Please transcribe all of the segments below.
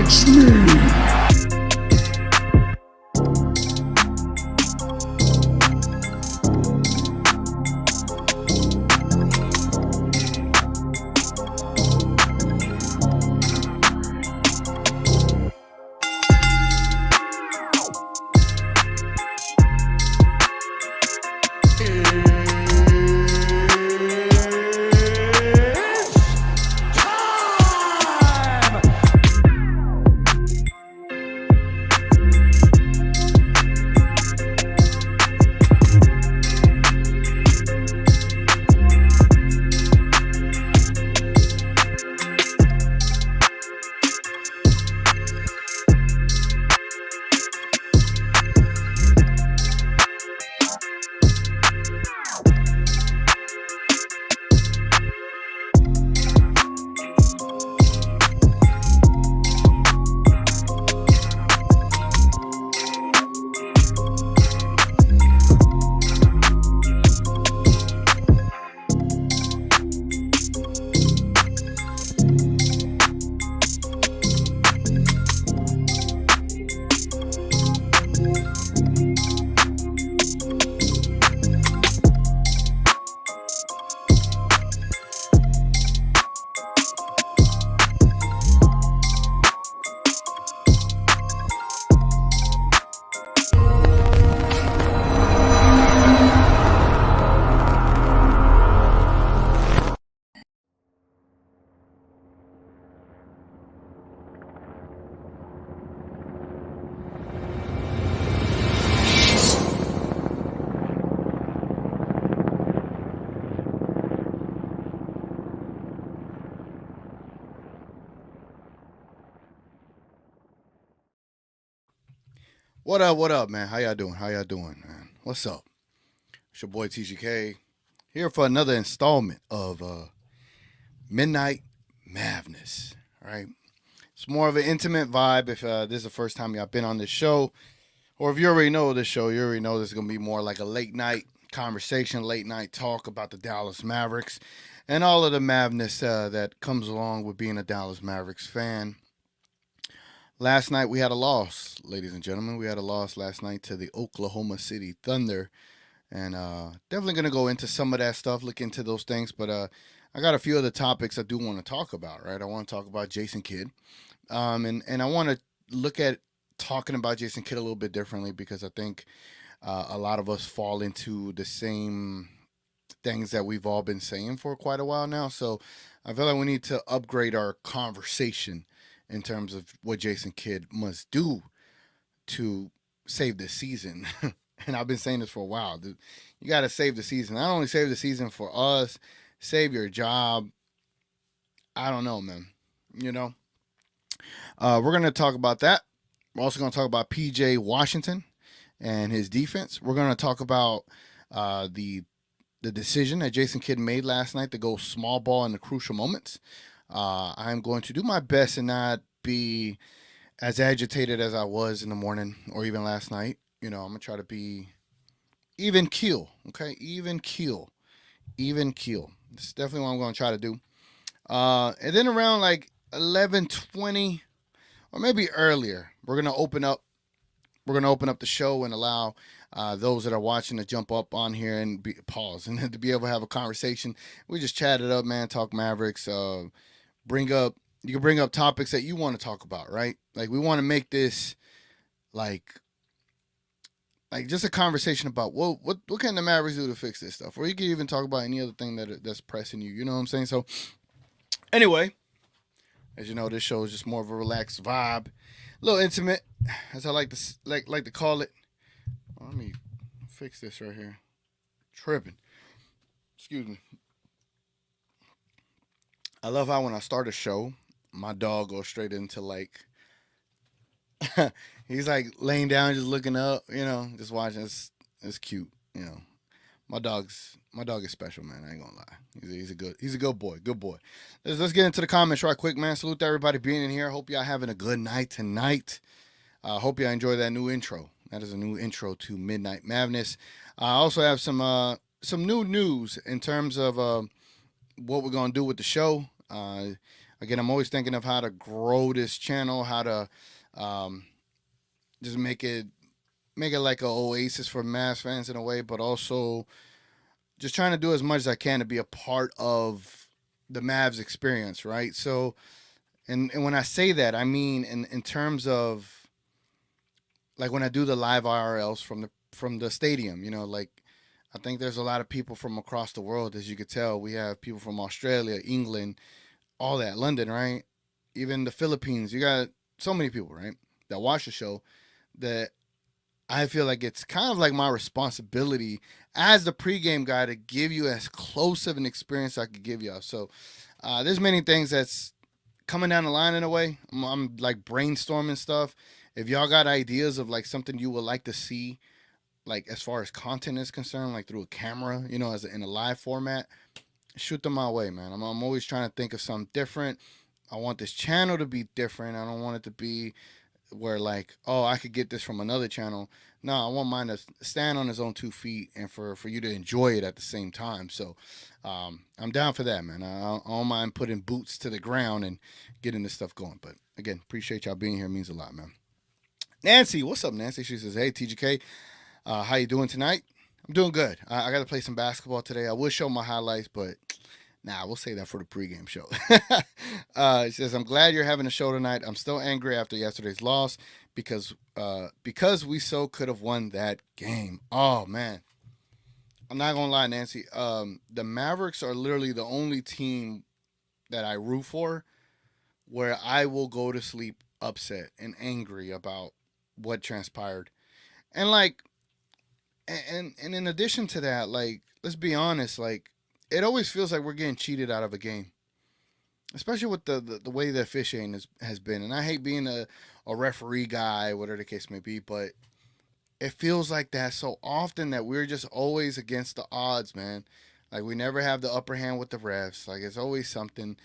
It's me. What up, man? How y'all doing? How y'all doing, man? What's up? It's your boy TGK here for another installment of Midnight MAVNESS. All right, it's more of an intimate vibe. If this is the first time y'all been on this show, or if you already know this show, you already know this is gonna be more like a late night conversation, late night talk about the Dallas Mavericks and all of the madness that comes along with being a Dallas Mavericks fan. Last night we had a loss, ladies and gentlemen. We had a loss last night to the Oklahoma City Thunder, and definitely gonna go into some of that stuff, look into those things. But I got a few other topics I do want to talk about. Right, I want to talk about Jason Kidd, and I want to look at talking about Jason Kidd a little bit differently because I think a lot of us fall into the same things that we've all been saying for quite a while now. So I feel like we need to upgrade our conversation in terms of what Jason Kidd must do to save the season. And I've been saying this for a while. Dude, you got to save the season. Not only save the season for us, save your job. I don't know, man. You know, we're going to talk about that. We're also going to talk about PJ Washington and his defense. We're going to talk about the decision that Jason Kidd made last night to go small ball in the crucial moments. I'm going to do my best and not be as agitated as I was in the morning or even last night. You know, I'm going to try to be even keel, okay? Even keel. It's definitely what I'm going to try to do. And then around like 11:20 or maybe earlier, we're going to open up the show and allow those that are watching to jump up on here and pause and to be able to have a conversation. We just chat it up, man, talk Mavericks, you can bring up topics that you want to talk about, right? Like we want to make this like just a conversation about what can the Mavericks do to fix this stuff, or you can even talk about any other thing that's pressing you. You know what I'm saying? So anyway, as you know, this show is just more of a relaxed vibe, a little intimate, as I like to call it. Let me fix this right here. Tripping. Excuse me. I love how when I start a show, my dog goes straight into like he's like laying down, just looking up, you know, just watching. It's cute, you know. My dog is special, man. I ain't gonna lie. He's a good boy. Good boy. Let's get into the comments right quick, man. Salute to everybody being in here. Hope y'all having a good night tonight. Hope y'all enjoy that new intro. That is a new intro to Midnight MAVNESS. I also have some new news in terms of what we're gonna do with the show. Again, I'm always thinking of how to grow this channel, how to um, just make it like a oasis for Mavs fans in a way, but also just trying to do as much as I can to be a part of the Mavs experience, right? So, and when I say that, I mean in terms of like when I do the live IRLs from the stadium, like I think there's a lot of people from across the world, as you could tell. We have people from Australia, England, all that, London, right? Even the Philippines. You got so many people, right, that watch the show that I feel like it's kind of like my responsibility as the pregame guy to give you as close of an experience I could give y'all. So there's many things that's coming down the line in a way. I'm like brainstorming stuff. If y'all got ideas of like something you would like to see, like as far as content is concerned, like through a camera, in a live format, shoot them my way, man. I'm always trying to think of something different. I want this channel to be different. I don't want it to be where like, oh, I could get this from another channel. No, I want mine to stand on its own 2 feet and for you to enjoy it at the same time. So I'm down for that, man. I don't mind putting boots to the ground and getting this stuff going. But again, appreciate y'all being here. It means a lot, man. Nancy, what's up, Nancy? She says, hey, TGK, how you doing tonight? I'm doing good. I got to play some basketball today. I will show my highlights, but we'll save that for the pregame show. It says, I'm glad you're having a show tonight. I'm still angry after yesterday's loss because we so could have won that game. Oh, man. I'm not going to lie, Nancy. The Mavericks are literally the only team that I root for where I will go to sleep upset and angry about what transpired. And like, and in addition to that, like, let's be honest, like, it always feels like we're getting cheated out of a game, especially with the way the officiating has been. And I hate being a referee guy, whatever the case may be, but it feels like that so often that we're just always against the odds, man. Like we never have the upper hand with the refs. Like it's always something,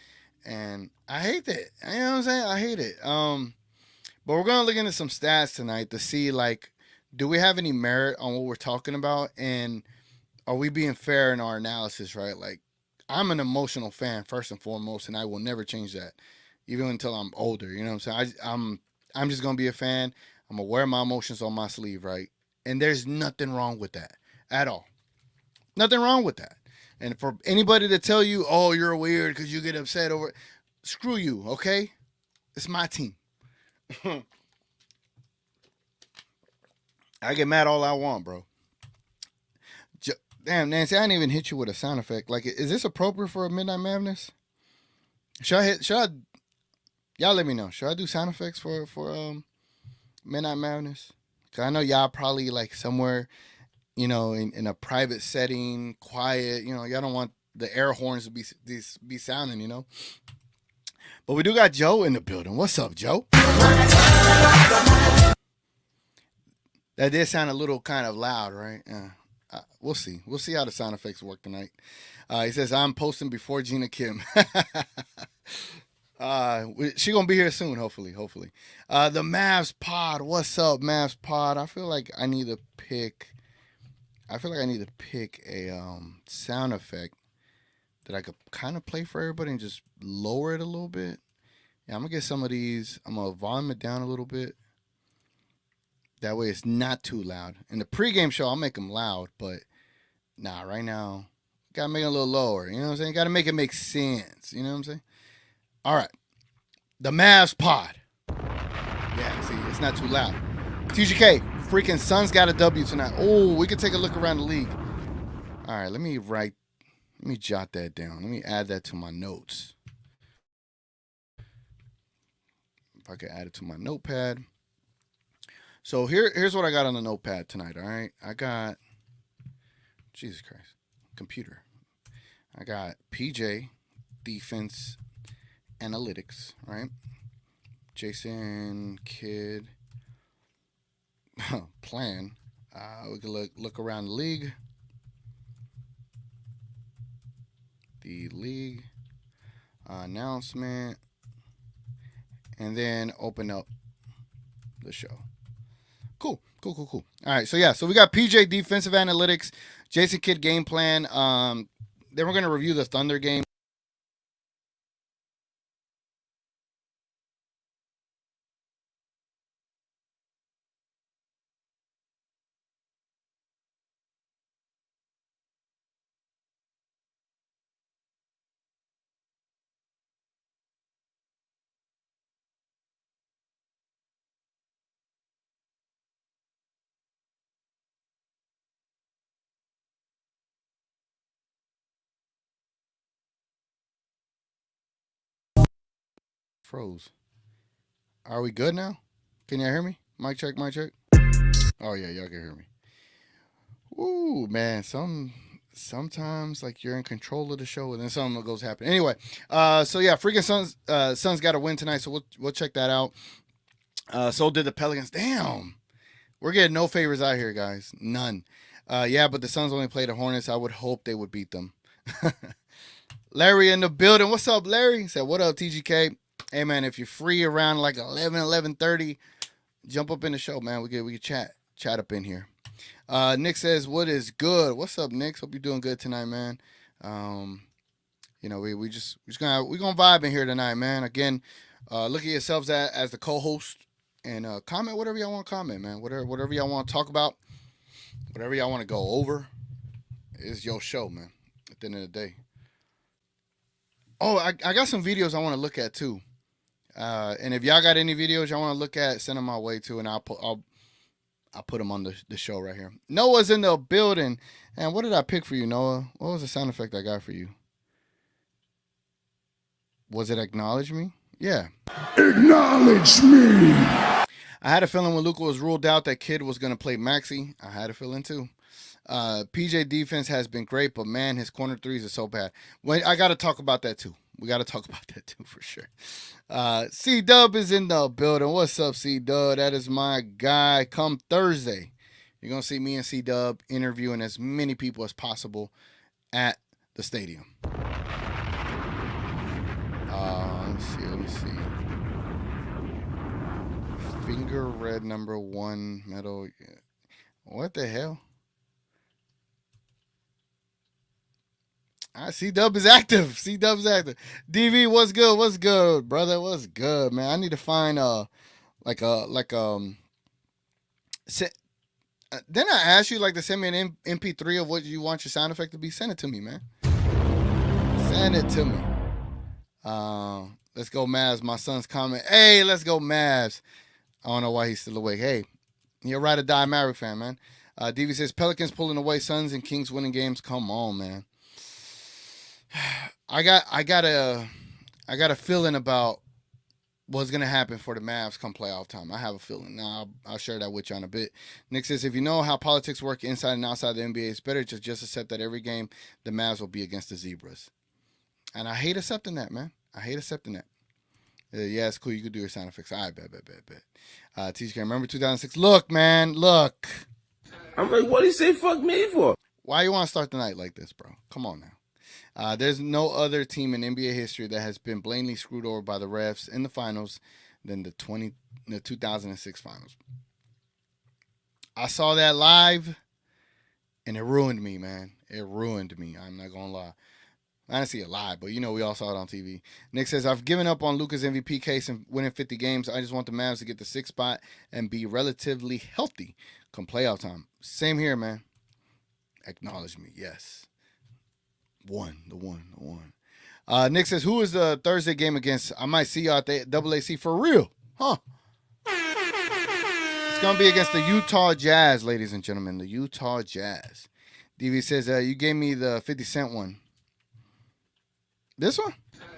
and I hate that. You know what I'm saying? I hate it. But we're gonna look into some stats tonight to see like, do we have any merit on what we're talking about, and are we being fair in our analysis, right? Like, I'm an emotional fan first and foremost, and I will never change that, even until I'm older. You know what I'm saying? I'm just gonna be a fan. I'm gonna wear my emotions on my sleeve, right? And there's nothing wrong with that at all. Nothing wrong with that. And for anybody to tell you, oh, you're weird because you get upset over, screw you, okay? It's my team. I get mad all I want, bro. Damn, Nancy, I didn't even hit you with a sound effect. Like, is this appropriate for a Midnight Madness? Should I? Y'all let me know. Should I do sound effects for Midnight Madness? Cause I know y'all probably like somewhere, in a private setting, quiet. Y'all don't want the air horns to be sounding. But we do got Joe in the building. What's up, Joe? That did sound a little kind of loud, right? We'll see. We'll see how the sound effects work tonight. He says, I'm posting before Gina Kim. She going to be here soon, hopefully. The Mavs pod. What's up, Mavs pod? I feel like I need to pick a sound effect that I could kind of play for everybody and just lower it a little bit. Yeah, I'm going to get some of these. I'm going to volume it down a little bit. That way it's not too loud. In the pregame show, I'll make them loud, but right now, gotta make it a little lower. You know what I'm saying? Gotta make it make sense. You know what I'm saying? All right. The Mavs pod. Yeah, see, it's not too loud. TGK, freaking Suns got a W tonight. Oh, we can take a look around the league. All right, let me jot that down. Let me add that to my notes. If I could add it to my notepad. So here's what I got on the notepad tonight, all right? I got, Jesus Christ, computer. I got PJ, defense analytics, right? Jason, Kidd, plan. We can look around the league. The league announcement. And then open up the show. Cool. All right, so we got PJ defensive analytics, Jason Kidd game plan. Then we're gonna review the Thunder game. Froze. Are we good now? Can y'all hear me? Mic check, mic check. Oh yeah, y'all can hear me. Ooh, man, sometimes like you're in control of the show and then something goes happen. Anyway, so yeah, freaking Suns got a win tonight, so we'll check that out. So did the Pelicans. Damn, we're getting no favors out here, guys. None. Yeah, but the Suns only played the Hornets. I would hope they would beat them. Larry in the building. What's up, Larry? Said, what up, TGK? Hey, man, if you're free around like 11:30, jump up in the show, man. We can chat up in here. Nick says, what is good? What's up, Nick? Hope you're doing good tonight, man. You know, we're gonna vibe in here tonight, man. Again, look at yourselves as the co-host and comment whatever y'all want to comment, man. Whatever y'all want to talk about, whatever y'all want to go over, is your show, man. At the end of the day. Oh, I got some videos I want to look at too. And if y'all got any videos y'all want to look at, send them my way too, and I'll put them on the show right here. Noah's in the building. And what did I pick for you, Noah? What was the sound effect I got for you? Was it acknowledge me? Yeah. Acknowledge me. I had a feeling when Luka was ruled out that Kid was going to play Maxey. I had a feeling too. PJ defense has been great, but man, his corner threes are so bad. I got to talk about that too. We got to talk about that too for sure. C-Dub is in the building. What's up, C-Dub? That is my guy. Come Thursday, you're going to see me and C-Dub interviewing as many people as possible at the stadium. Let me see. Finger red number 1 medal. What the hell? C-Dub is active. C-Dub's active. DV, what's good? What's good, brother? What's good, man? I need to find then I asked you to send me an MP3 of what you want your sound effect to be. Send it to me, man. Send it to me. Let's go Mavs. My son's comment. Hey, let's go Mavs. I don't know why he's still awake. Hey, you're ride or die Maverick fan, man. DV says Pelicans pulling away, Suns and Kings winning games. Come on, man. I got a feeling about what's gonna happen for the Mavs come playoff time. I have a feeling. Now I'll share that with you in a bit. Nick says, if you know how politics work inside and outside the NBA, it's better to just accept that every game the Mavs will be against the Zebras. And I hate accepting that, man. I hate accepting that. Yeah, it's cool. You could do your sound effects. I bet. TGK, remember 2006? Look, man, look. I'm like, what do you say fuck me for? Why you want to start the night like this, bro? Come on now. There's no other team in NBA history that has been blatantly screwed over by the refs in the finals than the 2006 finals. I saw that live, and it ruined me, man. It ruined me. I'm not going to lie. I didn't see it live, but we all saw it on TV. Nick says, I've given up on Luka's MVP case and winning 50 games. I just want the Mavs to get the 6th spot and be relatively healthy come playoff time. Same here, man. Acknowledge me, yes. The one. Nick says, who is the Thursday game against? I might see y'all at the AAC for real. Huh. It's going to be against the Utah Jazz, ladies and gentlemen. The Utah Jazz. DV says, you gave me the 50 Cent one. This one?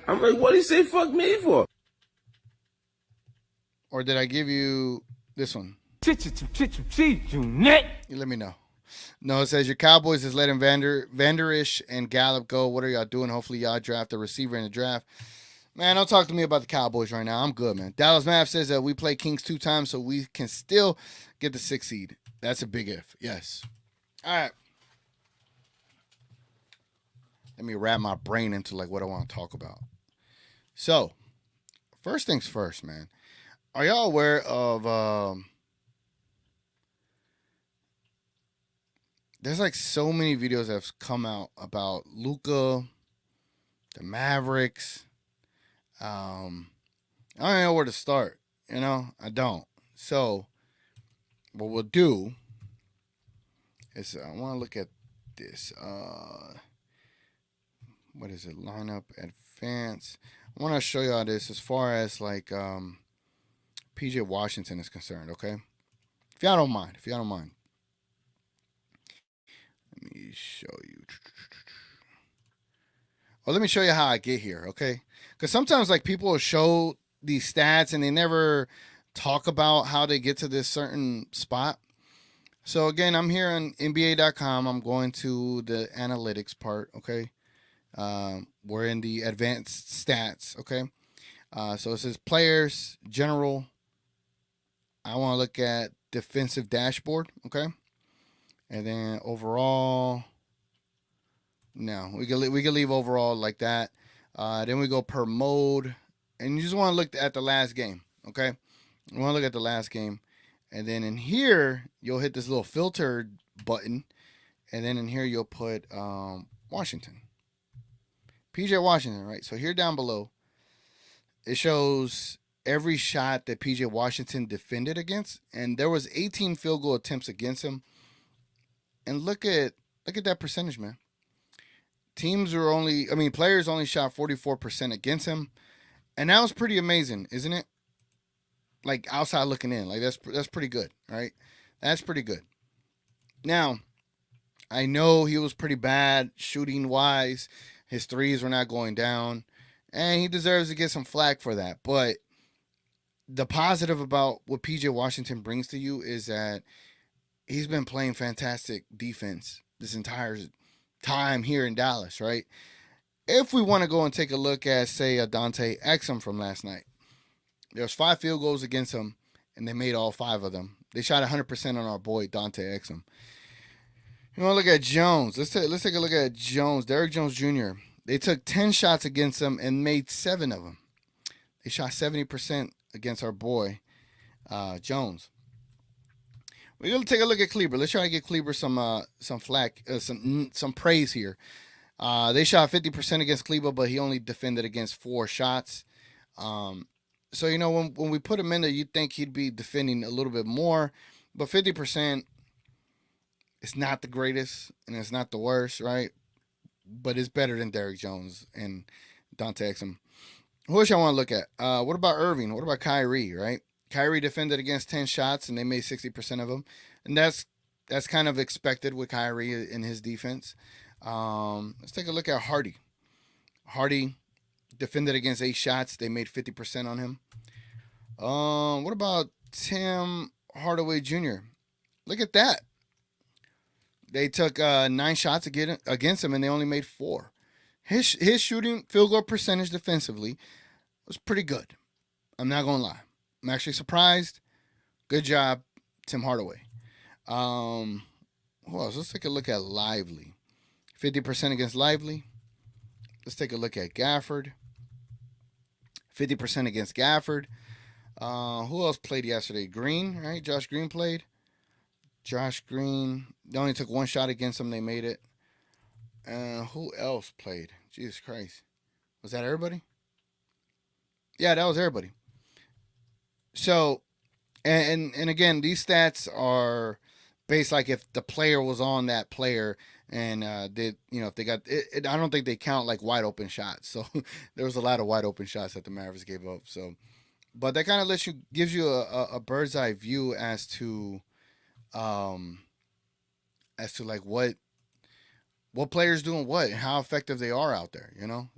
I'm like, what do you say fuck me for? Or did I give you this one? You let me know. No, it says your Cowboys is letting Vanderish and Gallup go. What are y'all doing? Hopefully y'all draft a receiver in the draft. Man, don't talk to me about the Cowboys right now. I'm good, man. Dallas Mav says that we play Kings 2 times, so we can still get the 6th seed. That's a big if. Yes. All right. Let me wrap my brain into what I want to talk about. So, first things first, man. Are y'all aware of there's so many videos that have come out about Luka, the Mavericks. I don't know where to start. I don't. So, what we'll do is I want to look at this. What is it? Lineup advance. I want to show y'all this as far as PJ Washington is concerned. Okay, if y'all don't mind. Let me show you. Well, let me show you how I get here. Okay, because sometimes people will show these stats and they never talk about how they get to this certain spot. So again, I'm here on NBA.com. I'm going to the analytics part. Okay, we're in the advanced stats. Okay, so it says players general. I want to look at defensive dashboard. Okay, and then overall. No, we can leave overall like that. Then we go per mode, and you just want to look at the last game. Okay, you want to look at the last game, and then in here you'll hit this little filter button, and then in here you'll put Washington, PJ Washington, right? So here down below, it shows every shot that PJ Washington defended against, and there was 18 field goal attempts against him. And look at that percentage, man. Players only shot 44% against him, and that was pretty amazing, isn't it? Like outside looking in, like that's pretty good, right? That's pretty good. Now, I know he was pretty bad shooting wise. His threes were not going down, and he deserves to get some flack for that. But the positive about what PJ Washington brings to you is that he's been playing fantastic defense this entire time here in Dallas, right? If we want to go and take a look at, say, a Dante Exum from last night, there's 5 field goals against him, and they made all 5 of them. They shot 100% on our boy Dante Exum. You want to look at Jones? Let's take a look at Jones, Derrick Jones Jr. They took 10 shots against him and made 7 of them. They shot 70% against our boy Jones. We're gonna take a look at Kleber. Let's try to get Kleber some flack, some praise here. They shot 50% against Kleber, but he only defended against 4 shots. So when we put him in there, you'd think he'd be defending a little bit more, but 50%, it's not the greatest and it's not the worst, right? But it's better than Derrick Jones and Dante Exum. Who else I want to look at? What about Irving? What about Kyrie? Right? Kyrie defended against 10 shots and they made 60% of them, and that's kind of expected with Kyrie in his defense. Let's take a look at Hardy. Hardy defended against 8 shots. They made 50% on him. What about Tim Hardaway Jr.? Look at that. They took 9 shots against him, and they only made 4. His shooting field goal percentage defensively was pretty good. I'm not going to lie. I'm actually surprised. Good job, Tim Hardaway. Who else? Let's take a look at Lively. 50% against Lively. Let's take a look at Gafford. 50% against Gafford. Who else played yesterday? Green, right? Josh Green played. Josh Green. They only took 1 shot against him. They made it. Who else played? Jesus Christ. Was that everybody? Yeah, that was everybody. So, and again, these stats are based like if the player was on that player and if they got it, I don't think they count like wide open shots. So there was a lot of wide open shots that the Mavericks gave up. So, but that kind of gives you a bird's eye view as to like what players doing what and how effective they are out there,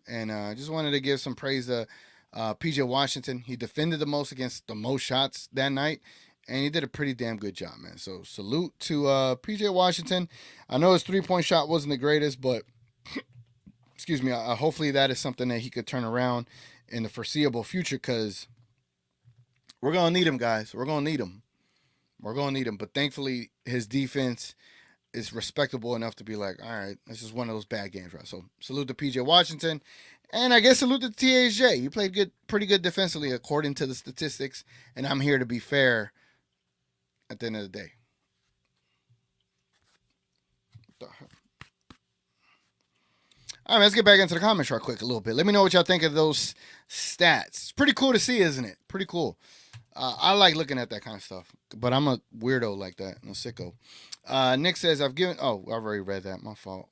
And I just wanted to give some praise to PJ Washington. He defended the most against the most shots that night, and he did a pretty damn good job, man. So salute to PJ Washington. I know his 3-point shot wasn't the greatest, but excuse me, hopefully that is something that he could turn around in the foreseeable future, because we're going to need him, guys. We're going to need him. But thankfully, his defense is respectable enough to be like, all right, this is one of those bad games, right? So salute to PJ Washington. And I guess salute to THJ. He played pretty good defensively according to the statistics. And I'm here to be fair at the end of the day. All right, let's get back into the comments real quick a little bit. Let me know what y'all think of those stats. It's pretty cool to see, isn't it? Pretty cool. I like looking at that kind of stuff, but I'm a weirdo like that. I'm a sicko. Nick says, I've already read that. My fault.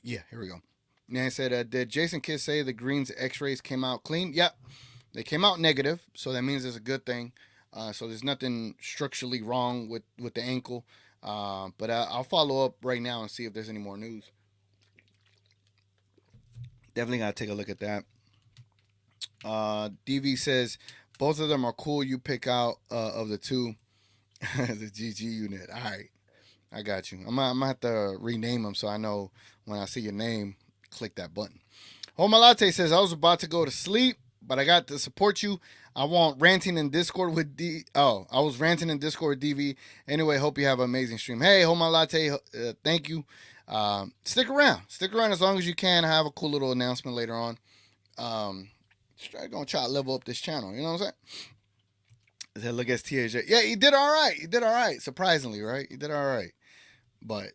Yeah, here we go. Nan said, did Jason Kidd say the Green's x-rays came out clean? Yep. They came out negative, so that means it's a good thing. So there's nothing structurally wrong with the ankle. But I'll follow up right now and see if there's any more news. Definitely got to take a look at that. DV says both of them are cool. You pick out of the two. The GG unit. All right, I got you. I'm gonna have to rename them so I know when I see your name, click that button. Homa Latte says I was about to go to sleep, but I got to support you. I want ranting in Discord with D. Oh, I was ranting in Discord with DV. Anyway, hope you have an amazing stream. Hey, Homa Latte, thank you. Stick around. Stick around as long as you can. I have a cool little announcement later on. Gonna try to level up this channel. You know what I'm saying? Look at TJ. Yeah, he did all right. He did all right. Surprisingly, right? He did all right. But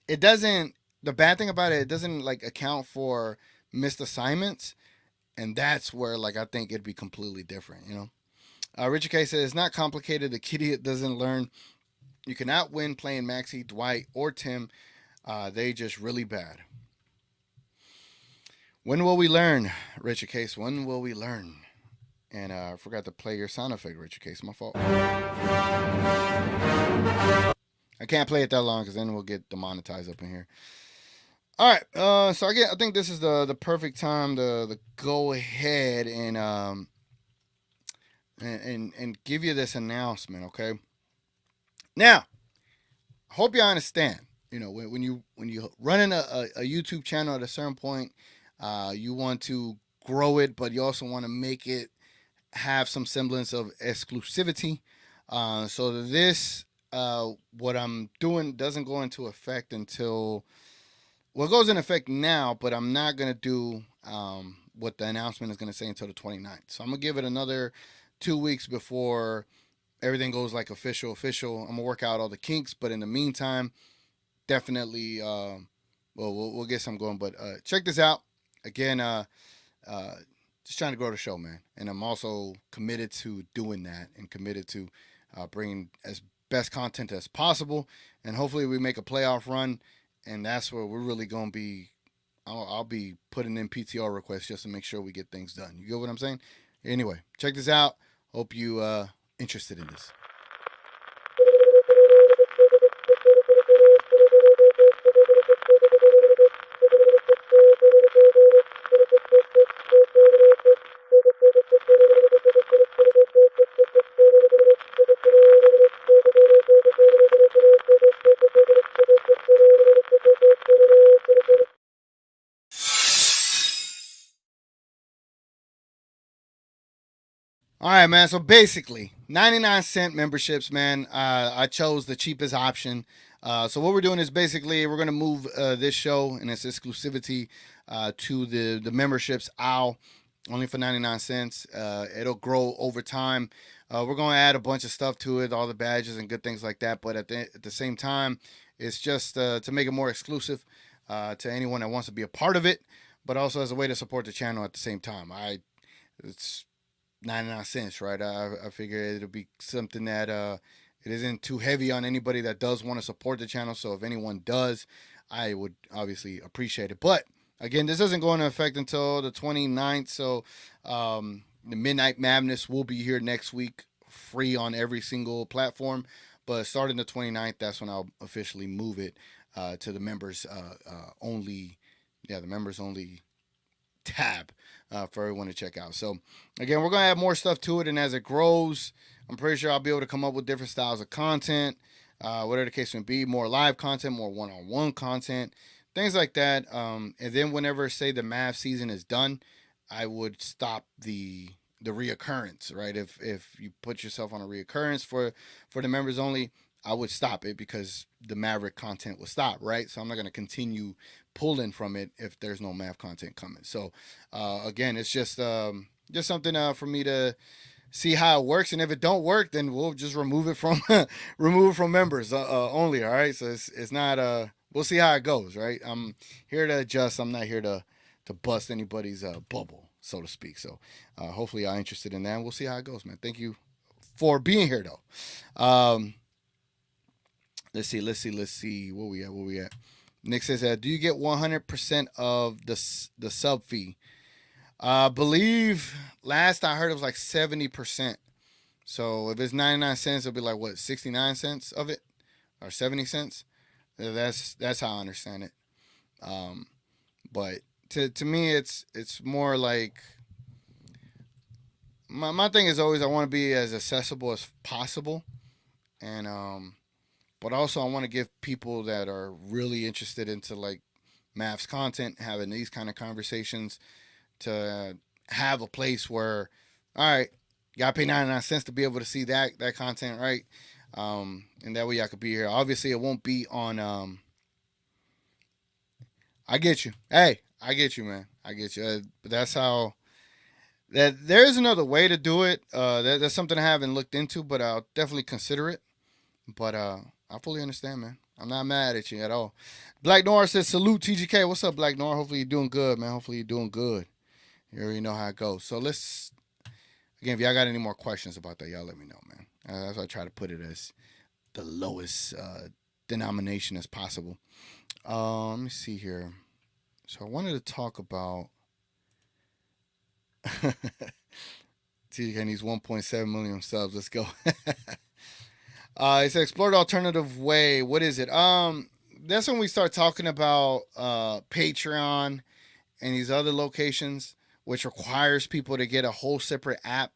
it doesn't. The bad thing about it, it doesn't like account for missed assignments, and that's where like I think it'd be completely different. You know. Richard K says it's not complicated. The kitty doesn't learn. You cannot win playing Maxie, Dwight, or Tim. They just really bad. When will we learn, Richard Case? When will we learn? And I forgot to play your sound effect, Richard Case. My fault. I can't play it that long because then we'll get demonetized up in here. All right. So I think this is the perfect time to go ahead and give you this announcement. Okay. Now, I hope you understand. You know, when you running a YouTube channel at a certain point, you want to grow it, but you also want to make it have some semblance of exclusivity. So this, what I'm doing doesn't go into effect until, well, it goes in effect now, but I'm not going to do what the announcement is going to say until the 29th. So I'm going to give it another 2 weeks before everything goes like official. I'm going to work out all the kinks, but in the meantime, definitely, we'll get some going. But check this out. Again, just trying to grow the show, man. And I'm also committed to doing that and committed to bringing as best content as possible. And hopefully we make a playoff run. And that's where we're really going to be. I'll be putting in PTR requests just to make sure we get things done. You get what I'm saying? Anyway, check this out. Hope you interested in this. All right, man. So basically, 99-cent memberships, man. I chose the cheapest option. So what we're doing is basically we're going to move this show and its exclusivity to the memberships owl, only for 99 cents. It'll grow over time. We're going to add a bunch of stuff to it, all the badges and good things like that. But at the same time, it's just to make it more exclusive to anyone that wants to be a part of it, but also as a way to support the channel at the same time. It's 99 cents, right? I figure it'll be something that it isn't too heavy on anybody that does want to support the channel. So if anyone does, I would obviously appreciate it. But again, this doesn't go into effect until the 29th. So the Midnight Madness will be here next week, free on every single platform. But starting the 29th, that's when I'll officially move it to the members only. Yeah, the members only tab for everyone to check out. So again, we're gonna add more stuff to it, and as it grows, I'm pretty sure I'll be able to come up with different styles of content, whatever the case may be, more live content, more one-on-one content, things like that. And then whenever, say, the Mav season is done, I would stop the reoccurrence, right? If you put yourself on a reoccurrence for the members only, I would stop it because the Maverick content will stop, right? So I'm not going to continue pulling from it if there's no Mav content coming. So again, it's just something for me to see how it works, and if it don't work, then we'll just remove it from members only. All right, so it's not we'll see how it goes, right? I'm here to adjust. I'm not here to bust anybody's bubble, so to speak. So hopefully y'all interested in that, and we'll see how it goes, man. Thank you for being here, though. Let's see. Where we at? Nick says, do you get 100% of the sub fee? Believe last I heard it was like 70%. So if it's 99 cents, it'll be like what, 69 cents of it, or 70 cents. That's how I understand it. But to me, it's more like my thing is always I want to be as accessible as possible, and but also I want to give people that are really interested into like Mavs content having these kind of conversations to have a place where, all right, you gotta pay 99 cents to be able to see that content, right? And that way I could be here. Obviously, it won't be on. I get you. Hey, I get you, man. I get you. But that's how. That there is another way to do it. That's something I haven't looked into, but I'll definitely consider it. But I fully understand, man. I'm not mad at you at all. Black Noir says, salute TGK. What's up, Black Noir? Hopefully you're doing good, man. Hopefully you're doing good. You already know how it goes. So let's, again, if y'all got any more questions about that, y'all let me know, man. That's why I try to put it as the lowest denomination as possible. Let me see here. So I wanted to talk about TGK needs 1.7 million subs. Let's go. It's an explore the alternative way. What is it? That's when we start talking about Patreon and these other locations, which requires people to get a whole separate app.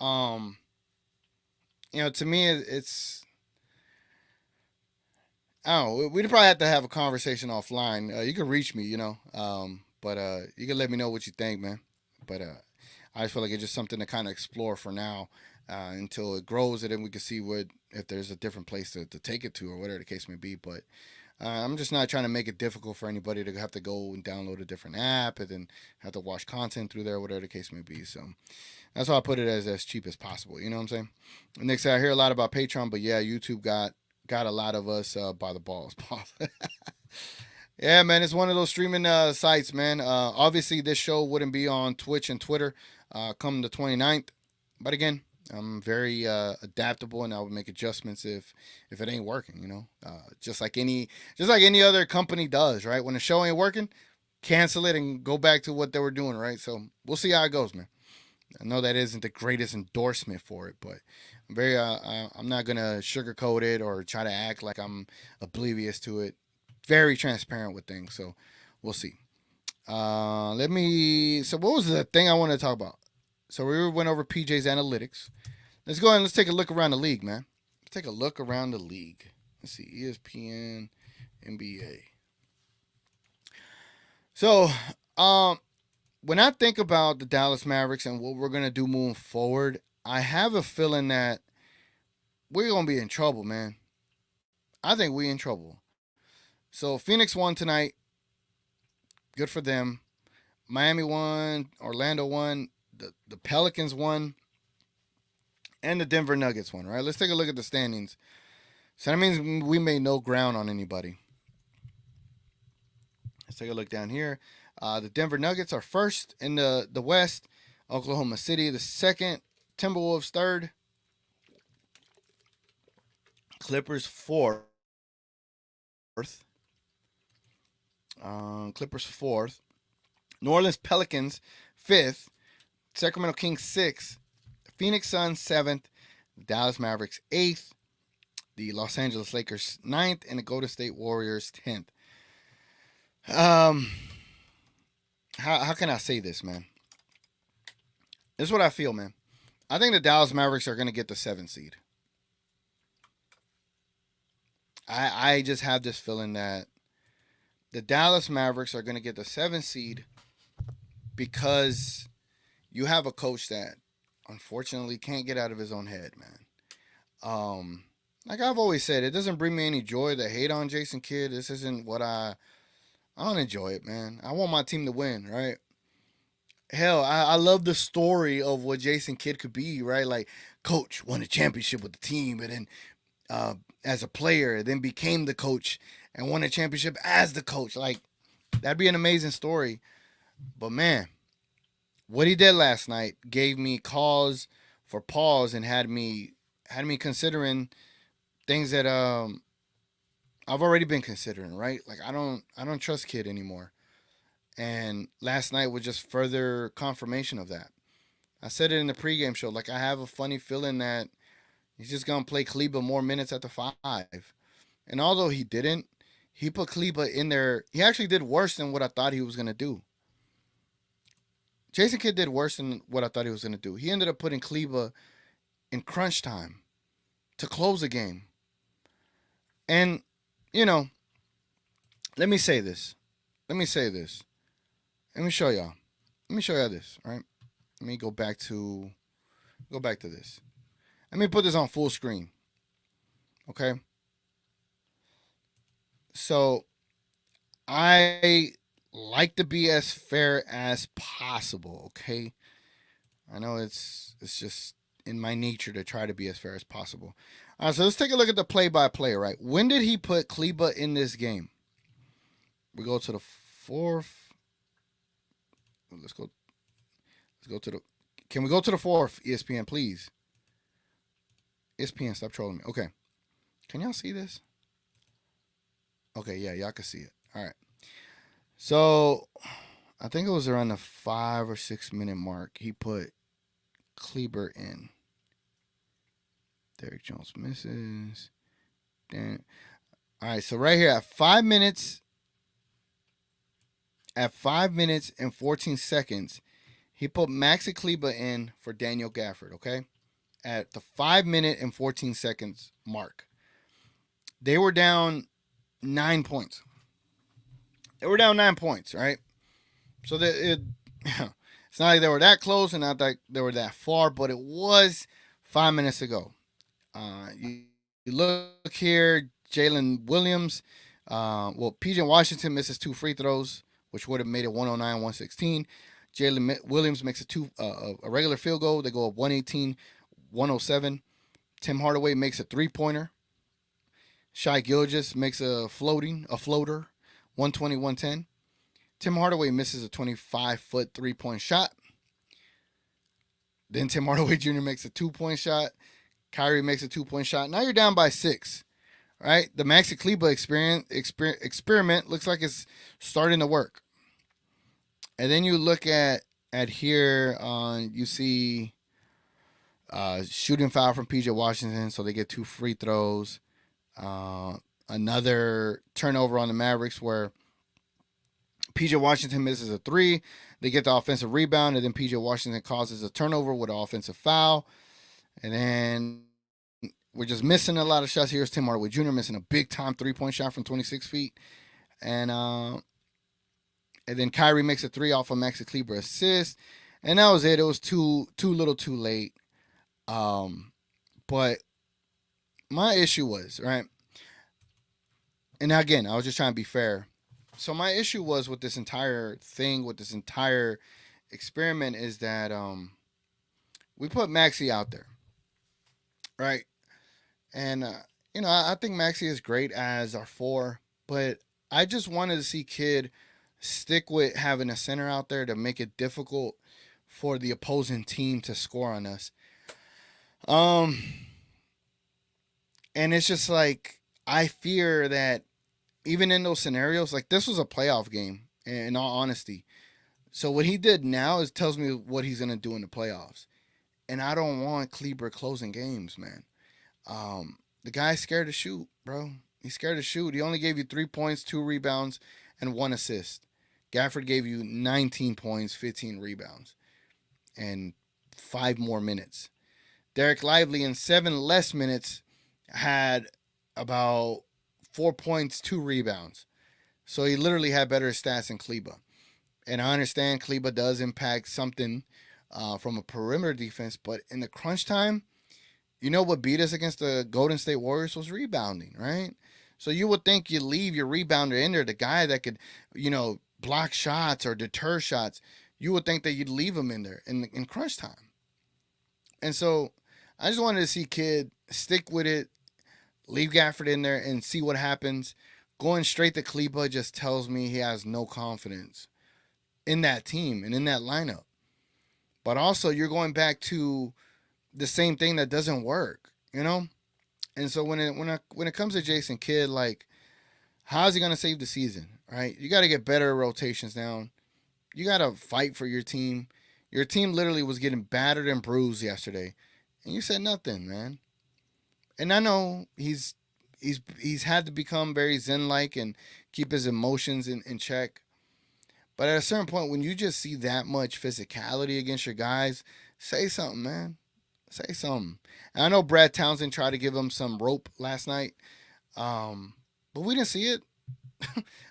Um, to me, it's. I don't know. We'd probably have to have a conversation offline. You can reach me, but you can let me know what you think, man. But I just feel like it's just something to kind of explore for now until it grows, and then we can see if there's a different place to take it to or whatever the case may be. But I'm just not trying to make it difficult for anybody to have to go and download a different app and then have to watch content through there, whatever the case may be. So that's why I put it as cheap as possible. You know what I'm saying? Next, I hear a lot about Patreon, but yeah, YouTube got a lot of us by the balls. Yeah, man, it's one of those streaming sites, man. Obviously, this show wouldn't be on Twitch and Twitter come the 29th. But again, I'm very adaptable, and I would make adjustments if it ain't working. Just like any other company does, right? When the show ain't working, cancel it and go back to what they were doing, right? So we'll see how it goes, man. I know that isn't the greatest endorsement for it, but I'm not gonna sugarcoat it or try to act like I'm oblivious to it. Very transparent with things, so we'll see. So what was the thing I wanted to talk about? So we went over PJ's analytics. Let's go ahead and let's take a look around the league, man. Let's take a look around the league. Let's see, ESPN, NBA. So, when I think about the Dallas Mavericks and what we're gonna do moving forward, I have a feeling that we're gonna be in trouble, man. I think we're in trouble. So Phoenix won tonight. Good for them. Miami won. Orlando won. The Pelicans won. And the Denver Nuggets won, right? Let's take a look at the standings. So that means we made no ground on anybody. Let's take a look down here. The Denver Nuggets are first in the West. Oklahoma City the second. Timberwolves third. Clippers fourth. Clippers fourth. New Orleans Pelicans fifth. Sacramento Kings sixth. Phoenix Suns seventh. Dallas Mavericks eighth. The Los Angeles Lakers ninth, and the Golden State Warriors 10th. How can I say this, man? This is what I feel, man. I think the Dallas Mavericks are going to get the 7th seed. I just have this feeling that the Dallas Mavericks are going to get the 7th seed because you have a coach that unfortunately can't get out of his own head, man. Like I've always said, it doesn't bring me any joy to hate on Jason Kidd. This isn't what I don't enjoy it, man. I want my team to win, right? Hell, I love the story of what Jason Kidd could be, right? Like, coach won a championship with the team, and then as a player, then became the coach and won a championship as the coach. Like, that'd be an amazing story. But man, what he did last night gave me cause for pause and had me considering things that I've already been considering, right? Like I don't trust Kidd anymore. And last night was just further confirmation of that. I said it in the pregame show. Like I have a funny feeling that he's just gonna play Kleba more minutes at the 5. And although he didn't, he put Kleba in there. He actually did worse than what I thought he was gonna do. Jason Kidd did worse than what I thought he was going to do. He ended up putting Kleba in crunch time to close the game. And, you know, let me say this. Let me say this. Let me show y'all. Let me show y'all this, all right? Let me go back to this. Let me put this on full screen. Okay? So, I like to be as fair as possible, okay? I know it's just in my nature to try to be as fair as possible. All right, so let's take a look at the play-by-play, right? When did he put Kleba in this game? We go to the fourth. Let's go to the. Can we go to the fourth, ESPN, please? ESPN, stop trolling me. Okay. Can y'all see this? Okay, yeah, y'all can see it. All right. So, I think it was around the 5 or 6 minute mark. He put Kleber in. Derrick Jones misses. Then, all right, so right here at 5 minutes, and 14 seconds, he put Maxi Kleber in for Daniel Gafford, okay? At the 5 minute and 14 seconds mark. They were down 9 points. Right? So it's not like they were that close and not like they were that far, but it was 5 minutes ago. You look here, Jalen Williams. PJ Washington misses 2 free throws, which would have made it 109-116. Jalen Williams makes a regular field goal. They go up 118-107. Tim Hardaway makes a 3-pointer. Shai Gilgeous makes a floater, 120-110. Tim Hardaway misses a 25-foot 3-point shot. Then Tim Hardaway Jr. makes a 2-point shot. Kyrie makes a 2-point shot. Now you're down by 6. Right? The Maxi Kleber experiment looks like it's starting to work. And then you look at here, you see shooting foul from PJ Washington, so they get 2 free throws. Another turnover on the Mavericks where PJ Washington misses a 3. They get the offensive rebound, and then PJ Washington causes a turnover with an offensive foul. And then we're just missing a lot of shots. Here's Tim Hardaway Jr. missing a big-time 3-point shot from 26 feet. And then Kyrie makes a 3 off of Maxi Kleber assist. And that was it. It was too little too late. But my issue was, right? And again, I was just trying to be fair. So my issue was with this entire thing, with this entire experiment, is that we put Maxi out there, right? And I think Maxi is great as our 4, but I just wanted to see Kidd stick with having a center out there to make it difficult for the opposing team to score on us. And it's just like, I fear that even in those scenarios, like this was a playoff game, in all honesty. So what he did now is tells me what he's going to do in the playoffs. And I don't want Kleber closing games, man. The guy's scared to shoot, bro. He's scared to shoot. He only gave you 3 points, 2 rebounds, and 1 assist. Gafford gave you 19 points, 15 rebounds, and 5 more minutes. Derek Lively in 7 less minutes had about 4 points, 2 rebounds. So he literally had better stats than Kleber. And I understand Kleber does impact something from a perimeter defense, but in the crunch time, you know what beat us against the Golden State Warriors was rebounding, right? So you would think you leave your rebounder in there, the guy that could, block shots or deter shots. You would think that you'd leave him in there in crunch time. And so I just wanted to see Kidd stick with it, leave Gafford in there, and see what happens. Going straight to Kleber just tells me he has no confidence in that team and in that lineup. But also, you're going back to the same thing that doesn't work, And so when it comes to Jason Kidd, like, how's he gonna save the season, right? You got to get better rotations down. You got to fight for your team. Your team literally was getting battered and bruised yesterday, and you said nothing, man. And I know he's had to become very zen-like and keep his emotions in check. But at a certain point, when you just see that much physicality against your guys, say something, man. Say something. And I know Brad Townsend tried to give him some rope last night, but we didn't see it.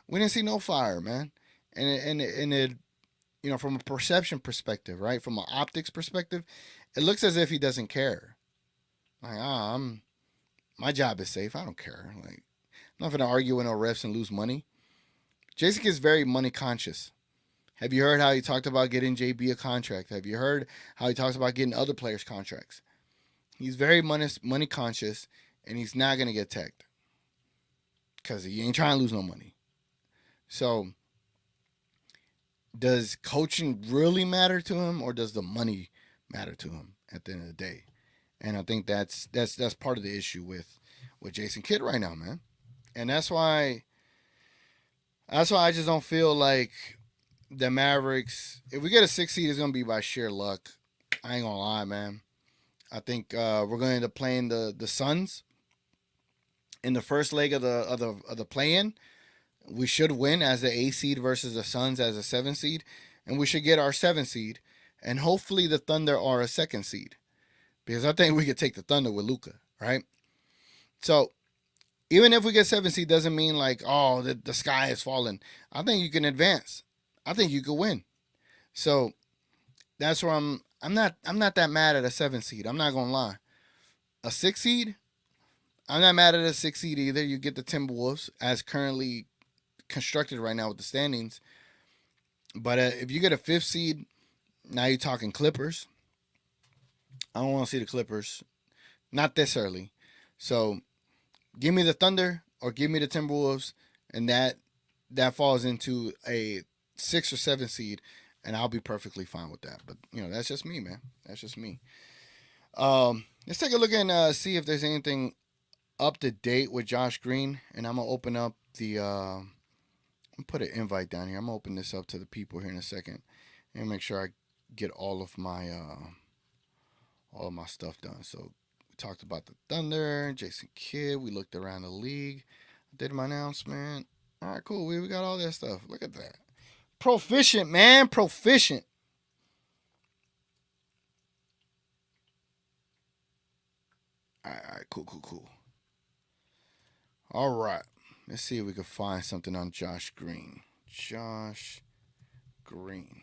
We didn't see no fire, man. And it, from a perception perspective, right? From an optics perspective, it looks as if he doesn't care. Like, my job is safe. I don't care. Like, I'm not gonna argue with no refs and lose money. Jason is very money conscious. Have you heard how he talked about getting JB a contract? Have you heard how he talks about getting other players contracts? He's very money conscious, and he's not gonna get teched because he ain't trying to lose no money. So, does coaching really matter to him, or does the money matter to him at the end of the day? And I think that's part of the issue with Jason Kidd right now, man. And that's why I just don't feel like the Mavericks, if we get a 6 seed, it's gonna be by sheer luck. I ain't gonna lie, man. I think we're going to end up playing the Suns in the first leg of the play-in. We should win as the 8 seed versus the Suns as a 7 seed, and we should get our 7 seed. And hopefully the Thunder are a 2nd seed, because I think we could take the Thunder with Luka, right? So even if we get 7 seed, doesn't mean like, oh, the sky is falling. I think you can advance. I think you could win. So that's where I'm not that mad at a 7 seed. I'm not gonna lie. A 6 seed, I'm not mad at a 6 seed either. You get the Timberwolves as currently constructed right now with the standings. But if you get a 5th seed, now you're talking Clippers. I don't want to see the Clippers, not this early. So give me the Thunder or give me the Timberwolves, and that falls into a 6 or 7 seed, and I'll be perfectly fine with that. But that's just me, man. That's just me. Let's take a look and see if there's anything up to date with Josh Green, and I'm gonna open up the. I'm gonna put an invite down here. I'm gonna open this up to the people here in a second, and make sure I get all of my stuff done. So we talked about the Thunder, Jason Kidd. We looked around the league. I did my announcement. All right, cool. We got all that stuff. Look at that. Proficient, man. Proficient. All right, cool. All right. Let's see if we can find something on Josh Green. Josh Green.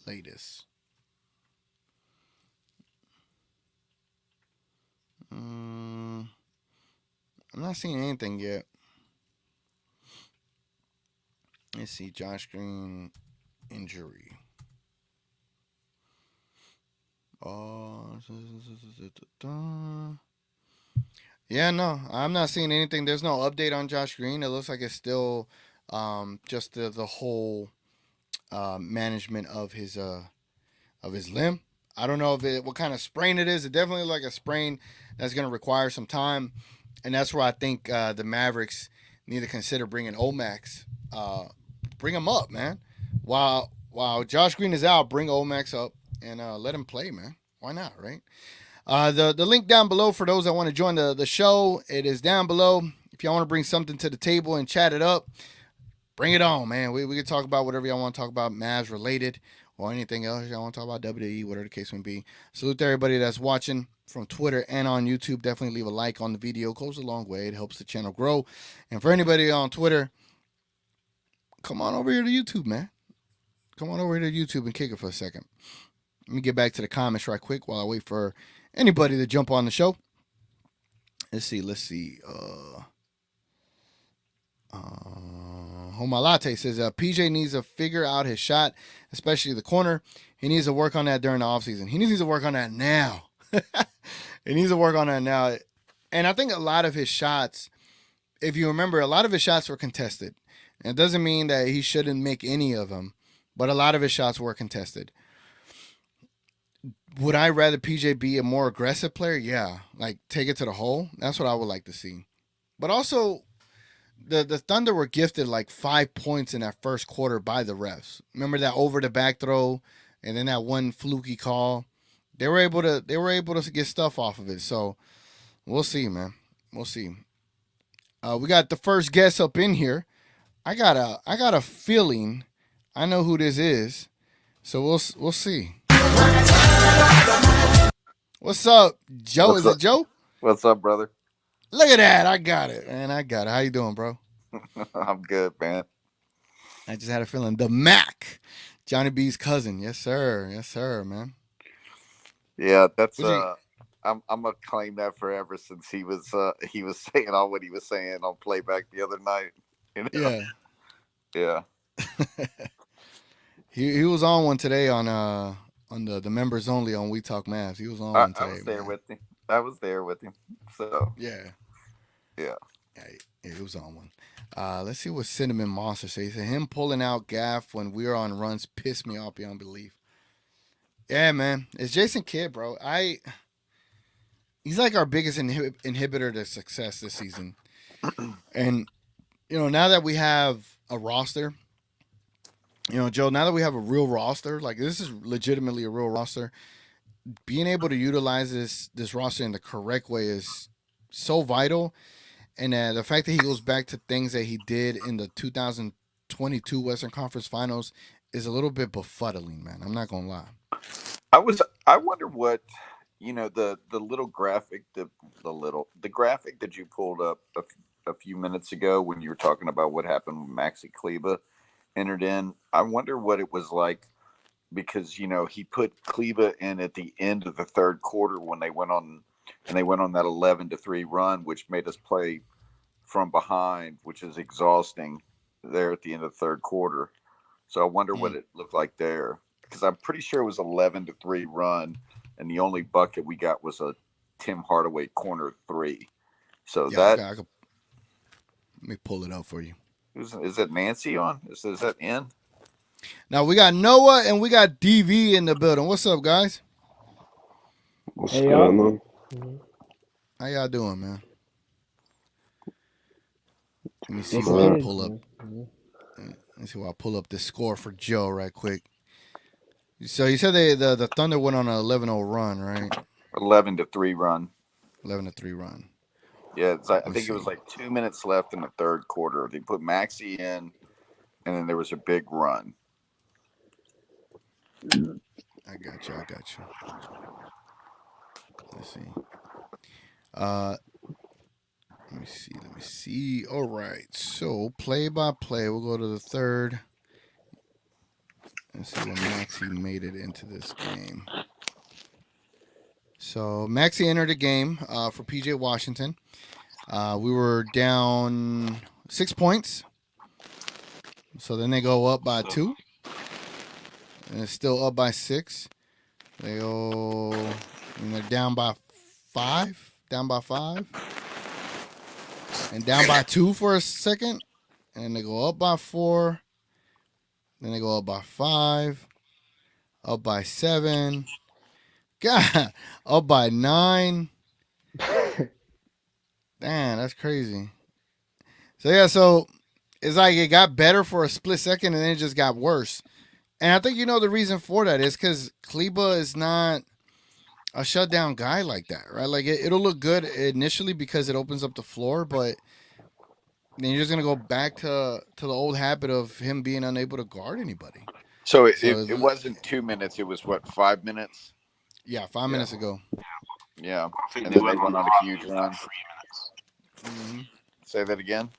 Latest. I'm not seeing anything yet. Let's see, Josh Green injury. Yeah, no, I'm not seeing anything. There's no update on Josh Green. It looks like it's still just the whole management of his limb. I don't know what kind of sprain it is. It definitely like a sprain that's going to require some time, and that's where I think the Mavericks need to consider bringing Omax. Bring him up, man. While Josh Green is out, bring Omax up and let him play, man. Why not, right? The link down below for those that want to join the show, it is down below. If y'all want to bring something to the table and chat it up, bring it on, man. We can talk about whatever y'all want to talk about, Mavs related or anything else y'all want to talk about, WWE, whatever the case may be. Salute to everybody that's watching from Twitter and on YouTube. Definitely leave a like on the video. It goes a long way. It helps the channel grow. And for anybody on Twitter, come on over here to YouTube, man. Come on over here to YouTube and kick it for a second. Let me get back to the comments right quick while I wait for anybody to jump on the show. Let's see. Homa Latte says PJ needs to figure out his shot, especially the corner. He needs to work on that during the offseason. He needs to work on that now. He needs to work on that now. And I think a lot of his shots, if you remember, a lot of his shots were contested. And it doesn't mean that he shouldn't make any of them, but a lot of his shots were contested. Would I rather PJ be a more aggressive player? Yeah. Like, take it to the hole. That's what I would like to see. But also, the Thunder were gifted like 5 points in that first quarter by the refs. Remember that over the back throw and then that one fluky call? They were able to get stuff off of it. So we'll see, man. We'll see. We got the first guest up in here. I got a feeling I know who this is. So we'll see. What's up, Joe? What's Is it up? Joe? What's up, brother? Look at that. I got it, man. I got it. How you doing, bro? I'm good, man. I just had a feeling. The Mac, Johnny B's cousin. Yes, sir. Yes, sir, man. Yeah, that's What's he? I'm gonna claim that forever since he was saying all what he was saying on playback the other night. You know? Yeah. Yeah. He was on one today on the members only on We Talk Mavs. He was on one I today, was there man. with him. I was there with him. So Yeah. yeah. Yeah, he was on one. Let's see what Cinnamon Monster says. He said, him pulling out Gaff when we were on runs pissed me off beyond belief. Yeah, man. It's Jason Kidd, bro. He's like our biggest inhibitor to success this season. And now that we have a roster, Joe, now that we have a real roster, like this is legitimately a real roster, being able to utilize this roster in the correct way is so vital. And the fact that he goes back to things that he did in the 2022 Western Conference Finals is a little bit befuddling, man. I'm not gonna lie. I wonder what the little graphic the graphic that you pulled up a few minutes ago when you were talking about what happened when Maxi Kleba entered in. I wonder what it was like because he put Kleba in at the end of the third quarter when they went on that 11-3 run, which made us play from behind, which is exhausting there at the end of the third quarter. So I wonder what Mm. it looked like there because I'm pretty sure it was 11-3 run, and the only bucket we got was a Tim Hardaway corner three. So Yeah, that let me pull it up for you. is that Nancy on? Is that in? Now we got Noah and we got DV in the building. What's up, guys? What's Hey going y'all. on? How y'all doing, man? Let me see Just while I Good. good. pull up. Let me see while I pull up the score for Joe right quick. So you said the Thunder went on an 11-0 run, right? 11-3 run. 11-3 run. Yeah, Let I me think it see. was like 2 minutes left in the third quarter. They put Maxi in, and then there was a big run. I got you. I got you. Let's see. Uh, let me see. Let me see. All right. So play by play, we'll go to the third and see when Maxi made it into this game. So Maxi entered the game for PJ Washington. We were down 6 points. So then they go up by 2. And it's still up by 6. They go and they're down by 5. Down by 5. And down by 2 for a second. And they go up by 4. Then they go up by 5. Up by 7. God, up by 9. Damn, that's crazy. So yeah, so it's like it got better for a split second and then it just got worse. And I think the reason for that is because Kleba is not a shutdown guy like that, right? Like it'll look good initially because it opens up the floor, but then you're just gonna go back to the old habit of him being unable to guard anybody. So So it wasn't 2 minutes. It was what, 5 minutes? yeah, 5 minutes Yeah, ago. yeah. I think And they then they went on went the on a run huge with like run. 3 minutes. Mm-hmm. Say that again.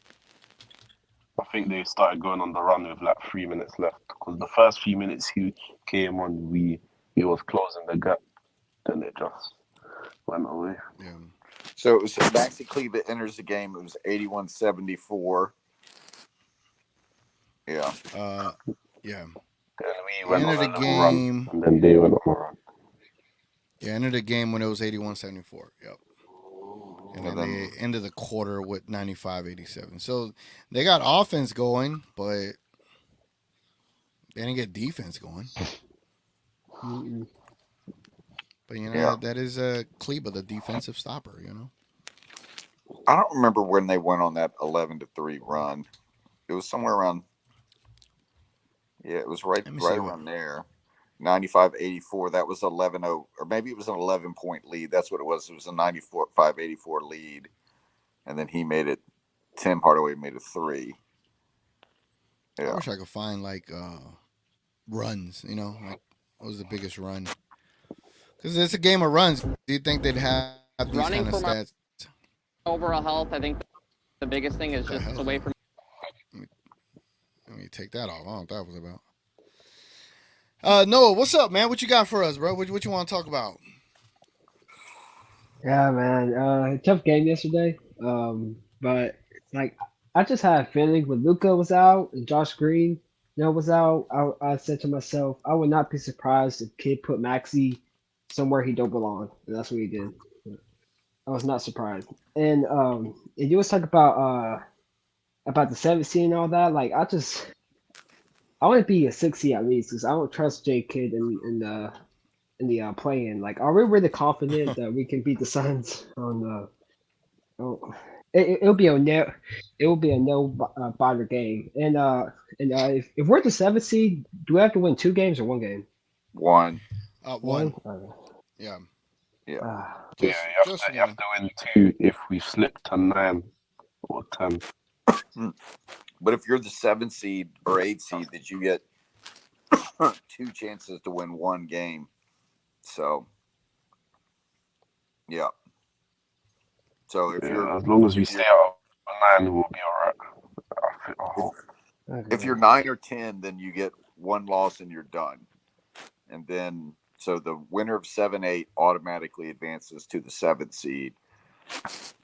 I think they started going on the run with like 3 minutes left because the first few minutes he came on, he was closing the gap. Then it just went away. Yeah. So it was Maxi Kleba enters the game. It was 81-74. Yeah. Yeah. Then we He went on entered a the little run, game. and then they went on a run. Yeah, entered the game when it was 81-74. Yep. And And then then they ended the quarter with 95-87. So they got offense going, but they didn't get defense going. But yeah, that is Kleba, the defensive stopper. I don't remember when they went on that 11-3 run. It was somewhere around. Yeah, it was Let me right see what. around there. 95-84. That was 11-0, or maybe it was an 11-point lead. That's what it was. It was a 95-84 lead, and then he made it Tim Hardaway made a three. I Yeah. wish I could find like runs. Like what was the biggest run? Because it's a game of runs. Do you think they'd have these kind of Running for stats? my overall health, I think the biggest thing What is the just hell is away that? from. Let me take that off. I don't know what that was about. Noah, what's up, man? What you got for us, bro? What you want to talk about? Yeah, man. Tough game yesterday. But like I just had a feeling when Luca was out and Josh Green, was out. I said to myself, I would not be surprised if Kid put Maxi somewhere he don't belong, and that's what he did. I was not surprised. And you was talking about the 17 and all that. Like I want to be a 60 at least because I don't trust J Kid in the play-in. Like, are we really confident that we can beat the Suns on the? Oh, it'll be a no. It will be a bother game. And if we're the 7th seed, do we have to win 2 games or 1 game? One. One. One. Yeah. Yeah. Yeah, Just you just have one. to win 2 if we slip to 9 or 10. But if you're the 7th seed or 8th seed, that you get 2 chances to win 1 game. So, yeah. So if you're As long as we stay out of 9, we'll be all right. I hope. if you're 9 or 10, then you get 1 loss and you're done. And then so the winner of 7-8 automatically advances to the 7th seed.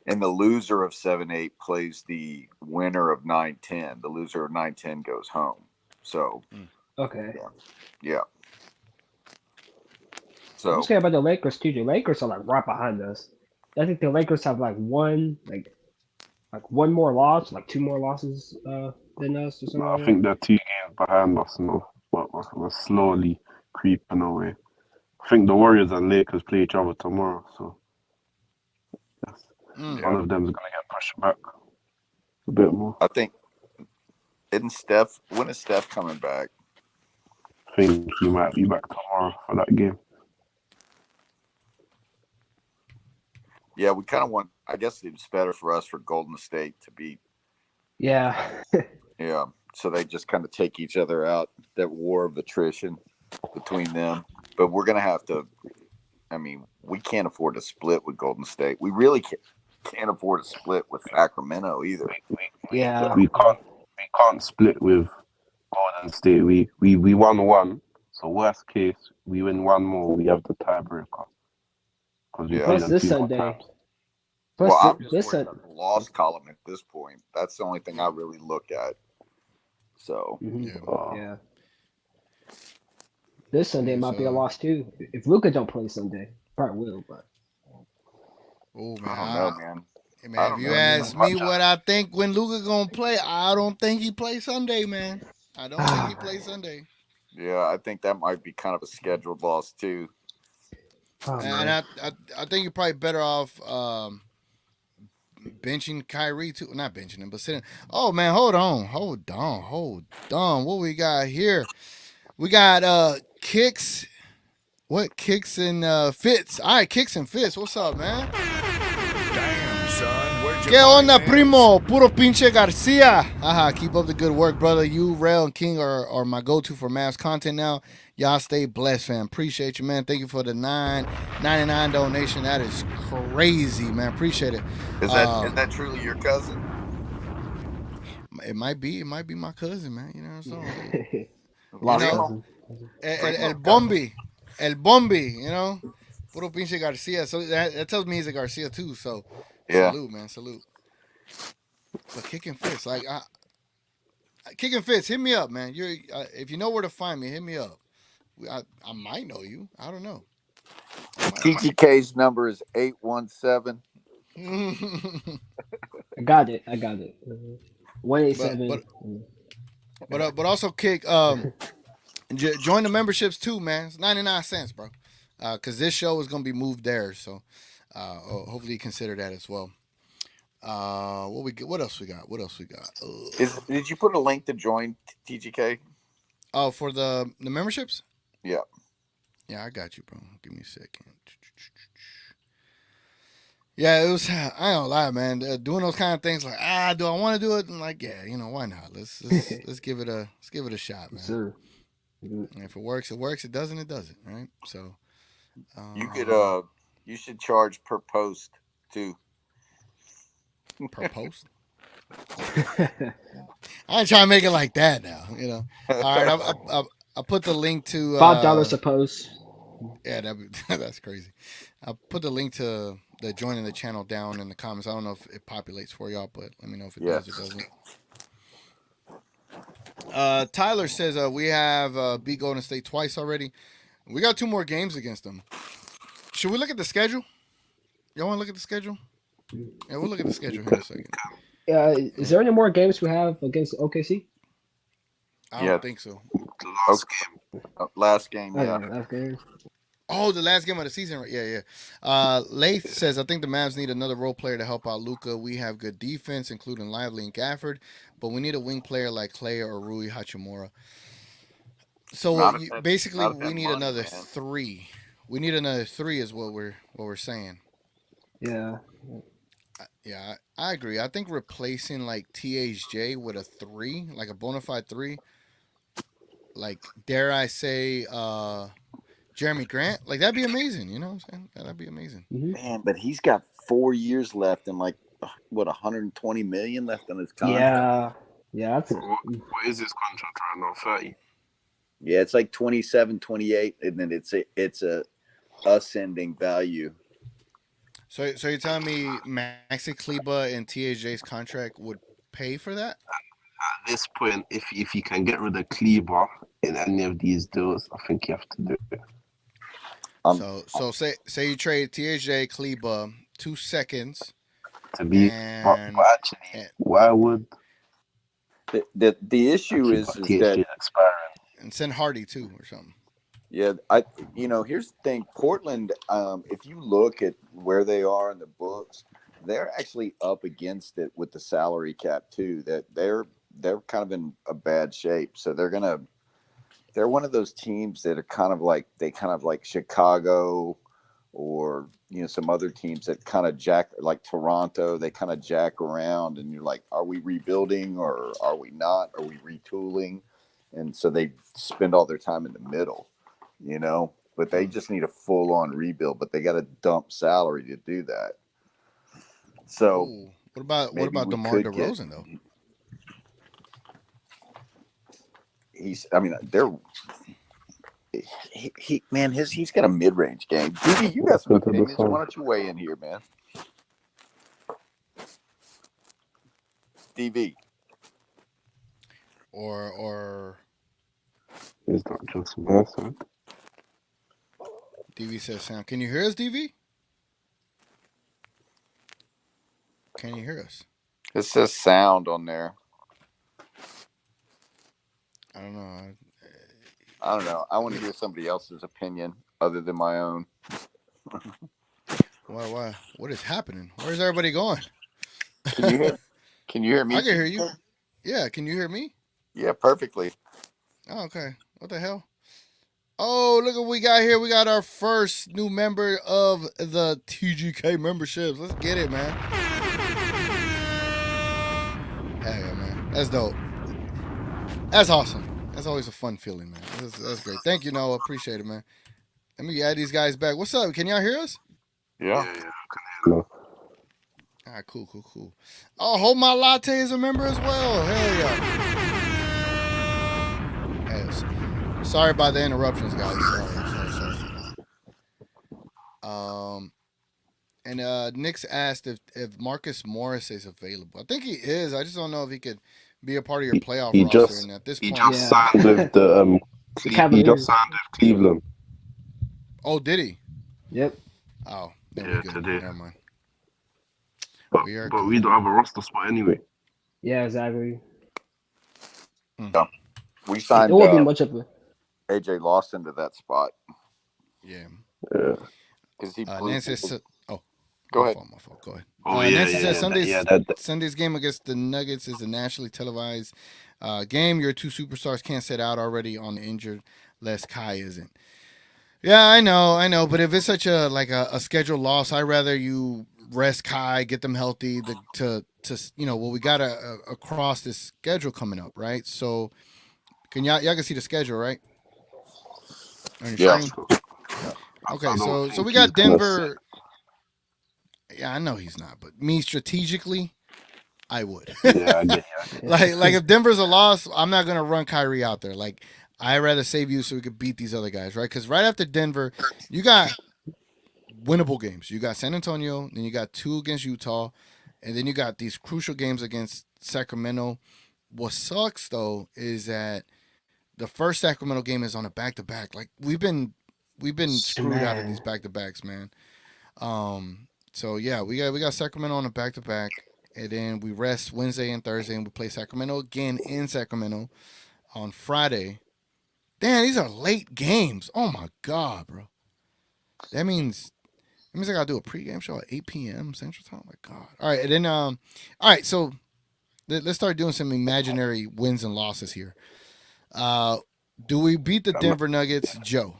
And the loser of 7-8 plays the winner of 9-10. The loser of 9-10 goes home. So Okay. yeah. I'm So scared about the Lakers too. The Lakers are like right behind us. I think the Lakers have like one more loss, like 2 more losses than us or something I like think they're 2 games behind us now, but we're slowly creeping away. I think the Warriors and Lakers play each other tomorrow, so yes, one of them is going to get pushed back a bit more. I think when is Steph coming back? I think he might be back tomorrow for that game. Yeah, we kind of want. I guess it's better for us for Golden State to beat. Yeah. Yeah, so they just kind of take each other out. That war of attrition between them. But we're gonna have to. I mean, we can't afford to split with Golden State. We really can't afford to split with Sacramento either. Yeah. We can't split with Golden State. We won 1, so worst case we win 1 more. We have the tiebreaker because we Yeah. play Plus them this 2 more Sunday. times. Plus Well, I'm just this worried Sun- about the loss column at this point. That's the only thing I really look at. So Mhm. Yeah. This Sunday might be a So, loss too. If Luca don't play Sunday, probably will. But oh I man, don't know, man. I man, if don't you know. ask me what I think when Luca gonna play, I don't think he plays Sunday, man. I don't think he plays Sunday. Yeah, I think that might be kind of a scheduled loss too. oh And man. I think you're probably better off benching Kyrie too. Not benching him, but sitting. Oh man, hold on. What we got here? We got kicks. What kicks and fits? All right, kicks and fits. What's up, man? Damn, son, where'd you ¿Qué find onda, this? primo? Puro pinche Garcia. Haha, keep up the good work, brother. You, Rail, and King are my go-to for Mavs content now. Y'all stay blessed, fam. Appreciate you, man. Thank you for the $9.99 donation. That is crazy, man. Appreciate it. Is that truly your cousin? It might be my cousin, man. You know what I'm saying? Lost Primo? cousin. El Bombi. El Bombi, Puro pinche Garcia. So that tells me he's a Garcia too. So Yeah. salute, man. Salute. But kicking fists, kicking fists, hit me up, man. You're if you know where to find me, hit me up. I might know you. I don't know. TGK's number is 817. I got it. 187. But also kick join the memberships too, man. It's 99 cents, bro. Cause this show is gonna be moved there, so hopefully you consider that as well. What else we got? Did you put a link to join TGK? Oh, for the memberships? Yeah. Yeah, I got you, bro. Give me a second. Yeah, it was. I ain't gonna lie, man. Doing those kind of things, like do I want to do it? And like, yeah, why not? Let's give it a shot, man. Sir. Mhm. And if it works, it works. It doesn't, it doesn't. Right? So, You could um, you should charge per post too. per post. I ain't trying to make it like that now. All right, I put the link to $5 a post. yeah, that's crazy. I'll put the link to the joining the channel down in the comments. I don't know if it populates for y'all, but let me know if it does or Yes. doesn't. Tyler says we have beat Golden State twice already. We got 2 more games against them. Should we look at the schedule? Y'all want to look at the schedule? Yeah, we'll look at the schedule here in a second. Is there any more games we have against OKC? I Yeah. don't think so. The last game. Last game, Oh, yeah. yeah, last game. Oh, the last game of the season, right? Yeah. Lath says, I think the Mavs need another role player to help out Luka. We have good defense, including Lively and Gafford, but we need a wing player like Clay or Rui Hachimura. So Not if that- basically, not if that we need money, another man. 3. We need another 3, is what we're saying. Yeah. Yeah, I agree. I think replacing like THJ with a 3, like a bona fide 3, like dare I say, Jeremy Grant, like that'd be amazing. You know what I'm saying? That'd be amazing. Mhm. Man, but he's got 4 years left and like what 120 million left on his contract. Yeah. Yeah, that's it. What is his contract right now? 30. Yeah, it's like 27, 28, and then it's a ascending value. So you're telling me Maxi Kleba and THJ's contract would pay for that? At this point, if you can get rid of Kleber in any of these deals, I think you have to do it. So say you trade THJ Kleba 2 seconds To be, but and actually, why would The issue is THJ that expiring? and send Hardy too or something. yeah, here's the thing. Portland, if you look at where they are in the books, they're actually up against it with the salary cap too. That they're kind of in a bad shape. So they're one of those teams that are kind of like Chicago or some other teams that kind of like Toronto. They kind of jack around, and you're like, are we rebuilding or are we not? Are we retooling? And so they spend all their time in the middle. But they just need a full-on rebuild, but they got to dump salary to do that. So Ooh. What about maybe we DeMar could get- DeRozan though? he's he's got a mid-range game. DB, you got some Look at opinions. this one. Why don't you weigh in here, man? DB. Or Is that just Mercer? DV says sound. Can you hear us, DV? Can you hear us? It says sound on there. I don't know. I don't know. I want to hear somebody else's opinion other than my own. Why? What is happening? Where's everybody going? Can you hear? Can you hear me? I can hear you. Yeah, can you hear me? Yeah, perfectly. Oh, okay. What the hell? Oh, look what we got here. We got our first new member of the TGK memberships. Let's get it, man. Hell yeah, man. That's dope. That's awesome. That's always a fun feeling, man. That's great. Thank you, Noah. Appreciate it, man. Let me add these guys back. What's up? Can y'all hear us? Yeah. I can hear you. All right, cool. Oh, Hold My Latte is a member as well. Hell yeah. Hey, sorry about the interruptions, guys. Sorry. And Nick's asked if Marcus Morris is available. I think he is. I just don't know if he could be a part of your playoff He roster. just- And at this He point, just signed with the he Cavaliers. just signed with Cleveland. oh, did he? Yep. Oh, then Yeah, we good. today. Never mind. But We are but good. we don't have a roster spot anyway. Yeah, exactly. We It signed won't be much of a. AJ Lawson to that spot Yeah. Yeah. because he. Nancy says, Go ahead. My fault. Go ahead. Oh Nancy says that- Sunday's game against the Nuggets is a nationally televised game. Your 2 superstars can't sit out already on the injured list. Kai isn't. Yeah, I know. But if it's such a scheduled loss, I'd rather you rest Kai, get them healthy. To we got across this schedule coming up, right? So can y'all can see the schedule, right? On your Yeah. screen. Yeah. Okay, I don't so think we he's got gonna sit. Denver. Yeah, I know he's not, but me strategically, I would. Yeah, I get like if Denver's a loss, I'm not gonna run Kyrie out there. Like I'd rather save you so we could beat these other guys, right? Because right after Denver, you got winnable games. You got San Antonio, then you got 2 against Utah, and then you got these crucial games against Sacramento. What sucks though is that the first Sacramento game is on a back to back. Like we've been screwed out of these Man, back to backs, man. So yeah, we got Sacramento on a back to back, and then we rest Wednesday and Thursday, and we play Sacramento again in Sacramento on Friday. Damn, these are late games. Oh my god, bro. That means I gotta do a pregame show at 8 p.m. Central Time. Oh my god. All right, and then all right. So let's start doing some imaginary wins and losses here. Uh, do we beat the it. Denver Nuggets, Joe?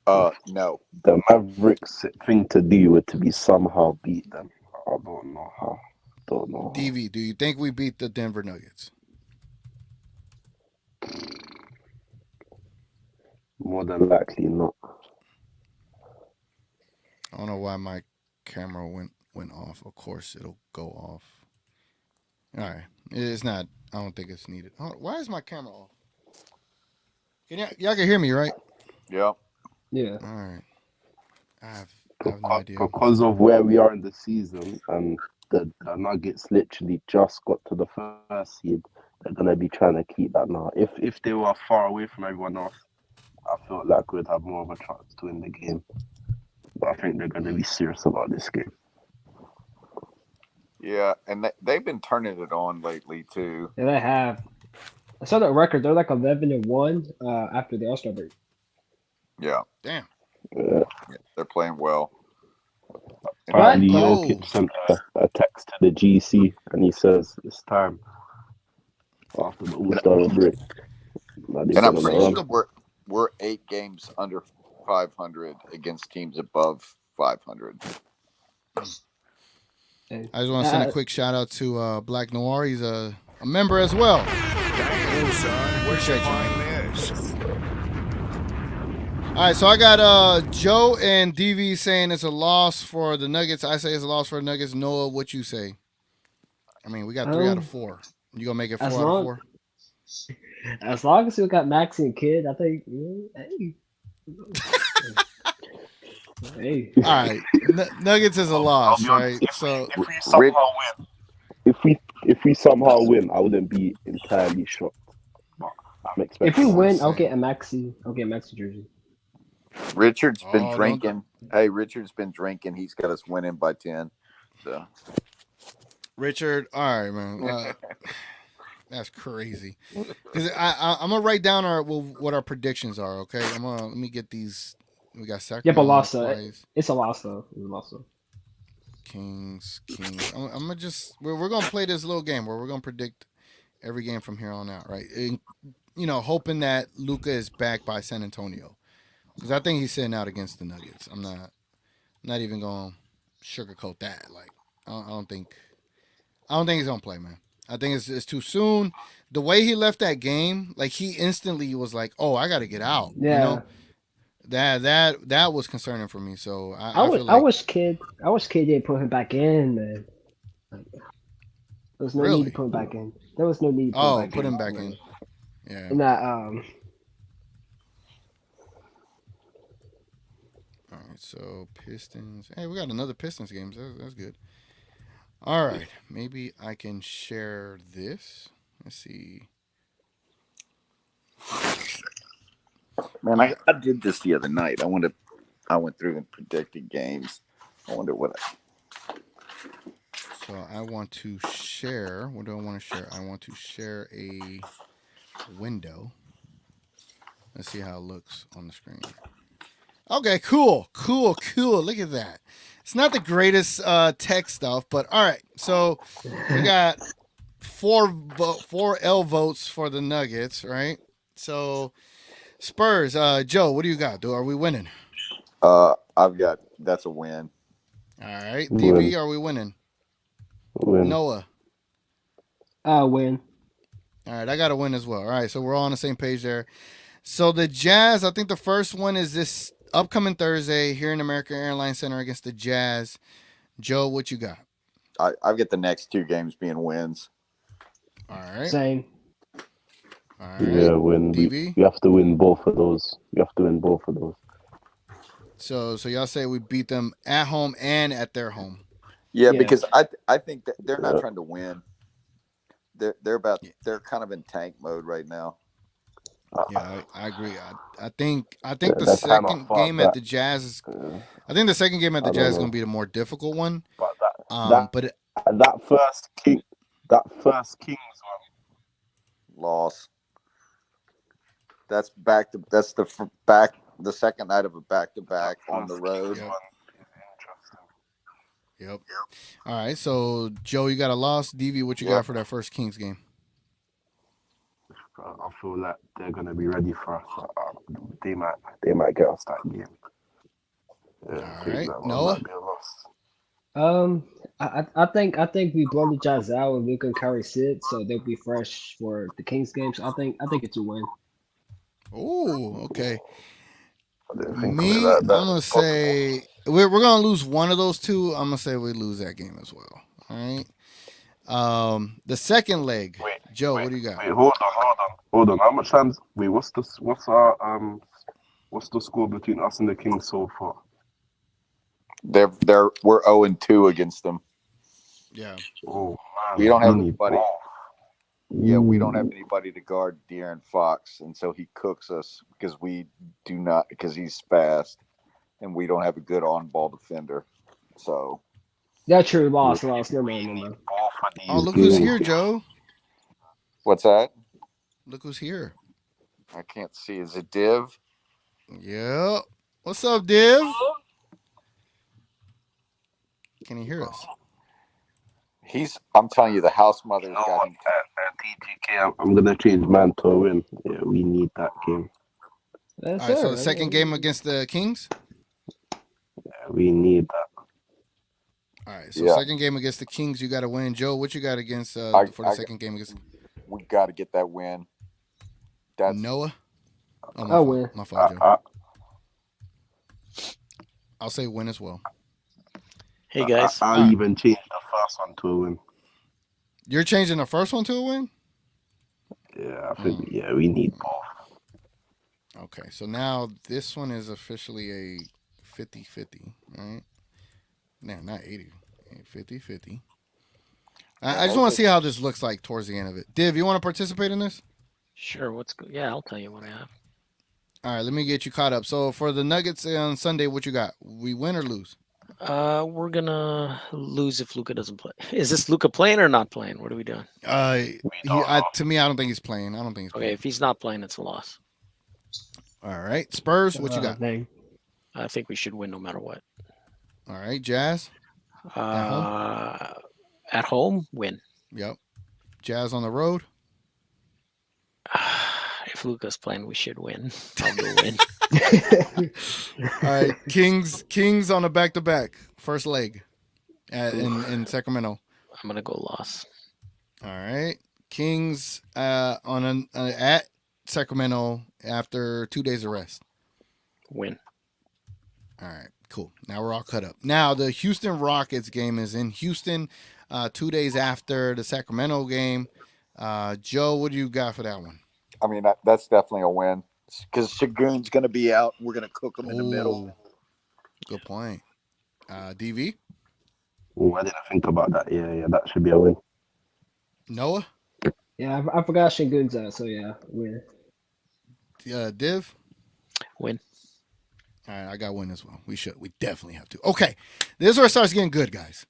No. The Mavericks thing to do would to be somehow beat them. I don't know how. Don't know how. DV, do you think we beat the Denver Nuggets? More than likely not. I don't know why my camera went off. Of course, it'll go off. All right, it's not. I don't think it's needed. Oh, why is my camera off? Y'all can hear me, right? Yeah. yeah. All right. I have no idea. Because of where we are in the season and the Nuggets literally just got to the first seed, they're gonna be trying to keep that now. If they were far away from everyone else, I felt like we'd have more of a chance to win the game. But I think they're gonna be serious about this game. Yeah, and they've been turning it on lately too. Yeah, they have. I saw that record. They're like 11-1 after the All-Star break. Yeah. Damn. Yeah, they're playing well. Apparently, But- Jokic sent a text to the GC and he says it's time after the All-Star break. And I'm pretty sure we're 8 games under 500 against teams above 500. I just want to send a quick shout out to Black Noir. He's a member as well. Damn, son. Where's Appreciate your you, MAVNESS? All right, so I got Joe and DV saying it's a loss for the Nuggets. I say it's a loss for the Nuggets. Noah, what you say? I mean, we got 3 out of 4. You gonna make it 4 as out of long- 4? As long as we got Maxie and Kid, I think. Hey. Hey. All right, Nuggets is a loss, right? So if we somehow win, if we somehow win, I wouldn't be entirely shocked. But I'm expecting. If we win, I'll insane. get a Maxi. I'll get a Maxi jersey. Richard's been Oh, don't- drinking. Hey, Richard's been drinking. He's got us winning by 10. So Richard, all right, man. That's crazy. Because I'm gonna write down what our predictions are. Okay, let me get these. We got Sacramento. Yeah, but lost though. Flyers, It's a loss though. It's a loss though. Kings. I'm gonna just we're gonna play this little game where we're gonna predict every game from here on out, right? And, hoping that Luka is back by San Antonio, because I think he's sitting out against the Nuggets. I'm not even gonna sugarcoat that. Like I don't think he's gonna play, man. I think it's too soon. The way he left that game, like he instantly was like, "Oh, I got to get out." Yeah. That was concerning for me. So I I feel like wish Kid didn't put him back in, man. Like, there was no need Really? to put him back in. There was no need to put him back in. Yeah. And that All right. So Pistons. Hey, we got another Pistons game. That's good. All right. Maybe I can share this. Let's see. man, I did this the other night. I went through and predicted games. I wonder what So I want to share. What do I want to share? I want to share a window. Let's see how it looks on the screen. Okay, cool. Look at that. It's not the greatest tech stuff, but all right. So we got 4 L votes for the Nuggets, right? So Spurs, Joe, what do you got? Are we winning? I've got. That's a win. All right, Win. DV, are we winning? Win. Noah. I'll win. All right, I got to win as well. All right, so we're all on the same page there. So the Jazz, I think the first one is this upcoming Thursday here in American Airlines Center against the Jazz. Joe, what you got? I've got the next 2 games being wins. All right. Same. All right. Yeah, win. DV? We have to win both of those. We have to win both of those. So y'all say we beat them at home and at their home. Yeah, Yeah. because I think that they're not Yeah. trying to win. They're kind of in tank mode right now. Yeah, I agree. I think Yeah, the that kind of second fought game at back. the Jazz is. Yeah. I think the second game at the I don't Jazz is know. going to be the more difficult one. But But that first Kings one. Loss. That's the second night of a back-to-back on the road. Yep. Yep. All right. So Joe, you got a loss. DV, what you got for that first Kings game? I feel like they're gonna be ready for us. They might get us that game. Yeah, All I think right, that one Noah? might be a loss. I think we blow the Jazz out and Luka and Kyrie sit, so they'll be fresh for the Kings game. So I think it's a win. Oh, okay. I didn't think of Me, it like I'm that. gonna say we're gonna lose one of those two. I'm gonna say we lose that game as well. All right. The second leg, Joe, what do you got? Wait, hold on. How much times? Wait, what's the score between us and the Kings so far? We're 0-2 against them. Yeah. Oh man, We don't have need anybody. both. Yeah, we don't have anybody to guard De'Aaron Fox, and so he cooks us because he's fast, and we don't have a good on-ball defender. So That's true. Loss. No. Both of these Oh, look who's games. here, Joe. what's that? Look who's here. I can't see. Is it Div? Yep. What's up, Div? Can you hear us? I'm telling you, the house mother's No, got him. at TGK, I'm gonna change man to a win. Yeah, we need that game. That's All right. So it. the second game against the Kings. Yeah, we need that. All right. So Yeah. second game against the Kings, you got to win. Joe, what you got against for the second game against We got to get that win. That's Noah? Oh, I'll win. My fault, Joe. I, I'll say win as well. Hey guys, I'll even change the first one to a win. You're changing the first one to a win? Yeah, I think we need both. Okay, so now this one is officially a 50-50, right? No, not 80. 50-50. I just want to see how this looks like towards the end of it. Div, you want to participate in this? sure. Yeah, I'll tell you what I have. All right, let me get you caught up. So for the Nuggets on Sunday, what you got? We win or lose? We're gonna lose if Luca doesn't play. Is this Luca playing or not playing? What are we doing? To me, I don't think he's playing. Okay, if he's not playing, it's a loss. All right, Spurs, what you got? Thing. I think we should win no matter what. All right, Jazz. At home, win. Yep. Jazz on the road. If Luca's playing, we should win. I'll do win. All right, Kings on a back-to-back, first leg, in Sacramento. I'm gonna go loss. All right, Kings at Sacramento after 2 days of rest. Win. All right, cool. Now we're all cut up. Now the Houston Rockets game is in Houston, 2 days after the Sacramento game. Joe, what do you got for that one? I mean, that's definitely a win because Shagun's going to be out. We're going to cook him in the middle. Good point. DV? Oh, I didn't think about that. Yeah, that should be a win. Noah? Yeah, I forgot Shingun's out, so yeah, win. Div? Win. All right, I got win as well. We definitely have to. Okay, this is where it starts getting good, guys.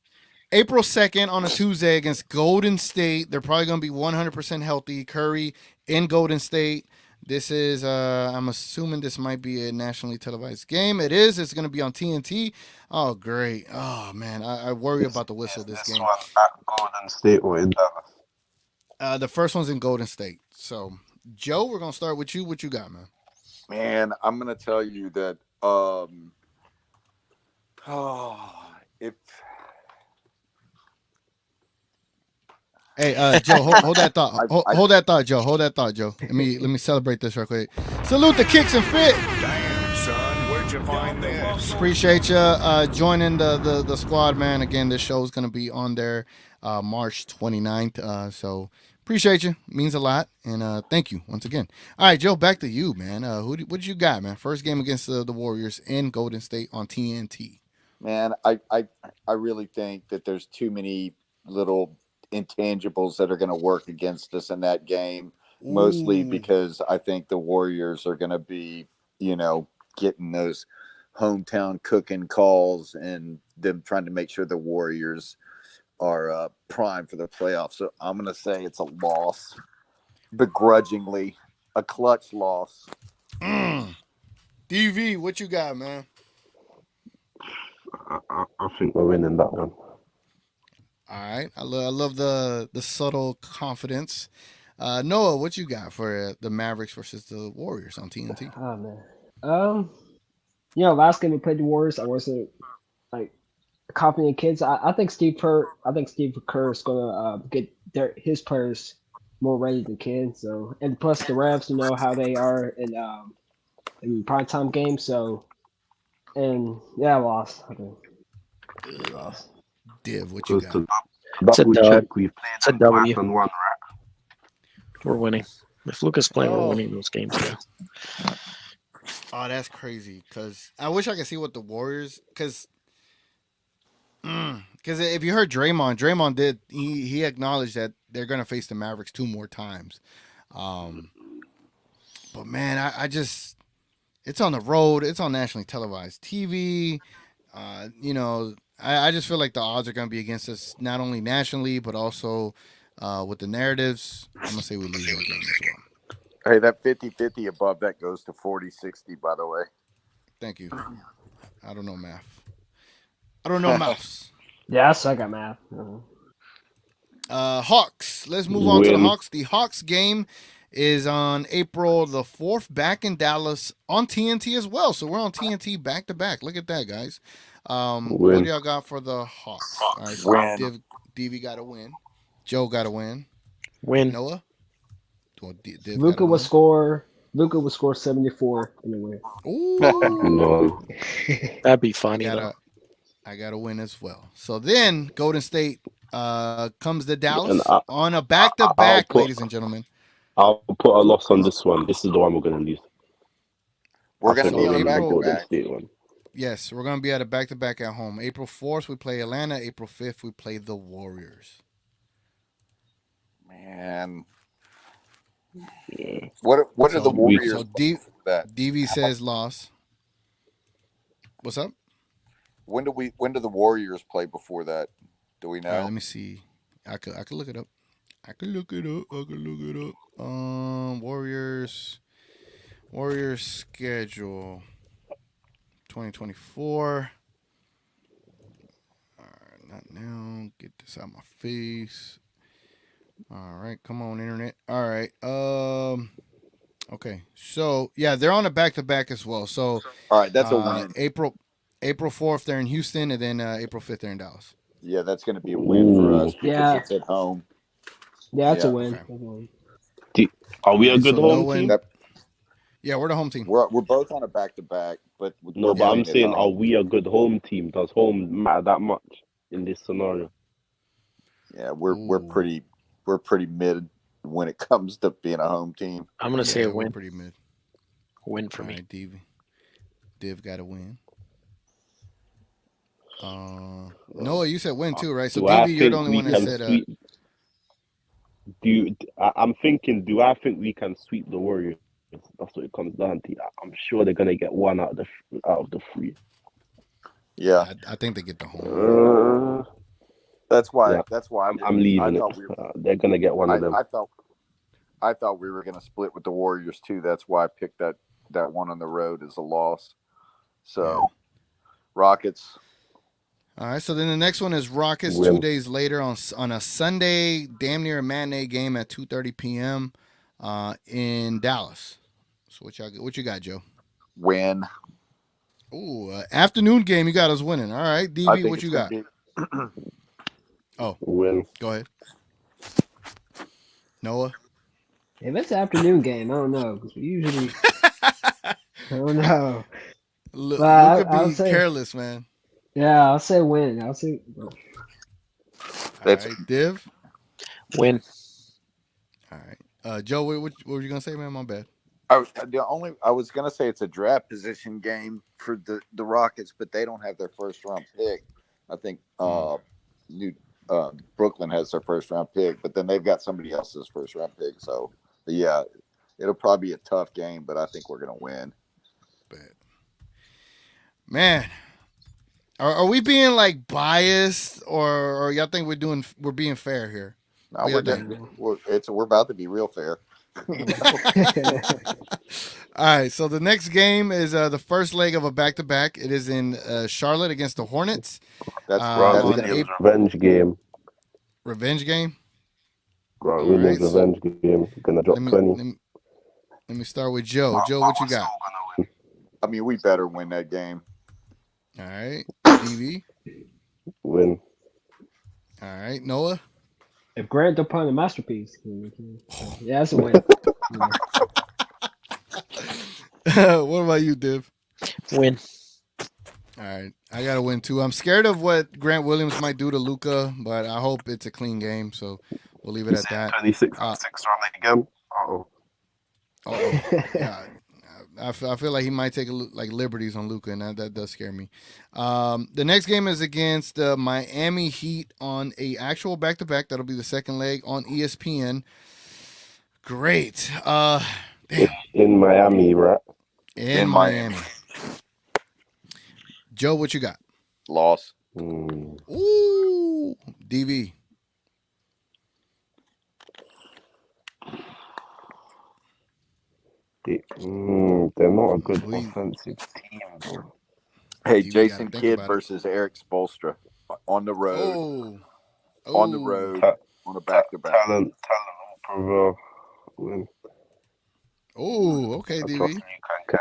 April 2nd on a Tuesday against Golden State. They're probably going to be 100% healthy. Curry in Golden State. This is, I'm assuming this might be a nationally televised game. It is. It's going to be on TNT. Oh, great. Oh, man. I worry about the whistle this game. One at Golden State or in Dallas? The first one's in Golden State. So, Joe, we're going to start with you. What you got, man? Man, I'm going to tell you that if Hey, Joe, hold that thought. I Hold that thought, Joe. Hold that thought, Joe. Let me celebrate this real quick. Salute the kicks and fit. Damn, son, where'd you find this? Appreciate you joining the squad, man. Again, this show is gonna be on there March 29th. So appreciate you. Means a lot, and thank you once again. All right, Joe, back to you, man. What you got, man? First game against the Warriors in Golden State on TNT. man, I really think that there's too many little intangibles that are going to work against us in that game. Mostly Ooh. because I think the Warriors are going to be, getting those hometown cooking calls and them trying to make sure the Warriors are primed for the playoffs. So I'm going to say it's a loss, begrudgingly, a clutch loss. DV, what you got, man? I think we're winning that one. All right, I love the subtle confidence. Noah, what you got for the Mavericks versus the Warriors on TNT? Oh man. Last game we played the Warriors, I wasn't like confident kids. I think Steve Kerr is gonna get his players more ready than Ken. So, and plus the refs, how they are in primetime games. So, and yeah, I lost. I think we lost. Div, what you Because got? It's a double dub. check, we've It's a played them W. twice and won, right? We're winning. If Luca's playing, Oh. we're winning those games. Yeah. Oh, that's crazy. Cause I wish I could see what the Warriors. Cause if you heard Draymond did he acknowledged that they're gonna face the Mavericks 2 more times. But man, I just it's on the road. It's on nationally televised TV. I just feel like the odds are gonna be against us not only nationally but also with the narratives. I'm gonna say we lose that game as well. Hey, that 50-50 above that goes to 40-60, by the way. Thank you. I don't know math. I don't know maths. Yeah, I suck at math. Hawks. Let's move on to the Win. Hawks. The Hawks game is on April the 4th back in Dallas on TNT as well. So we're on TNT back to back. Look at that, guys. What Win. do y'all got for the Hawks? All right, so Win. DV got to win. Joe got to win. Win. Noah? Well, Div Luca gotta will score. Luca will score 74 in the win. win. Ooh. No. That'd be funny I though. got to win as well. So then Golden State comes to Dallas And on a back-to-back, ladies and gentlemen. I'll put a loss on this one. This is the one we're going to lose. We're going to So be on a April- Golden back-to-back. State one. Yes, we're going to be at a back-to-back at home. April 4th, we play Atlanta. April 5th, we play the Warriors. Man. Yeah. What are So the Warriors? So that? DV says loss. What's up? When do the Warriors play before that? Do we know? All right, let me see. I could look it up. I could look it up. Warriors schedule 2024. All right, not now. Get this out of my face. All right, come on, internet. All right. Okay. So yeah, they're on a back-to-back as well. So All right, that's a win. April 4th, they're in Houston, and then April 5th, they're in Dallas. Yeah, that's going to be a win for us because Yeah. it's at home. Yeah, it's a Yeah. win. Okay. Are we a Alright, good so home no team? one- Yeah, we're the home team. We're both on a back-to-back, but No, we're but I'm playing at saying, home. are we a good home team? Does home matter that much in this scenario? Yeah, we're Ooh. pretty mid when it comes to being a home team. I'm gonna say a we're win. pretty mid. Win for All me. right, Div got to win. Noah, you said win too, right? So Do I DV, you're the think only we one that can said sweep? I'm thinking, do I think we can sweep the Warriors? That's what it comes down to. I'm sure they're gonna get one out of the three. Yeah, I think they get the home. that's why. Yeah. That's why I'm leaving I it. thought They're gonna get one of them. I thought we were going to split with the Warriors too. That's why I picked that one on the road as a loss. So, Rockets. All right, so then the next one is Rockets Win. 2 days later on a Sunday, damn near a matinee game at 2:30 p.m. In Dallas. So what you got, Joe? Win. Ooh, afternoon game. You got us winning. All right, I DV, think what it's you going got? to be. Oh, Win. go ahead. Noah. If it's an afternoon game, I don't know because we usually I don't know. But Luca I'll be say careless, man. yeah, I'll say win. I'll say All That's right, Div. Win. All right, Joe. What were you gonna say, man? My bad. I was gonna say it's a draft position game for the Rockets, but they don't have their first round pick. I think New Brooklyn has their first round pick, but then they've got somebody else's first round pick. So yeah, it'll probably be a tough game, but I think we're gonna win. But man, are we being like biased, or y'all think we're being fair here? No, What y'all think? we're about to be real fair. All right, so the next game is the first leg of a back-to-back. It is in Charlotte against the Hornets. That's Grant that's On gonna Williams a revenge game. revenge game. Grant All right, Williams revenge game. Gonna let drop me 20. let me start with Joe. Joe, what you got? I mean, we better win that game. All right, DV. Win. All right, Noah. if Grant don't put a masterpiece, yeah, that's a win. Yeah. What about you, Div? Win. All right, I gotta win too. I'm scared of what Grant Williams might do to Luca, but I hope it's a clean game. So we'll leave it You at said that. 26 on 6 round again. Oh, Oh, yeah. I feel like he might take like liberties on Luca, and that does scare me. The next game is against the Miami Heat on a actual back to back. That'll be the second leg on ESPN. Great. Damn. in Miami, right? In Miami. Joe, what you got? Loss. Ooh, DV. They're not a good We- offensive team, though. Hey, DV gotta Jason think Kidd about it. versus Eric Spoelstra on the road. Oh, On the oh. road Ta- on a back to back. Talent over. Win. Oh, okay, I trust DV. you can carry.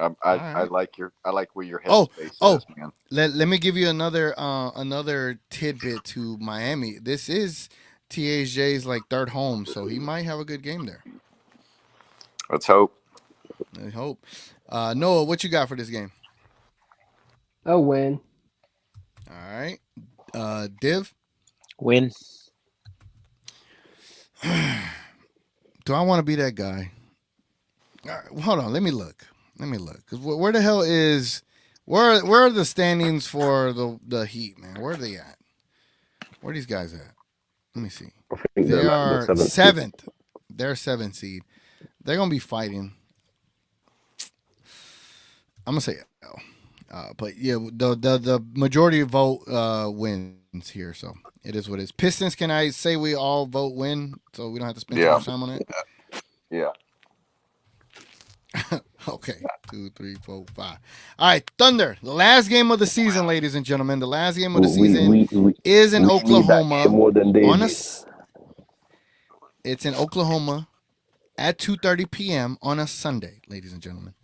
I Alright. I like where your Oh, headspace oh. is, man. Let me give you another tidbit to Miami. This is THJ's like third home, so he might have a good game there. Let's hope. I hope. Noah, what you got for this game? A win. All right. Div, Win. do I want to be that guy? All right, hold on, let me look. Cause where the hell is where are the standings for the Heat, man? Where are they at? Where are these guys at? Let me see. I think They they're like are the 7th. seventh. They're 7th seed. They're gonna be fighting. I'm gonna say L. But yeah, the majority vote wins here, so it is what it is. Pistons, can I say we all vote win, so we don't have to spend too Yeah. much time on it? Yeah. Okay, 2, 3, 4, 5. All right, Thunder. The last game of the season, ladies and gentlemen. The last game of the season is in we need that Oklahoma. game more than On a, Davis. it's in Oklahoma at 2:30 p.m. on a Sunday, ladies and gentlemen.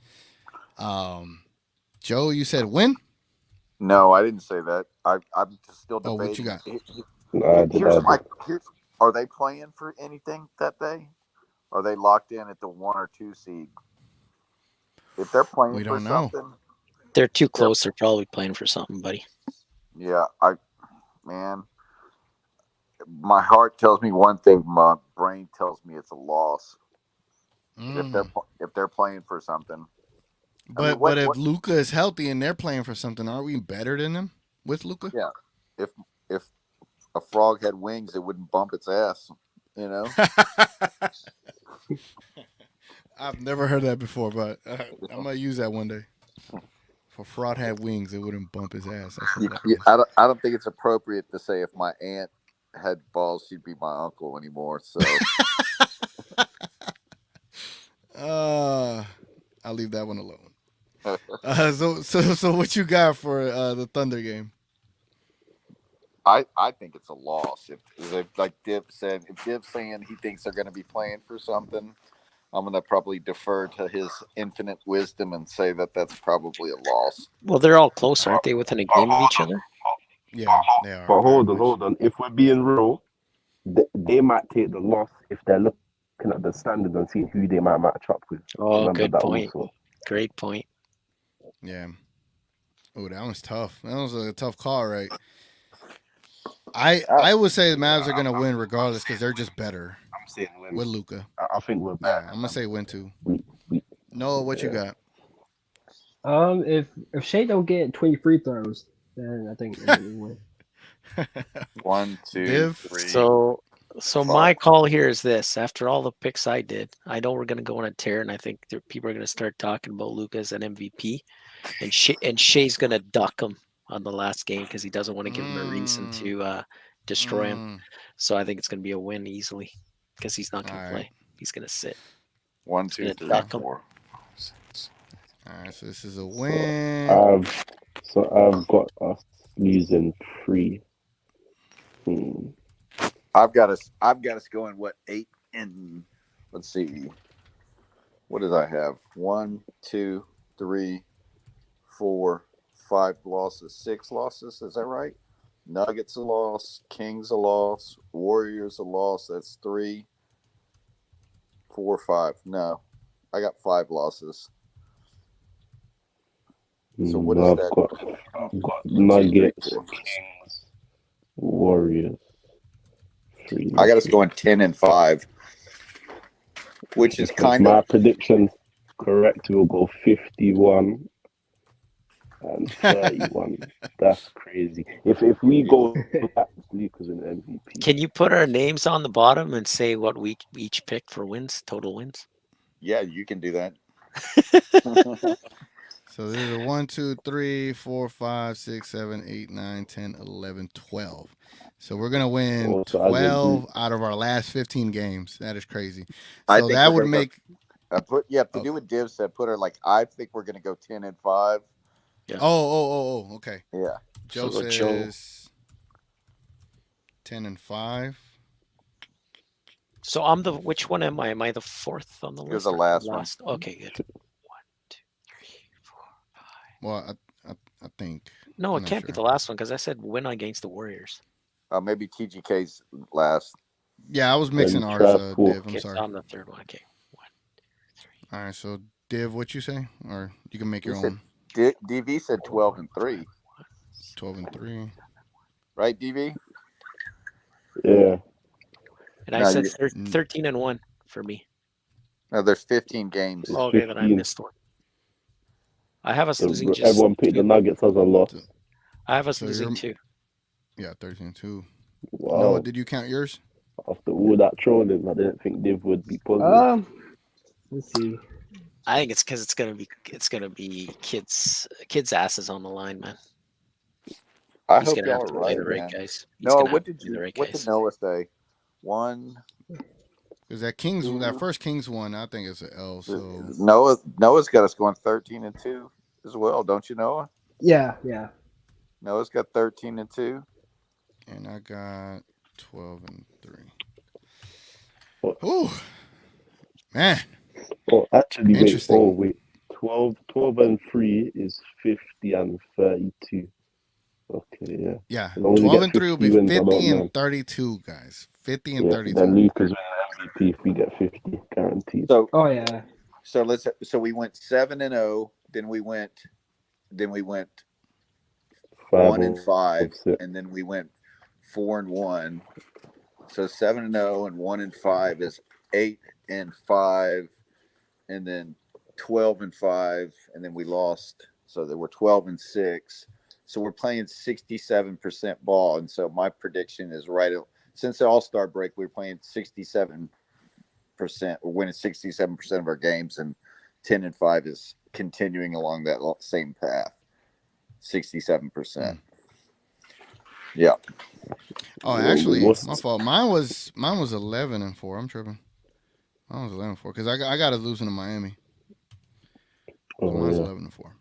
Joe, you said win? No, I didn't say that. I'm still Oh, debating. what you got? Here's are they playing for anything that day? Are they locked in at the 1 or 2 seed? If they're playing We for don't know. something, They're too close. They're probably playing for something, buddy. yeah, man, my heart tells me one thing, my brain tells me it's a loss. If they're playing for something. But if Luca is healthy and they're playing for something, aren't we better than them with Luca? Yeah. If a frog had wings, it wouldn't bump its ass, you know? I've never heard that before, but I might use that one day. If a fraud had wings, it wouldn't bump his ass. That's hilarious. I don't think it's appropriate to say if my aunt had balls, she'd be my uncle anymore. So I'll leave that one alone. So what you got for the Thunder game? I think it's a loss. If like Div said, if Div's saying he thinks they're going to be playing for something, I'm gonna probably defer to his infinite wisdom and say that that's probably a loss. Well, they're all close, aren't they? Within a game of each other. Yeah, they are. But very hold on, much. hold on. If we're being real, they might take the loss if they're looking at the standings and seeing who they might match up with. Oh, Remember good that point. also. Great point. Yeah. Oh, that was tough. That was a tough call, right? I would say the Mavs are gonna win regardless because they're just better I'm saying win. with Luca. I think we're Yeah, better. I'm gonna say win too. We, Noah, what you got? If Shea don't get 20 free throws, then I think we win. 1, 2, Div? 3. So my Five. call here is this: after all the picks I did, I know we're going to go on a tear, and I think people are going to start talking about Luka as an MVP, and Shea's going to duck him on the last game because he doesn't want to give him a reason to destroy him. So I think it's going to be a win easily because he's not going to All play. right. He's going to sit. 1, It's 2, gonna 3, duck 'em. 4, 5, 6. All right, so this is a win. I've got us losing 3. I've got us going 8 and let's see. What did I have? 1, 2, 3, 4, 5 losses, 6 losses. Is that right? Nuggets a loss, Kings a loss, Warriors a loss. That's 3, 4, 5. No, I got 5 losses. So what is that? I've got 1, 2, 3, Nuggets, 4. Kings, Warriors. 3. I got us going 10 and 5, which is kind my of prediction correct. We'll go 51 and 31. That's crazy. If we go back, Luka's an MVP. Can you put our names on the bottom and say what we each picked for wins, total wins? yeah. You can do that. So this is a 1, 2, 3, 4, 5, 6, 7, 8, 9, 10, 11, 12. So we're gonna win Also, as a 12 group. out of our last 15 games. That is crazy. I So think that we're would gonna make to do what Div said. Put her like I think we're gonna go 10 and 5. Yeah. Oh, okay. Yeah. Joe So says Joe- 10 and 5. So I'm the which one am I? Am I the fourth on the You're list? the or last one. Okay, good. 1, 2, 3, 4, 5. Well, I think. No, I'm it not can't be sure. the last one because I said win against the Warriors. Maybe TGK's last. Yeah, I was mixing Then ours, Trav Paul. Div. I'm Okay, so sorry. I'm the third one. Okay, 1, 2, 3. All right, so Div, what you say? Or you can make You your said- own. DV said 12 and 3, 12 and 3. right? DV. Yeah. And I No, said you- 13 and 1 for me. No, there's 15 games. It's Okay, then I 15. missed one. I have us So losing just everyone picked the 2. Nuggets as a loss. I have us So losing you're- 2. Yeah, 13 and 2. Wow. Noah, did you count yours? After all that trolling, I didn't think Div would be positive. Let's see. I think it's because it's gonna be kids asses on the line, man. I He's hope gonna y'all have are to play right, the right man. guys. He's No, gonna what have to did play the right what guys. did Noah say? 1. Because that first Kings one, I think it's an L. So Noah's got us going 13 and 2 as well, don't you, Noah? Yeah. Noah's got 13 and 2. and I got 12 and 3. What? Ooh, man. Oh, actually, wait. Interesting. Oh, wait. 12 and 3 is 50 and 32. Okay, yeah. Yeah, As long as we 12 get and 3 will 50 be wins, I 50 don't and mind. 32, guys. 50 and Yeah, 32. then Luka's winning MVP if we get 50, guaranteed. So Oh yeah. so we went 7 and 0, then we went 5 1 and 5, 6. and then we went 4 and 1. So 7 and 0 and 1 and 5 is 8 and 5, and then 12 and 5, and then we lost. So there were 12 and 6. So we're playing 67% ball, and so my prediction is right. Since the All-Star break, we're playing 67%. We're winning 67% of our games, and 10 and 5 is continuing along that same path. 67%. Yeah. Oh, actually, my fault. Mine was 11 and 4. I'm tripping. Mine was 11 and 4 because I got us losing to Miami. So mine's 11 and 4.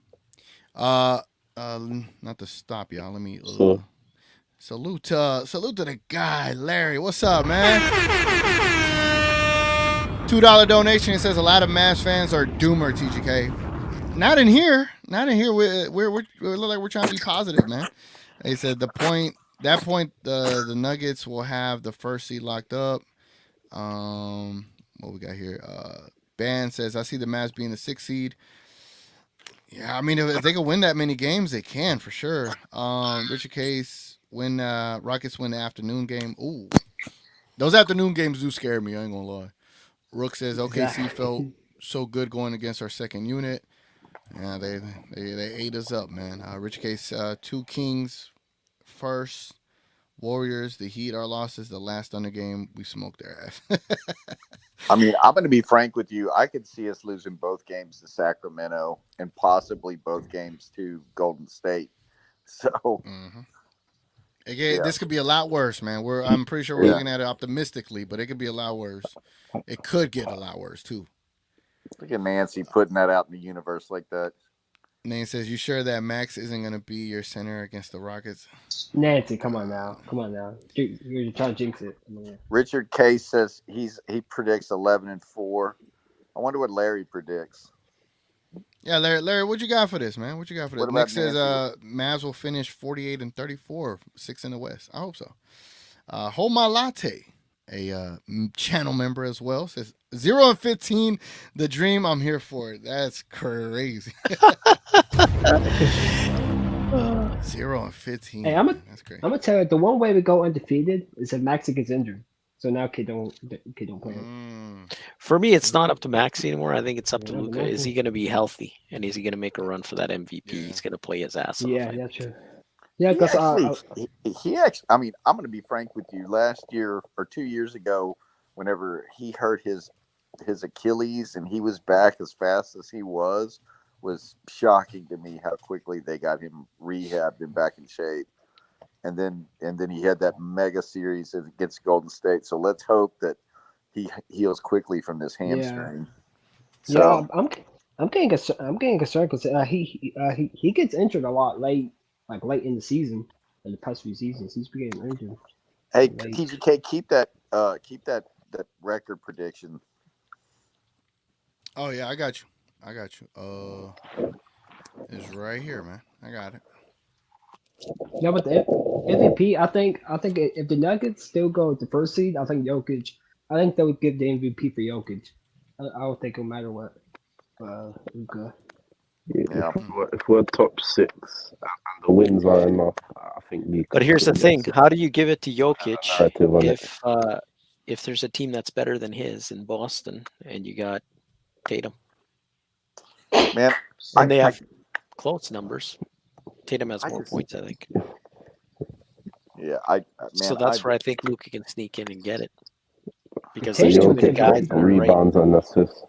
Not to stop y'all. Let me salute to the guy, Larry. What's up, man? $2 donation. It says a lot of Mavs fans are doomer. TGK. Not in here. Not in here. We look like we're trying to be positive, man. They said the Nuggets will have the first seed locked up. What we got here? Ban says I see the Mavs being the 6th seed. Yeah, I mean if they can win that many games, they can for sure. Richard Case when Rockets win the afternoon game. Ooh, those afternoon games do scare me. I ain't gonna lie. Rook says OKC felt so good going against our second unit. Yeah, they ate us up, man. Richard Case 2 Kings first. Warriors, the Heat, our losses. The last Thunder game, we smoked their ass. I mean, I'm going to be frank with you. I could see us losing both games to Sacramento and possibly both games to Golden State. So, This could be a lot worse, man. I'm pretty sure we're looking at it optimistically, but it could be a lot worse. It could get a lot worse too. Look at Nancy putting that out in the universe like that. Nate says, "You sure that Max isn't going to be your center against the Rockets?" Nancy, come on now. You're trying to jinx it. Richard Case says he predicts 11-4. I wonder what Larry predicts. Yeah, Larry, what you got for this, man? What you got for this? What Nick about says Nancy? Mavs will finish 48-34, 6 in the West. I hope so. Hold My Latte, a channel member as well, says 0-15, the dream. I'm here for it. That's crazy. 0-15. Hey, That's great. I'm gonna tell you the one way we go undefeated is if Maxi gets injured. So now kid don't play. For me, it's not up to Maxi anymore. I think it's up to Yeah, Luca. no. Is he going to be healthy, and is he going to make a run for that MVP? Yeah. He's going to play his ass off. Yeah, that's true. Yeah, He because actually, he actually. I mean, I'm going to be frank with you. Last year or 2 years ago, whenever he hurt his Achilles and he was back as fast as he was shocking to me how quickly they got him rehabbed and back in shape. And then he had that mega series against Golden State. So let's hope that he heals quickly from this hamstring. So I'm getting concerned because he gets injured a lot late in the season. In the past few seasons, he's been getting injured. hey, late. TGK, keep that record prediction. Oh yeah, I got you. It's right here, man. I got it. Yeah, but the MVP, I think if the Nuggets still go with the first seed, I think they would give the MVP for Jokic. I don't think it'll matter what. Luka. Yeah. If we're top 6 and the wins are enough, I think we. But here's the thing: how do you give it to Jokic Narrative on it. if there's a team that's better than his in Boston, and you got Tatum, Man, and they have close numbers? Tatum has more points, I think. Yeah, So that's where I think Luka can sneak in and get it, because Tatum there's too would many take guys that are right. Rebounds and assists.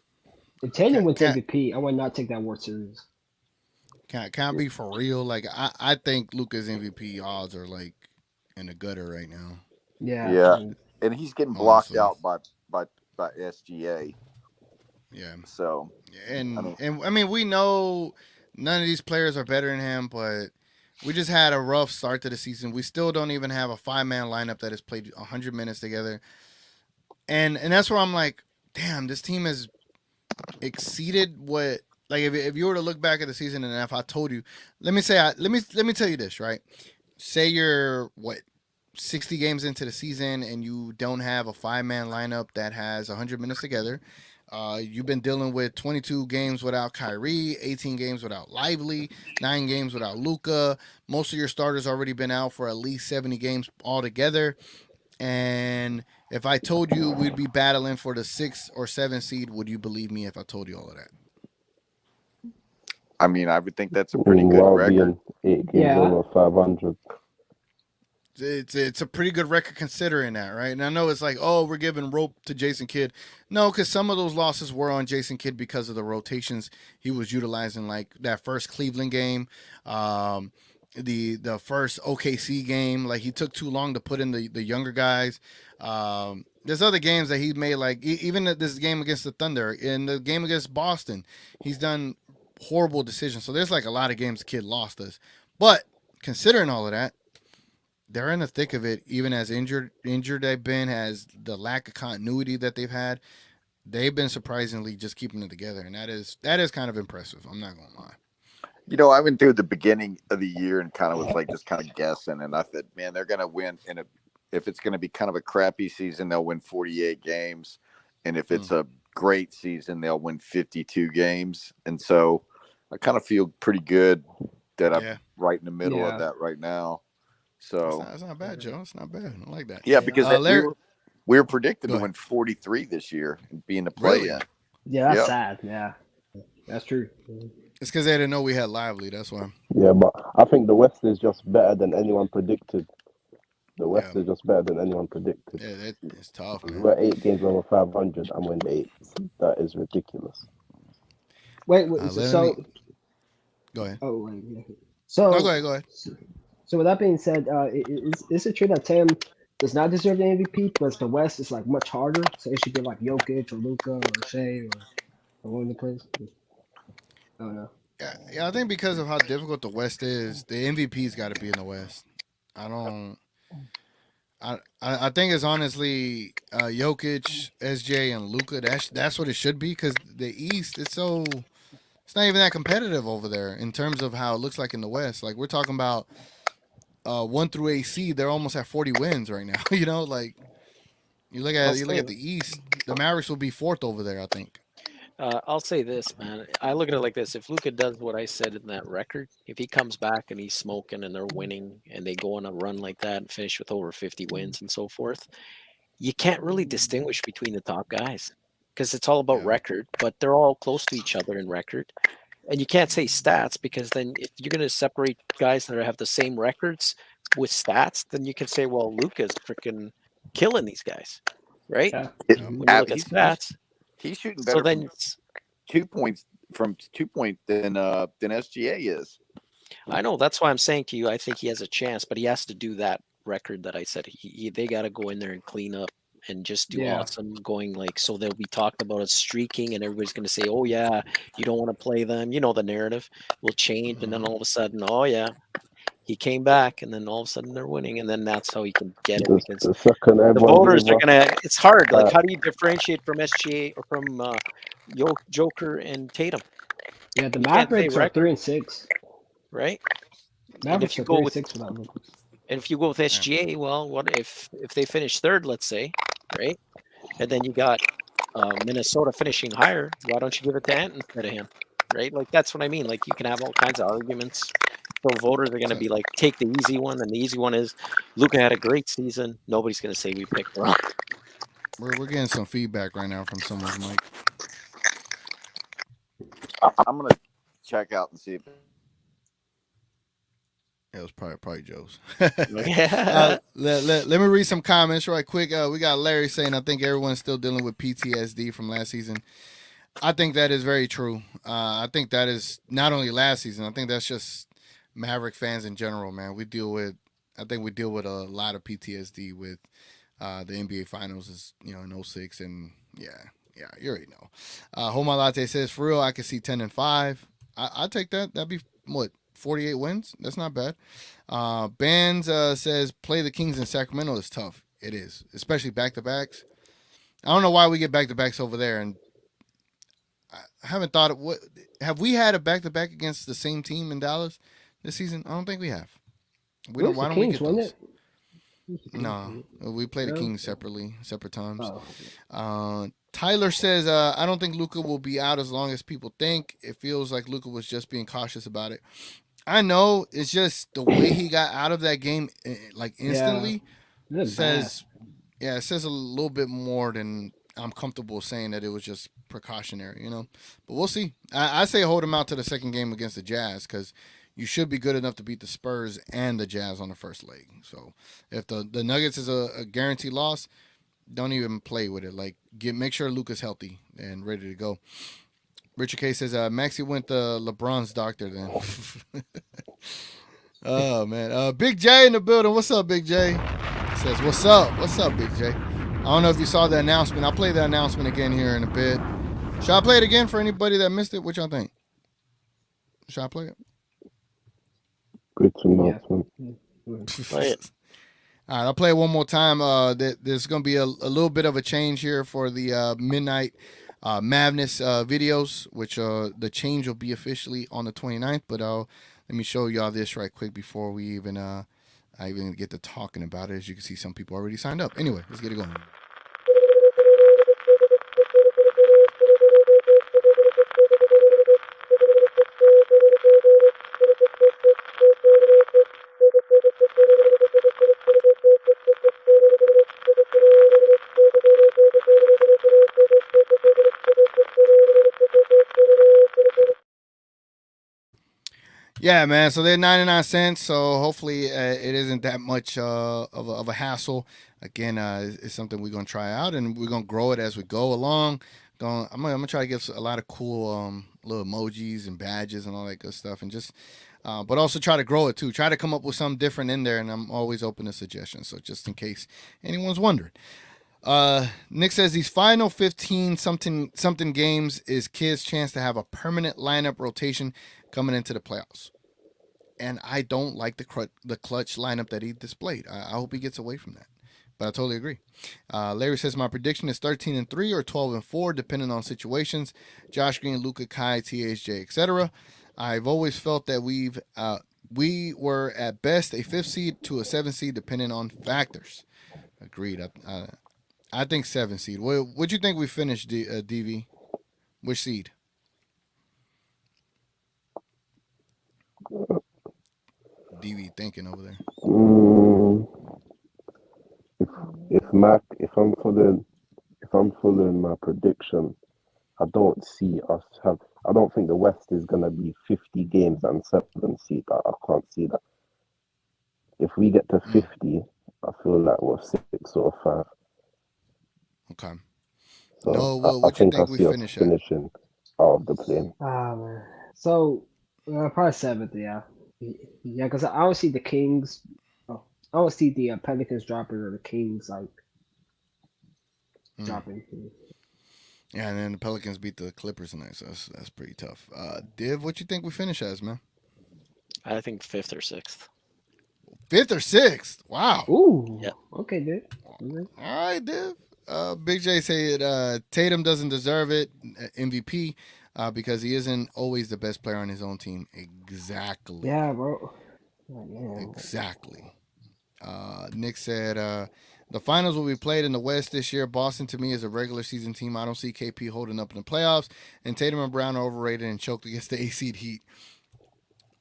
If Tatum wins MVP, I would not take that award serious. Can I be for real? Like I think Luka's MVP odds are like in the gutter right now. Yeah. And he's getting blocked out by SGA. Yeah. So and I mean we know none of these players are better than him, but we just had a rough start to the season. We still don't even have a 5-man lineup that has played 100 minutes together, and that's where I'm like, damn, this team has exceeded what. Like if you were to look back at the season, and if I told you, let me tell you this, right? Say you're 60 games into the season and you don't have a 5-man lineup that has 100 minutes together. You've been dealing with 22 games without Kyrie, 18 games without Lively, 9 games without Luka. Most of your starters already been out for at least 70 games altogether. And if I told you we'd be battling for the 6 or 7 seed, would you believe me if I told you all of that? I mean, I would think that's a pretty good record. 8 games over 500. It's a pretty good record considering that, right? And I know it's like, oh, we're giving rope to Jason Kidd. No, because some of those losses were on Jason Kidd because of the rotations he was utilizing, like that first Cleveland game, the first OKC game. Like he took too long to put in the younger guys. There's other games that he made, like even this game against the Thunder, in the game against Boston, he's done horrible decisions. So there's like a lot of games the kid lost us. But considering all of that, they're in the thick of it, even as injured they've been, as the lack of continuity that they've had. they've been surprisingly just keeping it together, and that is kind of impressive. I'm not gonna lie. I went through the beginning of the year and kind of was like just kind of guessing, and I thought, man, they're going to win. And if it's going to be kind of a crappy season, they'll win 48 games, and if it's a great season, they'll win 52 games. And so I kind of feel pretty good that I'm right in the middle of that right now. So that's not bad, Joe. It's not bad. I like that. Yeah, because we were predicted to Go win 43 this year and be in the play-in. Really? Yeah, that's sad. Yeah, that's true. It's because they didn't know we had Lively. That's why. Yeah, but I think the West is just better than anyone predicted. The West is just better than anyone predicted. Yeah, it's tough, man. We're 8 games over 500 and we're in the 8th. That is ridiculous. Wait, Go ahead. Oh, wait. Yeah. So no, go ahead. So with that being said, is it true that Tim does not deserve the MVP, but the West is like much harder, so it should be like Jokic or Luka or Shea or one of the players? I don't know. Yeah, I think because of how difficult the West is, the MVP's got to be in the West. I think it's honestly Jokic, SJ, and Luka. That's what it should be, because the East it's not even that competitive over there in terms of how it looks like in the West. Like we're talking about 1 through 8 seed, they're almost at 40 wins right now. Like you look at the East, the Mavericks will be 4th over there, I think. I'll say this, man. I look at it like this. If Luka does what I said in that record, if he comes back and he's smoking and they're winning and they go on a run like that and finish with over 50 wins and so forth, you can't really distinguish between the top guys because it's all about record, but they're all close to each other in record. And you can't say stats, because then if you're going to separate guys that have the same records with stats, then you can say, well, Luka's freaking killing these guys, right? Yeah. When you look at stats. He's shooting better from 2 points than SGA is. I know. That's why I'm saying to you, I think he has a chance, but he has to do that record that I said. They got to go in there and clean up and just do awesome going, like, so they'll be talked about as streaking and everybody's going to say, oh yeah, you don't want to play them. The narrative will change. And then all of a sudden, oh yeah, he came back, and then all of a sudden they're winning, and then that's how he can get it, because the voters are gonna. It's hard. Like, how do you differentiate from SGA or from Joker and Tatum? Yeah, the Mavericks are 3-6, right? Mavericks are 3-6 without Luka. And if you go with SGA, well, what if they finish 3rd, let's say, right? And then you got Minnesota finishing higher. Why don't you give it to Ant instead of him, right? Like, that's what I mean. Like, you can have all kinds of arguments. So voters are going to be like, take the easy one, and the easy one is Luka had a great season. Nobody's going to say we picked wrong. We're getting some feedback right now from someone's mic. I'm going to check out and see if it was probably Joe's. Let me read some comments right quick. We got Larry saying, I think everyone's still dealing with PTSD from last season. I think that is very true. I think that is not only last season. I think that's just Maverick fans in general, man. I think we deal with a lot of PTSD with the NBA Finals in 06, and yeah, you already know. Homa Latte says, for real, I could see 10-5. I'd take that. That'd be 48 wins? That's not bad. Bands says, play the Kings in Sacramento is tough. It is, especially back-to-backs. I don't know why we get back-to-backs over there, and I haven't thought of what. Have we had a back-to-back against the same team in Dallas this season? I don't think we have. Why don't we get those? No, we play the Kings separate times. Tyler says, I don't think Luka will be out as long as people think. It feels like Luka was just being cautious about it. I know, it's just the way he got out of that game, like instantly, says a little bit more than I'm comfortable saying that it was just precautionary, But we'll see. I say hold him out to the second game against the Jazz, because you should be good enough to beat the Spurs and the Jazz on the first leg. So if the Nuggets is a guaranteed loss, don't even play with it. Like, make sure Luka's healthy and ready to go. Richard K says, Maxi went to LeBron's doctor then. Oh, man. Big J in the building. What's up, Big J? He says, what's up? What's up, Big J? I don't know if you saw the announcement. I'll play the announcement again here in a bit. Should I play it again for anybody that missed it? What y'all think? Should I play it? Good announcement. Play it. All right, I'll play it one more time. There's going to be a little bit of a change here for the midnight MAVNESS videos, which the change will be officially on the 29th. But let me show y'all this right quick before we even I even get to talking about it. As you can see, some people already signed up. Anyway, let's get it going. Yeah, man. So they're 99 cents. So hopefully it isn't that much of a hassle. Again, it's something we're gonna try out, and we're gonna grow it as we go along. I'm gonna try to give a lot of cool little emojis and badges and all that good stuff, and just but also try to grow it too. Try to come up with something different in there, and I'm always open to suggestions. So just in case anyone's wondering. Nick says these final 15 something games is kids' chance to have a permanent lineup rotation coming into the playoffs. And I don't like the clutch lineup that he displayed. I hope he gets away from that. But I totally agree. Larry says my prediction is 13-3 or 12-4, depending on situations. Josh Green, Luka, Kai, THJ, etc. I've always felt that we were at best a 5th seed to a 7th seed, depending on factors. Agreed. I think 7th seed. What do you think we finished, DV? Which seed? DV thinking over there. If I'm following my prediction, I don't see us have. I don't think the West is gonna be 50 games and 7 seed. I can't see that. If we get to 50, I feel like we're 6 or 5. Okay. So No, what you think we finish at? finishing out of the plane. Man. So probably 7th, yeah. Yeah, because I don't see the Kings. Oh, I don't see the Pelicans dropping or the Kings like dropping. Yeah, and then the Pelicans beat the Clippers tonight, so that's pretty tough. Div, what you think we finish as, man? I think 5th or 6th. 5th or 6th? Wow. Ooh. Yeah. Okay, dude. All right, Div. Big J said Tatum doesn't deserve it, MVP, because he isn't always the best player on his own team. Exactly. Yeah, bro. Oh, yeah. Exactly. Nick said the finals will be played in the West this year. Boston, to me, is a regular season team. I don't see KP holding up in the playoffs. And Tatum and Brown are overrated and choked against the AC Heat.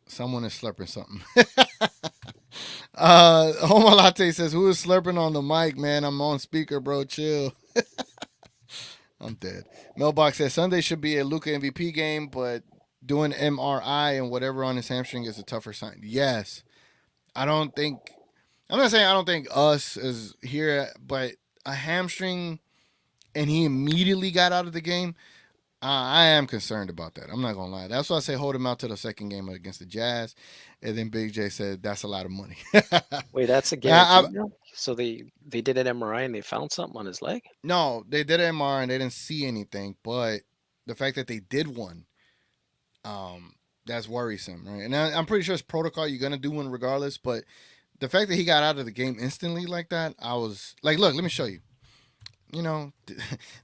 Someone is slurping something. Homo Latte says, who is slurping on the mic, man? I'm on speaker, bro. Chill. I'm dead. Melbox says, Sunday should be a Luka MVP game, but doing MRI and whatever on his hamstring is a tougher sign. Yes. I'm not saying I don't think us is here, but a hamstring and he immediately got out of the game, I am concerned about that. I'm not going to lie. That's why I say hold him out to the second game against the Jazz. And then Big J said that's a lot of money. Wait, that's a guarantee. So they did an MRI and they found something on his leg? No, they did an MRI and they didn't see anything. But the fact that they did one, that's worrisome, right? And I'm pretty sure it's protocol. You're going to do one regardless. But the fact that he got out of the game instantly like that, I was like, look, let me show you. You know,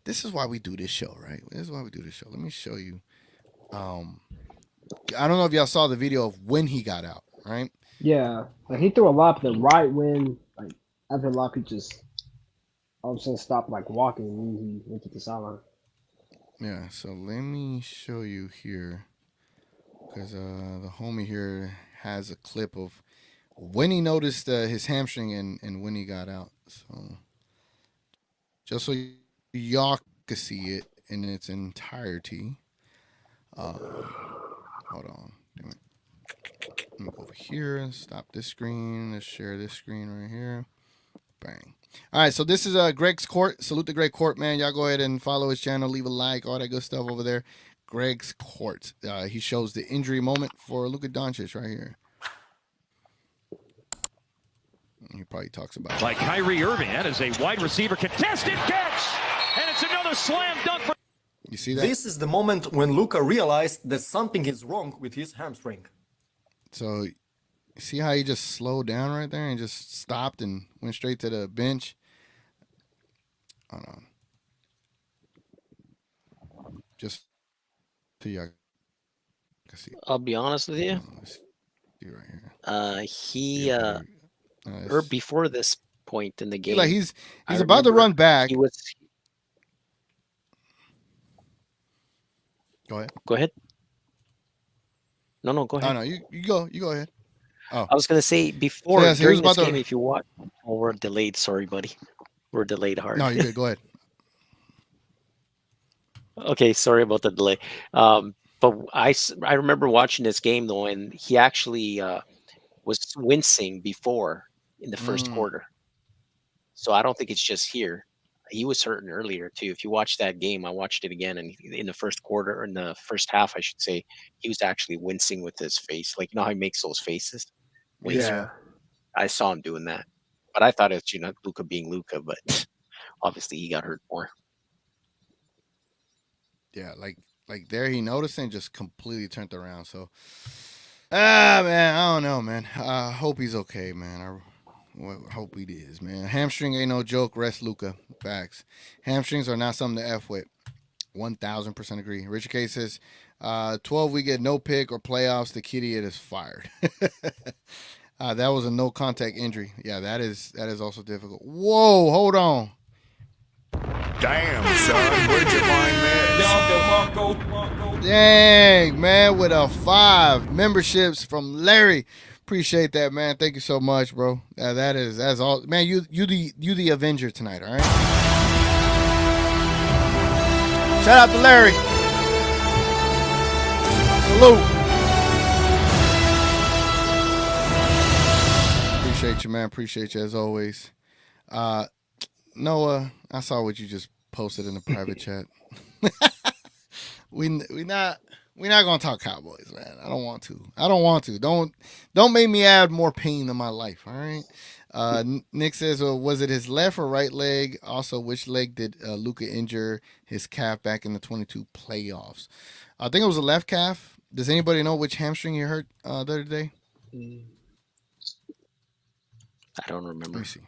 this is why we do this show, right? This is why we do this show. Let me show you. I don't know if y'all saw the video of when he got out, right? Yeah, like he threw a lob the right when, like after the lob, he just all of a sudden stopped like walking and he went to the sideline. Yeah, so let me show you here, because the homie here has a clip of when he noticed his hamstring and when he got out. So just so y'all can see it in its entirety. Hold on. Damn it. Let me go over here and stop this screen. Let's share this screen right here. Bang. All right, so this is Greg's Court. Salute to Greg Court, man. Y'all go ahead and follow his channel, leave a like, all that good stuff over there. Greg's Court. He shows the injury moment for Luka Doncic right here. He probably talks about like Kyrie Irving. That is a wide receiver contested catch, and it's another slam dunk. You see that? This is the moment when Luka realized that something is wrong with his hamstring. So See how he just slowed down right there and just stopped and went straight to the bench? Hold on. Just so y'all can see. I'll be honest with you. Let's see right here. He Yeah, or before this point in the game, like he's I about to remember run back. He was. Go ahead. Go ahead. No, go ahead. Oh no, you go ahead. Oh, I was gonna say before so he during was this about game, to. if you watch, oh, we're delayed. Sorry, buddy. We're delayed hard. No, you're good. Go ahead. Okay, sorry about the delay. But I remember watching this game though, and he actually was wincing before in the first quarter. So I don't think it's just here. He was hurting earlier too. If you watch that game, I watched it again, and in the first quarter, or in the first half, I should say, he was actually wincing with his face. Like, you know how he makes those faces? When he's- Yeah. I saw him doing that. But I thought it's, Luca being Luca, but obviously he got hurt more. Yeah, like there he noticed and just completely turned around. So, man, I don't know, man. I hope he's okay, man. I hope he is, man. Hamstring ain't no joke. Rest Luca. Facts. Hamstrings are not something to F with. 1000% agree. Richard K says, 12 we get no pick or playoffs. The kitty is fired. That was a no contact injury. Yeah, that is also difficult. Whoa, hold on. Damn, son, where'd you find this? Dang, man, with a 5 memberships from Larry. Appreciate that, man. Thank you so much, bro. That's all, man. You the Avenger tonight, all right? Shout out to Larry. Salute. Appreciate you, man. Appreciate you as always. Noah, I saw what you just posted in the private chat. we not gonna talk Cowboys, man. I don't want to. Don't make me add more pain to my life. All right. Nick says, was it his left or right leg? Also, which leg did Luka injure his calf back in the 22 playoffs? I think it was a left calf. Does anybody know which hamstring he hurt the other day? I don't remember. Let me see.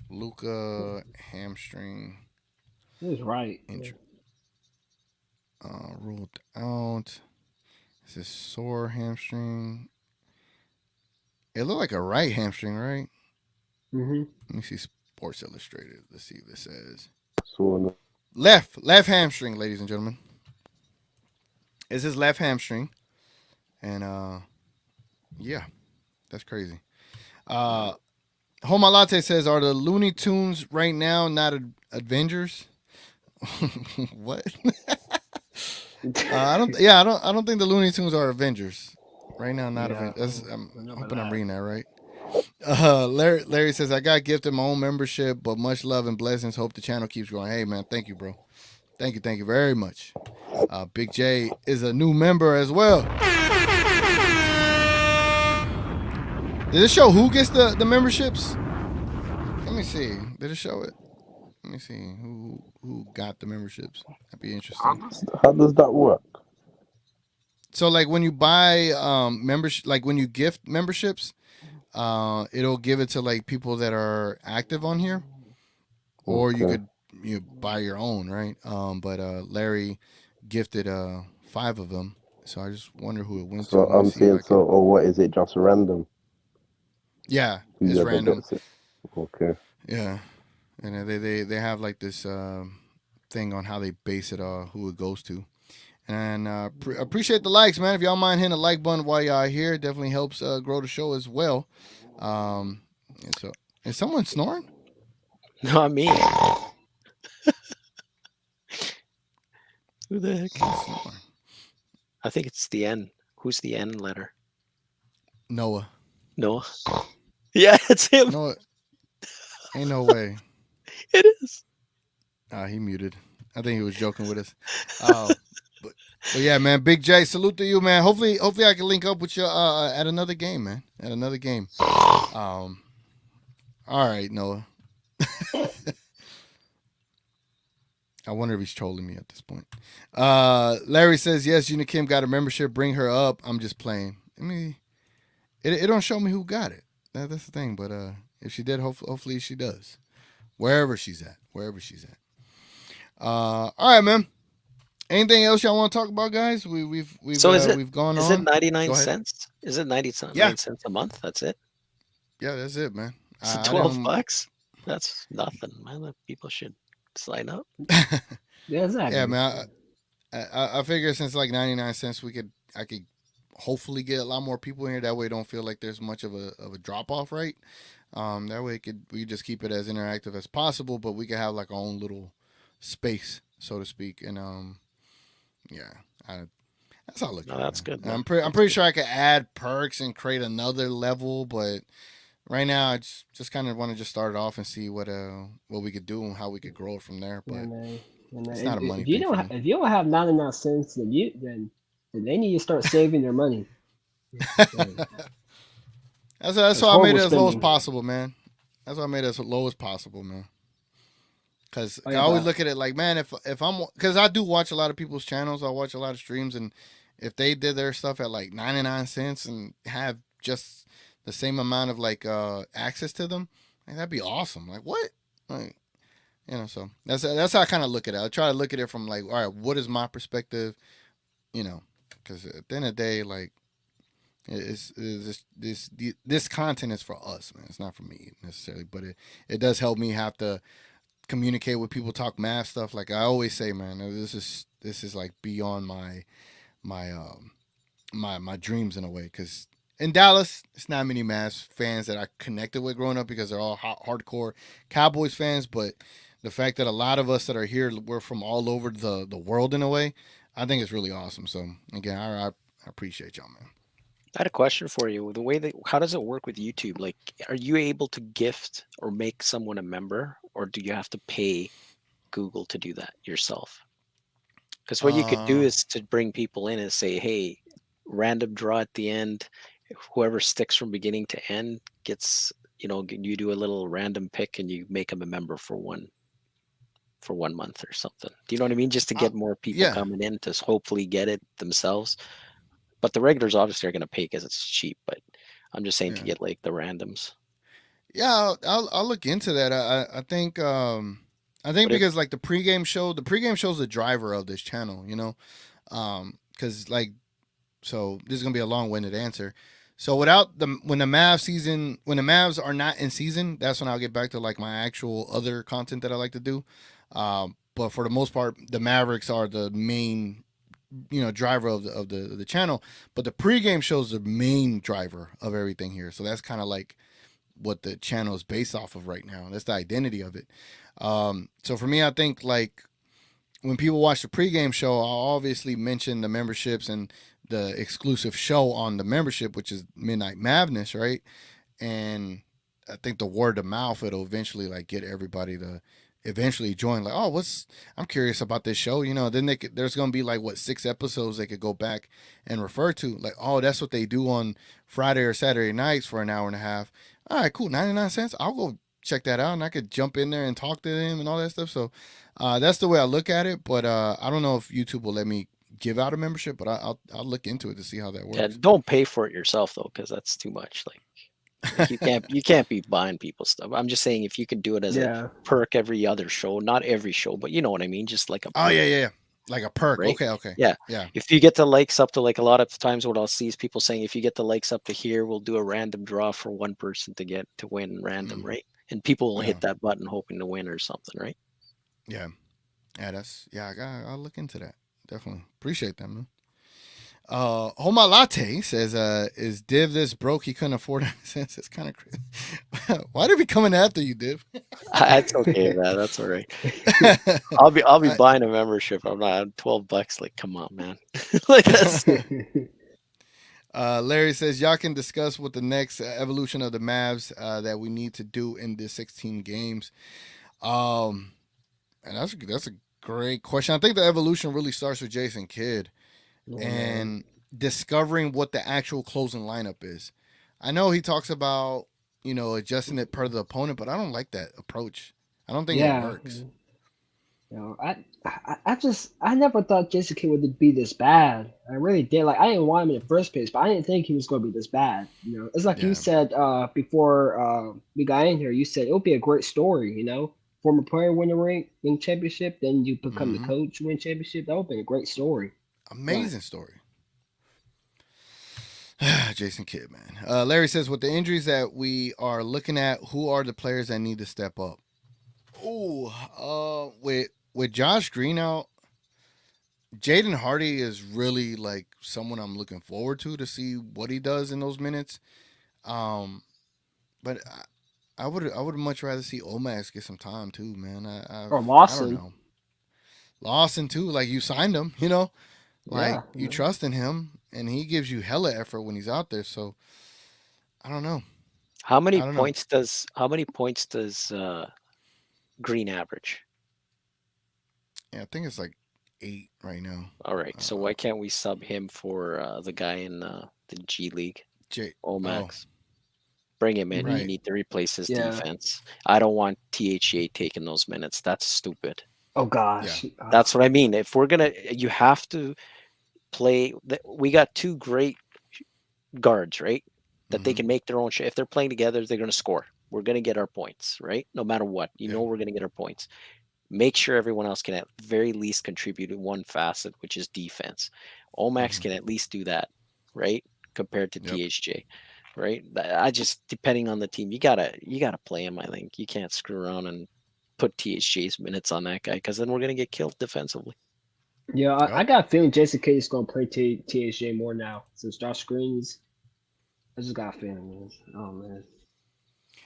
Luka hamstring. He was right. Injury. Ruled out. This is sore hamstring. It looked like a right hamstring, right? Mm-hmm. Let me see Sports Illustrated. Let's see if this says. Left hamstring, ladies and gentlemen. It's his left hamstring. And yeah, that's crazy. Homa Latte says, are the Looney Tunes right now not Avengers? What? I don't think the Looney Tunes are Avengers right now. Not Avengers. I'm hoping I'm reading that right. Larry says, I got gifted my own membership, but much love and blessings. Hope the channel keeps growing. Hey man, thank you, bro. Thank you very much. Big J is a new member as well. Did it show who gets the memberships? Let me see. Did it show it? Let me see who got the memberships. That'd be interesting. How does that work? So like when you buy membership, like when you gift memberships, it'll give it to like people that are active on here, or you could buy your own, right? But Larry gifted 5 of them, so I just wonder who it went to. So I'm saying, or what is it? Just random? Yeah, it's random. Okay. Yeah, and they have like this thing on how they base it, who it goes to. And appreciate the likes, man. If y'all mind hitting the like button while y'all here, it definitely helps grow the show as well. And so, is someone snoring? Not me. Who the heck is snoring? I think it's the N. Who's the N letter? Noah. Yeah, it's him. Noah. Ain't no way. It is. He muted. I think he was joking with us. But yeah, man, Big J, salute to you, man. Hopefully I can link up with you at another game, man. At another game. All right, Noah. I wonder if he's trolling me at this point. Larry says, yes, Gina Kim got a membership. Bring her up. I'm just playing. it don't show me who got it. That's the thing. But if she did, hopefully she does. Wherever she's at. All right, man. Anything else y'all want to talk about, guys? We've So we've gone is on. it 99 Go ahead. cents? Is it 99 Yeah. cents a month? That's it. Yeah, that's it, man. So I 12 didn't- bucks. That's nothing, man. People should sign up. Yeah, exactly. Yeah, man. I figure since like 99 cents, I could hopefully get a lot more people in here. That way, it don't feel like there's much of a drop off rate. That way, we just keep it as interactive as possible, but we can have like our own little space, so to speak. And yeah, that's how I look at it. That's man. good. And I'm pretty sure I could add perks and create another level, but right now I just kind of want to just start it off and see what we could do and how we could grow it from there. But it's not a money if you thing don't for me. if you don't have 99 cents, then they need to start saving their money. That's why I made it as low as spending. possible, man. That's why I made it as low as possible, man. Because Oh, I yeah, always but- look at it like, man, if I'm, because I do watch a lot of people's channels, I watch a lot of streams, and if they did their stuff at like 99 cents and have just the same amount of like access to them, like, that'd be awesome. Like what? Like, you know, so that's how I kind of look at it. I try to look at it from like, all right, what is my perspective? You know, because at the end of the day, like, this content is for us, man. It's not for me necessarily, but it does help me have to communicate with people, talk math stuff. Like I always say, man, this is like beyond my dreams in a way. Because in Dallas, it's not many Mavs fans that I connected with growing up because they're all hardcore Cowboys fans. But the fact that a lot of us that are here, we're from all over the world in a way, I think it's really awesome. So again, I appreciate y'all, man. I had a question for you. The way how does it work with YouTube? Like, are you able to gift or make someone a member, or do you have to pay Google to do that yourself? Because what you could do is to bring people in and say, hey, random draw at the end. Whoever sticks from beginning to end gets, you do a little random pick and you make them a member for 1 month or something. Do you know what I mean? Just to get more people coming in to hopefully get it themselves. But the regulars obviously are going to pay because it's cheap. But I'm just saying to get like the randoms. Yeah, I'll look into that. I think because like the pregame show is the driver of this channel, because like, so this is gonna be a long-winded answer. So when the Mavs are not in season, that's when I'll get back to like my actual other content that I like to do. But for the most part, the Mavericks are the main driver of the channel, but the pregame shows the main driver of everything here. So that's kind of like what the channel is based off of right now. That's the identity of it. So for me, I think like when people watch the pregame show, I'll obviously mention the memberships and the exclusive show on the membership, which is Midnight MAVNESS, right? And I think the word of mouth, it'll eventually like get everybody to eventually join. Like, oh, I'm curious about this show, then there's gonna be like 6 episodes they could go back and refer to, like, oh, that's what they do on Friday or Saturday nights for an hour and a half. All right, cool, 99 cents, I'll go check that out, and I could jump in there and talk to them and all that stuff. So that's the way I look at it. But I don't know if YouTube will let me give out a membership, but I'll look into it to see how that works. Yeah, don't pay for it yourself though, because that's too much. Like you can't be buying people's stuff. I'm just saying if you could do it as a perk every other show, not every show, but you know what I mean, just like a perk. Oh yeah, like a perk. Right? Okay. Yeah. If you get the likes up to, like, a lot of times what I'll see is people saying, if you get the likes up to here, we'll do a random draw for one person to win random, right? And people will hit that button hoping to win or something, right? Yeah. I'll look into that. Definitely appreciate that, man. Homa Latte says, is Div this broke he couldn't afford it? It's kind of crazy. Why did we coming after you, Div? That's okay, man. That's all right. I'll be buying a membership. I'm not $12. Like, come on, man. Like, that's Larry says, y'all can discuss what the next evolution of the Mavs that we need to do in the 16 games. And that's a great question. I think the evolution really starts with Jason Kidd and discovering what the actual closing lineup is. I know he talks about, adjusting it per the opponent, but I don't like that approach. I don't think it works. I never thought Jason Kidd would be this bad. I really did. Like I didn't want him in the first place, but I didn't think he was going to be this bad. It's like you Yeah. said before we got in here. You said it would be a great story. Former player win championship, then you become the coach, win championship. That would be a great story. Amazing story. Jason Kidd, man. Larry says, with the injuries that we are looking at, who are the players that need to step up? With Josh Green out, Jaden Hardy is really like someone I'm looking forward to see what he does in those minutes. But I would much rather see Omax get some time too, man. Or I don't Lawson. know. Lawson too, like you signed him, like you trust in him, and he gives you hella effort when he's out there. So I don't know. How many points does Green average? Yeah, I think it's like 8 right now. All right, so why can't we sub him for the guy in the G League, Omax? Bring him in. Right. You need to replace his defense. I don't want THA taking those minutes. That's stupid. Oh gosh, That's what I mean. If we're gonna, you have to play. We got 2 great guards, right? That they can make their own shot. If they're playing together, they're gonna score. We're gonna get our points, right? No matter what, we're gonna get our points. Make sure everyone else can at very least contribute to one facet, which is defense. Omax can at least do that, right? Compared to THJ, right? I just, depending on the team, you gotta play him. I think you can't screw around and put THJ's minutes on that guy, because then we're gonna get killed defensively. Yeah, I got a feeling Jason Kidd is going to play THJ more now since Josh Green's. I just got a feeling, man. Oh man.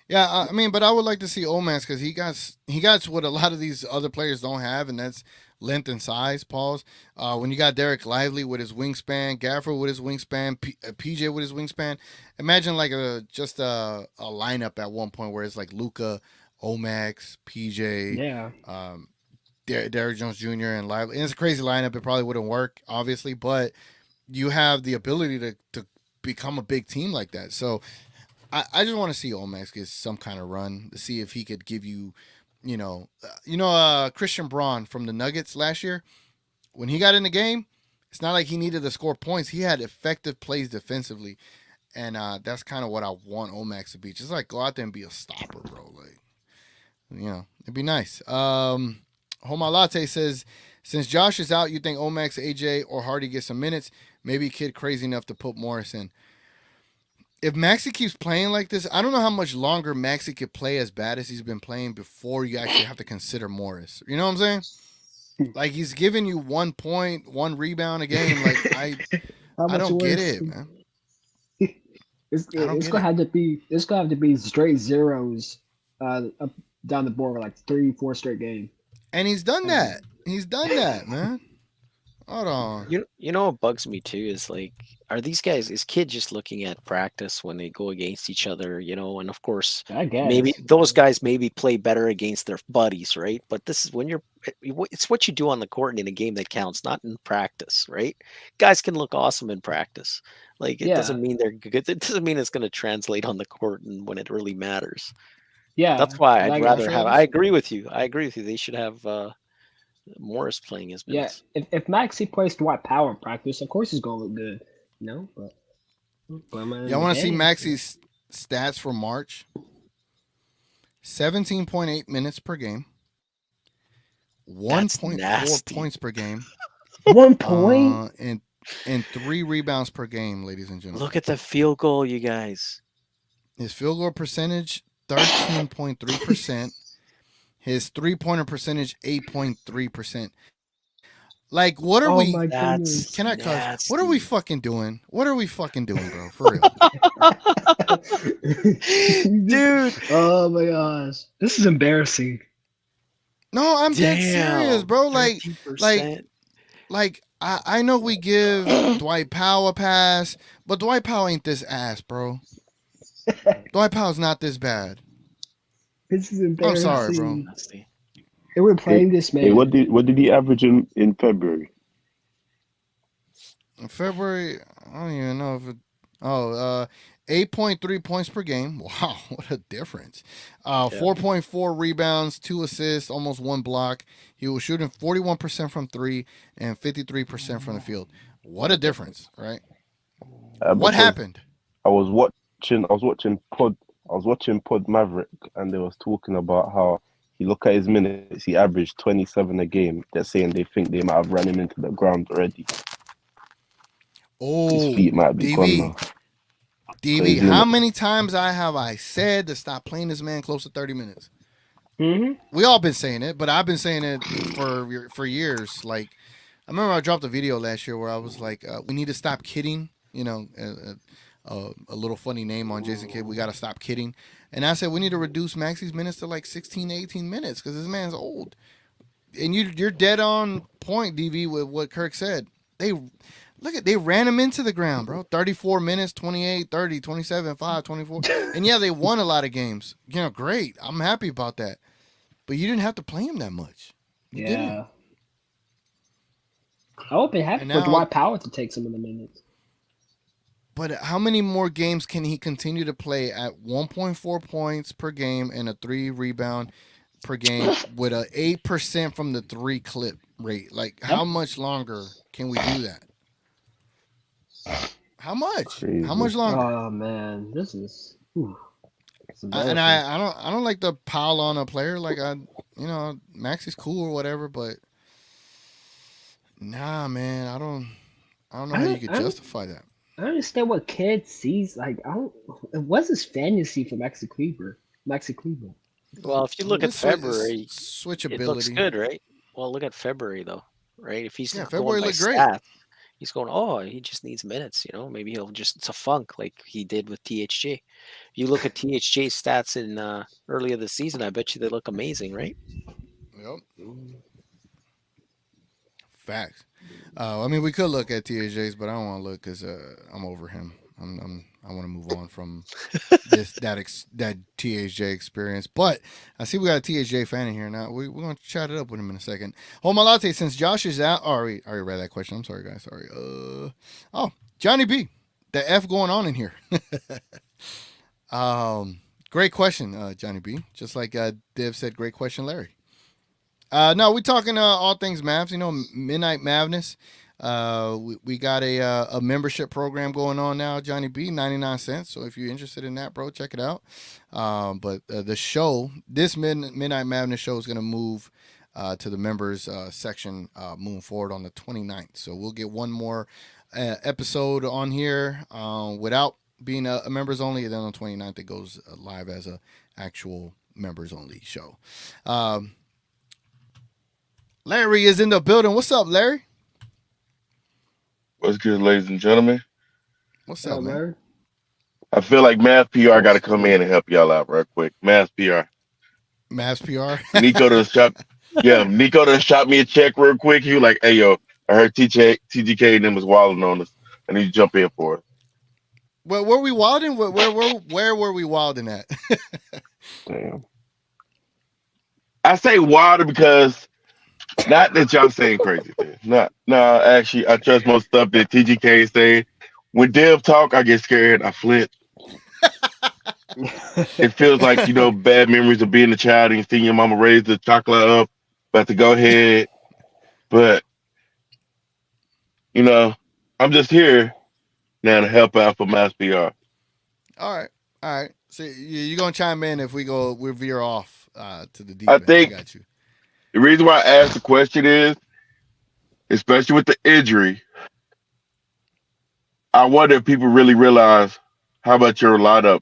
Yeah, I mean, but I would like to see Omax because he got what a lot of these other players don't have, and that's length and size. Pause. When you got Derek Lively with his wingspan, Gaffer with his wingspan, PJ with his wingspan, imagine like just a lineup at one point where it's like Luka, Omax, PJ, Derek Jones Jr. and Lively. And it's a crazy lineup. It probably wouldn't work, obviously, but you have the ability to become a big team like that. So I just want to see Omax get some kind of run to see if he could give you, Christian Braun from the Nuggets last year. When he got in the game, it's not like he needed to score points. He had effective plays defensively, and that's kind of what I want Omax to be. Just like go out there and be a stopper, bro. Like, it'd be nice. Homa Latte says, since Josh is out, you think Omax, AJ, or Hardy get some minutes? Maybe Kid crazy enough to put Morris in. If Maxey keeps playing like this, I don't know how much longer Maxey could play as bad as he's been playing before you actually have to consider Morris. You know what I'm saying? Like, he's giving you 1 point, 1 rebound a game. Like, I don't get it, man. It's gonna have to be straight zeros up down the board for like 3-4 straight games. And he's done that. He's done that, man. Hold on. You know what bugs me too is like, are these guys, is Kid just looking at practice when they go against each other, and of course I guess maybe those guys maybe play better against their buddies, right? But this is when it's what you do on the court and in a game that counts, not in practice, right? Guys can look awesome in practice. Like it doesn't mean they're good. It doesn't mean it's going to translate on the court and when it really matters. Yeah. That's why I'd rather have, I agree with you. They should have Morris playing his minutes. Yeah, if Maxey plays Dwight Powell in practice, of course he's gonna look good. But I want to see Maxey's stats for March. 17.8 minutes per game. 1.4 points per game. 1 point and 3 rebounds per game, ladies and gentlemen. Look at the field goal, you guys. His field goal percentage 13.3%. His 3-pointer percentage 8.3%. Like, what are we? That's can I cuss? nasty. What are we fucking doing? What are we fucking doing, bro? For real, dude. Oh my gosh, this is embarrassing. No, I'm dead serious, bro. 13%. Like I know we give Dwight Powell a pass, but Dwight Powell ain't this ass, bro. Dwight Powell's not this bad. This is embarrassing. I'm sorry, bro. And we're playing this man. Hey, what did he average in February? In February, I don't even know if it. 8.3 points per game. Wow, what a difference. 4.4 rebounds, 2 assists, almost 1 block. He was shooting 41% from 3 and 53% from the field. What a difference, right? What Because happened? I was watching Pod Maverick, and they was talking about how he look at his minutes. He averaged 27 a game. They're saying they think they might have run him into the ground already. His Oh, feet might be gone now. DV, how many times have I said to stop playing this man close to 30 minutes? We all been saying it, but I've been saying it for years. Like, I remember I dropped a video last year where I was like, we need to stop kidding. You know, a little funny name on Jason Kidd. We got to stop kidding. And I said we need to reduce Maxi's minutes to like 16 to 18 minutes because this man's old. And you're dead on point, DV, with what Kirk said. They ran him into the ground, bro. 34 minutes, 28, 30, 27, 5, 24. And yeah, they won a lot of games. You know, great. I'm happy about that. But you didn't have to play him that much. You didn't. I would be happy for Dwight Powell to take some of the minutes. But how many more games can he continue to play at 1.4 points per game and a 3 rebound per game with a 8% from the 3 clip rate? Like, how much longer can we do that? How much? Crazy. How much longer? Oh man, this is. I don't like to pile on a player. Like, Max is cool or whatever, but nah, man, I don't know how you could justify that. I don't understand what Kidd sees. Like, what's his fantasy for Maxi Kleber? Well, if you look at February, switchability, it looks good, right? Well, look at February though, right? If he's not February going by looked great. stats, he's going, oh, he just needs minutes, you know? Maybe it's a funk like he did with THJ. If you look at THJ's stats in earlier this season, I bet you they look amazing, right? Yep. Facts. I mean, we could look at THJ's, but I don't want to look because I'm over him. I want to move on from that THJ experience. But I see we got a THJ fan in here now. We're gonna chat it up with him in a second. Hold my latte. Since Josh is out, I already read that question. I'm sorry, guys. Sorry. Johnny B, the F going on in here. Great question, Johnny B. Just like Div said, great question, Larry. No, we're talking all things Mavs. You know, Midnight MAVNESS. We got a membership program going on now, Johnny B, 99 cents. So if you're interested in that, bro, check it out. But the show, this Midnight MAVNESS show is going to move to the members section moving forward on the 29th. So we'll get one more episode on here without being a members only. And then on the 29th, it goes live as a actual members only show. Larry is in the building. What's up, Larry? What's good, ladies and gentlemen? What's up, man? I feel like Mass PR got to come in and help y'all out real quick. Mass PR. Mass PR? Nico to shop. Yeah, Nico to shop me a check real quick. He was like, hey, yo, I heard TGK and them was wilding on us. I need to jump in for it. Well, were we wilding? Where were we wilding at? Damn. I say wilder because not that y'all saying crazy things. No, actually, I trust most stuff that TGK is saying. When Dev talk, I get scared. I flip. It feels like, bad memories of being a child and seeing your mama raise the chocolate up, about to go ahead. But, I'm just here now to help out for Mass PR. All right. So you're going to chime in if we veer off to the deep I end. think I got you. The reason why I asked the question is, especially with the injury, I wonder if people really realize how much your lineup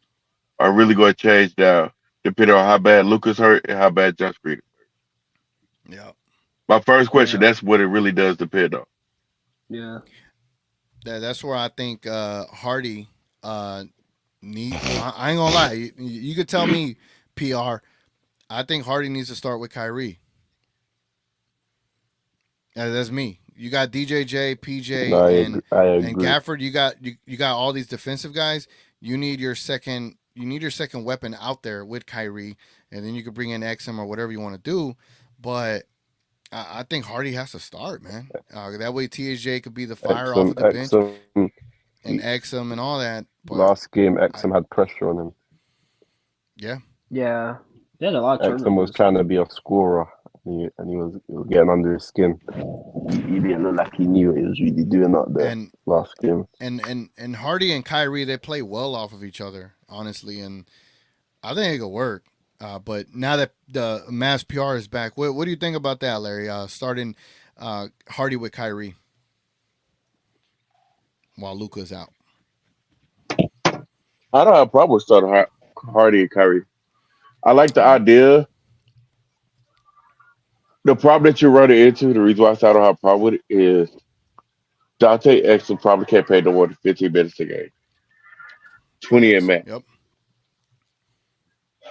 are really going to change now, depending on how bad Luka's hurt and how bad Josh Green is hurt. Yeah. My first question, that's what it really does depend on. Yeah. That's where I think Hardy needs. I ain't gonna lie. You could tell me, PR. I think Hardy needs to start with Kyrie. That's me. You got DJJ, PJ, and Gafford. You got all these defensive guys. You need your second weapon out there with Kyrie, and then you could bring in Exum or whatever you want to do. But I think Hardy has to start, man. That way THJ could be the fire off of the bench and Exum and all that. But Last game, Exum had pressure on him. yeah, Yeah, they had a lot of Exum was turnovers. trying to be a scorer, and he was getting under his skin. He didn't look like he knew what he was really doing out there and last game. and Hardy and Kyrie, they play well off of each other, honestly, and I think it could work. But now that the Mavs PR is back, what do you think about that, Larry? Starting Hardy with Kyrie while Luka's out. I don't have a problem with starting Hardy and Kyrie. I like the All right. idea. The problem that you're running into, the reason why I said I don't have a problem with it is Dante Exum probably can't play no more than 15 minutes a game. 20 at Facts. max. Yep.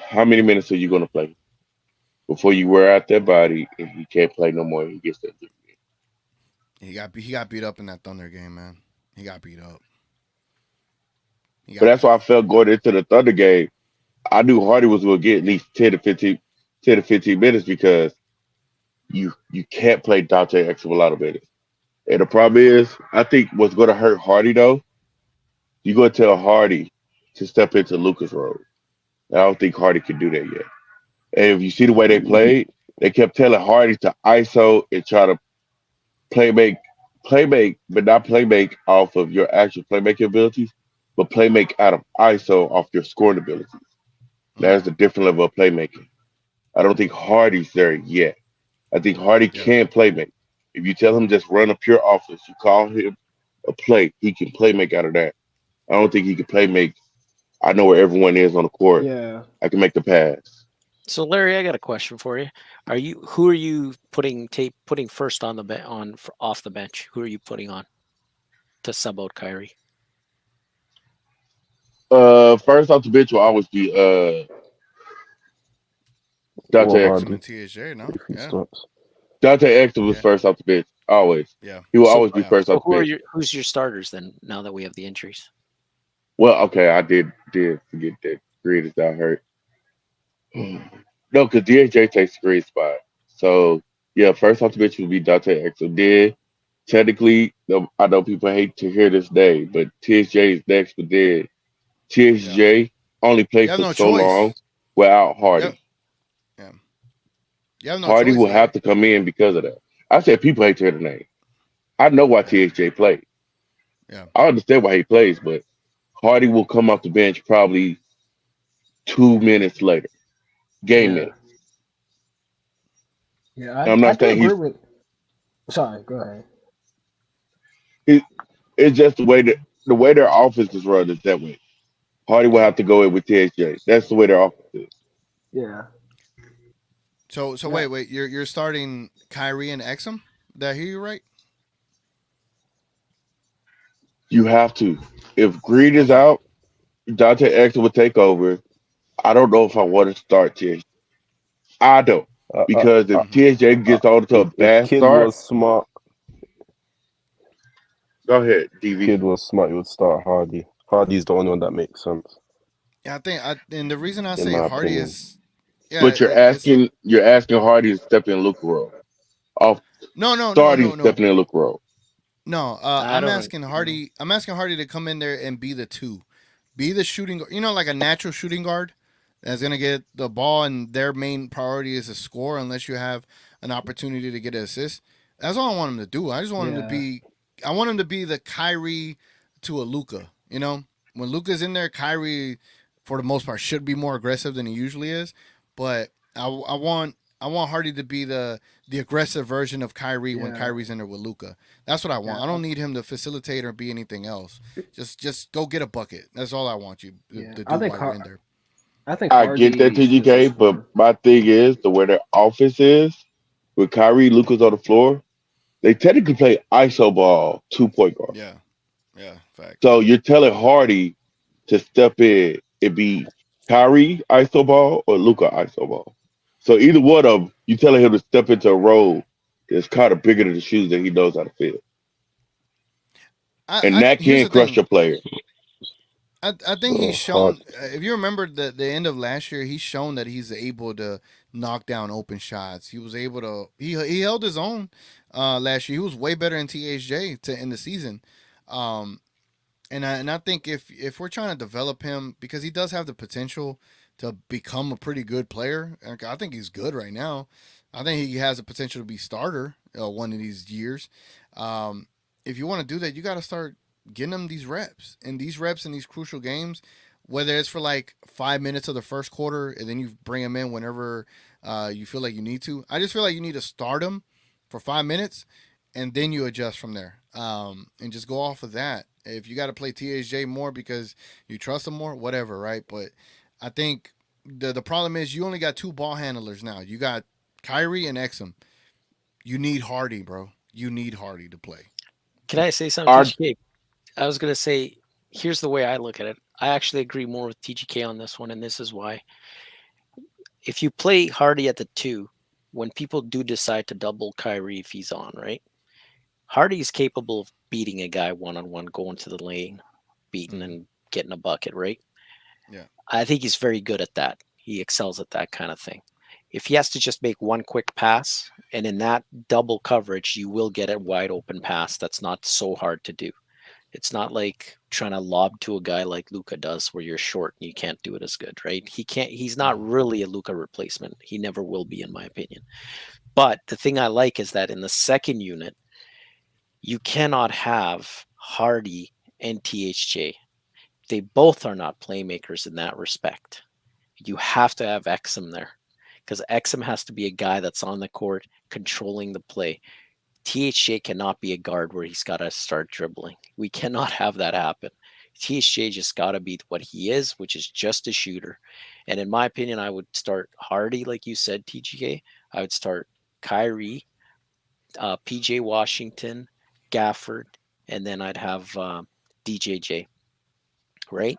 How many minutes are you going to play before you wear out that body and he can't play no more and he gets that? He got beat up in that Thunder game, man. He got beat up. But that's why I felt going into the Thunder game, I knew Hardy was going to get at least 10 to 15 minutes because you can't play Dante Exum a lot of minutes. And the problem is, I think what's going to hurt Hardy, though, you're going to tell Hardy to step into Luka's role. And I don't think Hardy can do that yet. And if you see the way they played, they kept telling Hardy to ISO and try to playmake, but not playmake off of your actual playmaking abilities, but playmake out of ISO off your scoring abilities. That's a different level of playmaking. I don't think Hardy's there yet. I think Hardy can playmake. If you tell him just run a pure offense, you call him a play, he can playmake out of that. I don't think he can playmake. I know where everyone is on the court. Yeah. I can make the pass. So Larry, I got a question for you. Who are you putting first on off the bench? Who are you putting on to sub out Kyrie? First off the bench will always be Dante Exum and Exum. THJ, no? If he Yeah. starts. Dante Exum was first off the bench, always. Yeah. He will always be first So off the bench. who's your starters then? Now that we have the injuries, Well, okay, I did forget that Green is not hurt. No, because DHJ takes the green spot. So yeah, first off the bench would be Dante Exum. Then technically, I know people hate to hear this name, but TSJ is next. But then TSJ only played You have for no so choice. long without Hardy. Yeah. You have no Hardy choice, will Larry. have to come in because of that. I said people hate to hear the name. I know why TSJ played. Yeah. I understand why he plays, but Hardy will come off the bench probably 2 minutes later. Game minutes. Yeah, And I'm I not do saying agree with. Sorry, go ahead. it's just the way their offense is run is that way. Hardy will have to go in with TSJ. That's the way their offense is. Yeah. So wait, you're starting Kyrie and Exum? Did I hear you right? You have to. If Green is out, Dante Exum will take over. I don't know if I want to start TSJ. I don't. Because if TSJ gets on to a If bad Kid start, was smart, go ahead, if DV. Kid was smart, he would start Hardy. Hardy's the only one that makes sense. Yeah, and the reason I In say my Hardy opinion. is, yeah, But you're asking Hardy to step in Luka role. No. Stepping in Luka role. No, I'm asking Hardy. I'm asking Hardy to come in there and be the two, be the shooting. Like a natural shooting guard that's gonna get the ball, and their main priority is to score, unless you have an opportunity to get an assist. That's all I want him to do. I just want him to be. I want him to be the Kyrie to a Luka. When Luka's in there, Kyrie, for the most part, should be more aggressive than he usually is. But I want Hardy to be the aggressive version of Kyrie when Kyrie's in there with Luka. That's what I want. I don't need him to facilitate or be anything else. Just go get a bucket. That's all I want you to do while you're in there. I get that, TGK, but my thing is the way their offense is with Kyrie, Luka's on the floor. They technically play ISO ball 2-point guard. Yeah, fact. So you're telling Hardy to step in and be Kyrie ISO ball or Luka ISO ball. So either one of them, you telling him to step into a role that's kind of bigger than the shoes that he knows how to fill. And that can crush your player. I think he's shown. If you remember the end of last year, he's shown that he's able to knock down open shots. He was able to. He held his own last year. He was way better in THJ to end the season. And I think if we're trying to develop him, because he does have the potential to become a pretty good player. I think he's good right now. I think he has the potential to be starter one of these years. Um, if you want to do that, you got to start getting him these reps, and these reps in these crucial games, whether it's for like 5 minutes of the first quarter and then you bring him in whenever you feel like you need to. I just feel like you need to start him for 5 minutes and then you adjust from there, and just go off of that. If you got to play THJ more because you trust him more, whatever, right? But I think the problem is you only got two ball handlers now. You got Kyrie and Exum. You need Hardy, bro. You need Hardy to play. Can I say something, Our TGK? I was gonna say, here's the way I look at it. I actually agree more with TGK on this one, and this is why. If you play Hardy at the 2, when people do decide to double Kyrie if he's on, right? Hardy is capable of beating a guy one-on-one, going to the lane, beating and getting a bucket, right? Yeah. I think he's very good at that. He excels at that kind of thing. If he has to just make one quick pass, and in that double coverage, you will get a wide open pass that's not so hard to do. It's not like trying to lob to a guy like Luca does, where you're short and you can't do it as good, right? He can't. He's not really a Luca replacement. He never will be, in my opinion. But the thing I like is that in the second unit, you cannot have Hardy and THJ. They both are not playmakers in that respect. You have to have Exum there because Exum has to be a guy that's on the court controlling the play. THJ cannot be a guard where he's got to start dribbling. We cannot have that happen. THJ just got to be what he is, which is just a shooter. And in my opinion, I would start Hardy, like you said, TGK. I would start Kyrie, PJ Washington, Gafford, and then I'd have DJJ, right?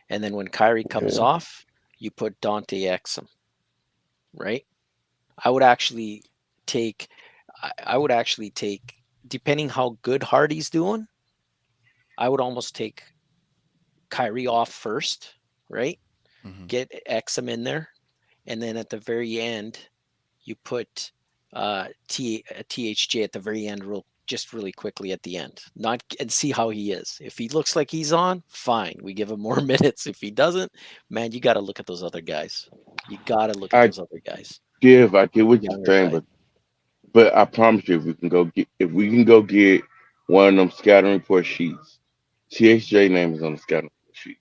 And then when Kyrie comes off, you put Dante Exum, right? I would actually take I would actually take, depending how good Hardy's doing, I would almost take Kyrie off first, right? Get Exum in there, and then at the very end, you put THJ at the very end, just really quickly at the end, not and see how he is. If he looks like he's on, fine, we give him more minutes. If he doesn't, man, you got to look at those other guys. You got to look at I those other guys, I get what you're younger saying, guys. but I promise you, if we can go get one of them scouting report sheets, THJ name is on the scouting report sheet.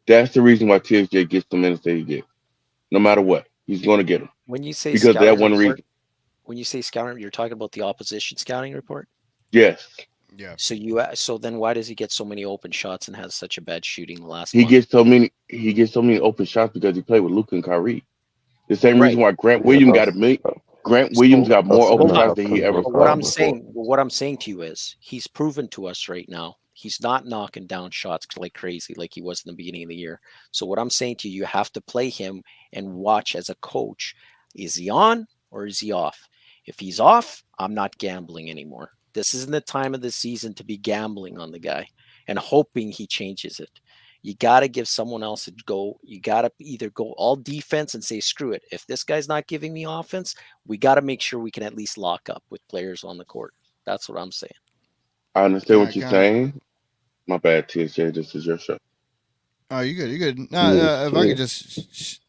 That's the reason why THJ gets the minutes that he gets. No matter what, he's going to get them When you say because that scouting one report, reason. when you say scouting, you're talking about the opposition scouting report. Yes, Yeah. So then why does he get so many open shots and has such a bad shooting the last he month? gets so many. He gets so many open shots because he played with Luka and Kyrie. The same reason Right. why Grant Yeah, Williams got a million. Grant Williams So got more that's open hold on. shots enough than to he ever But break what played. down I'm before. saying to you is he's proven to us right now he's not knocking down shots like crazy like he was in the beginning of the year. So what I'm saying to you, you have to play him and watch as a coach. Is he on or is he off? If he's off, I'm not gambling anymore. This isn't the time of the season to be gambling on the guy and hoping he changes it. You got to give someone else a go. You got to either go all defense and say, screw it. If this guy's not giving me offense, we got to make sure we can at least lock up with players on the court. That's what I'm saying. I Can understand I? what you're Can I? saying. My bad, TJ. This is your show. Oh, you good? You good? No, Yeah, if I yeah. could just,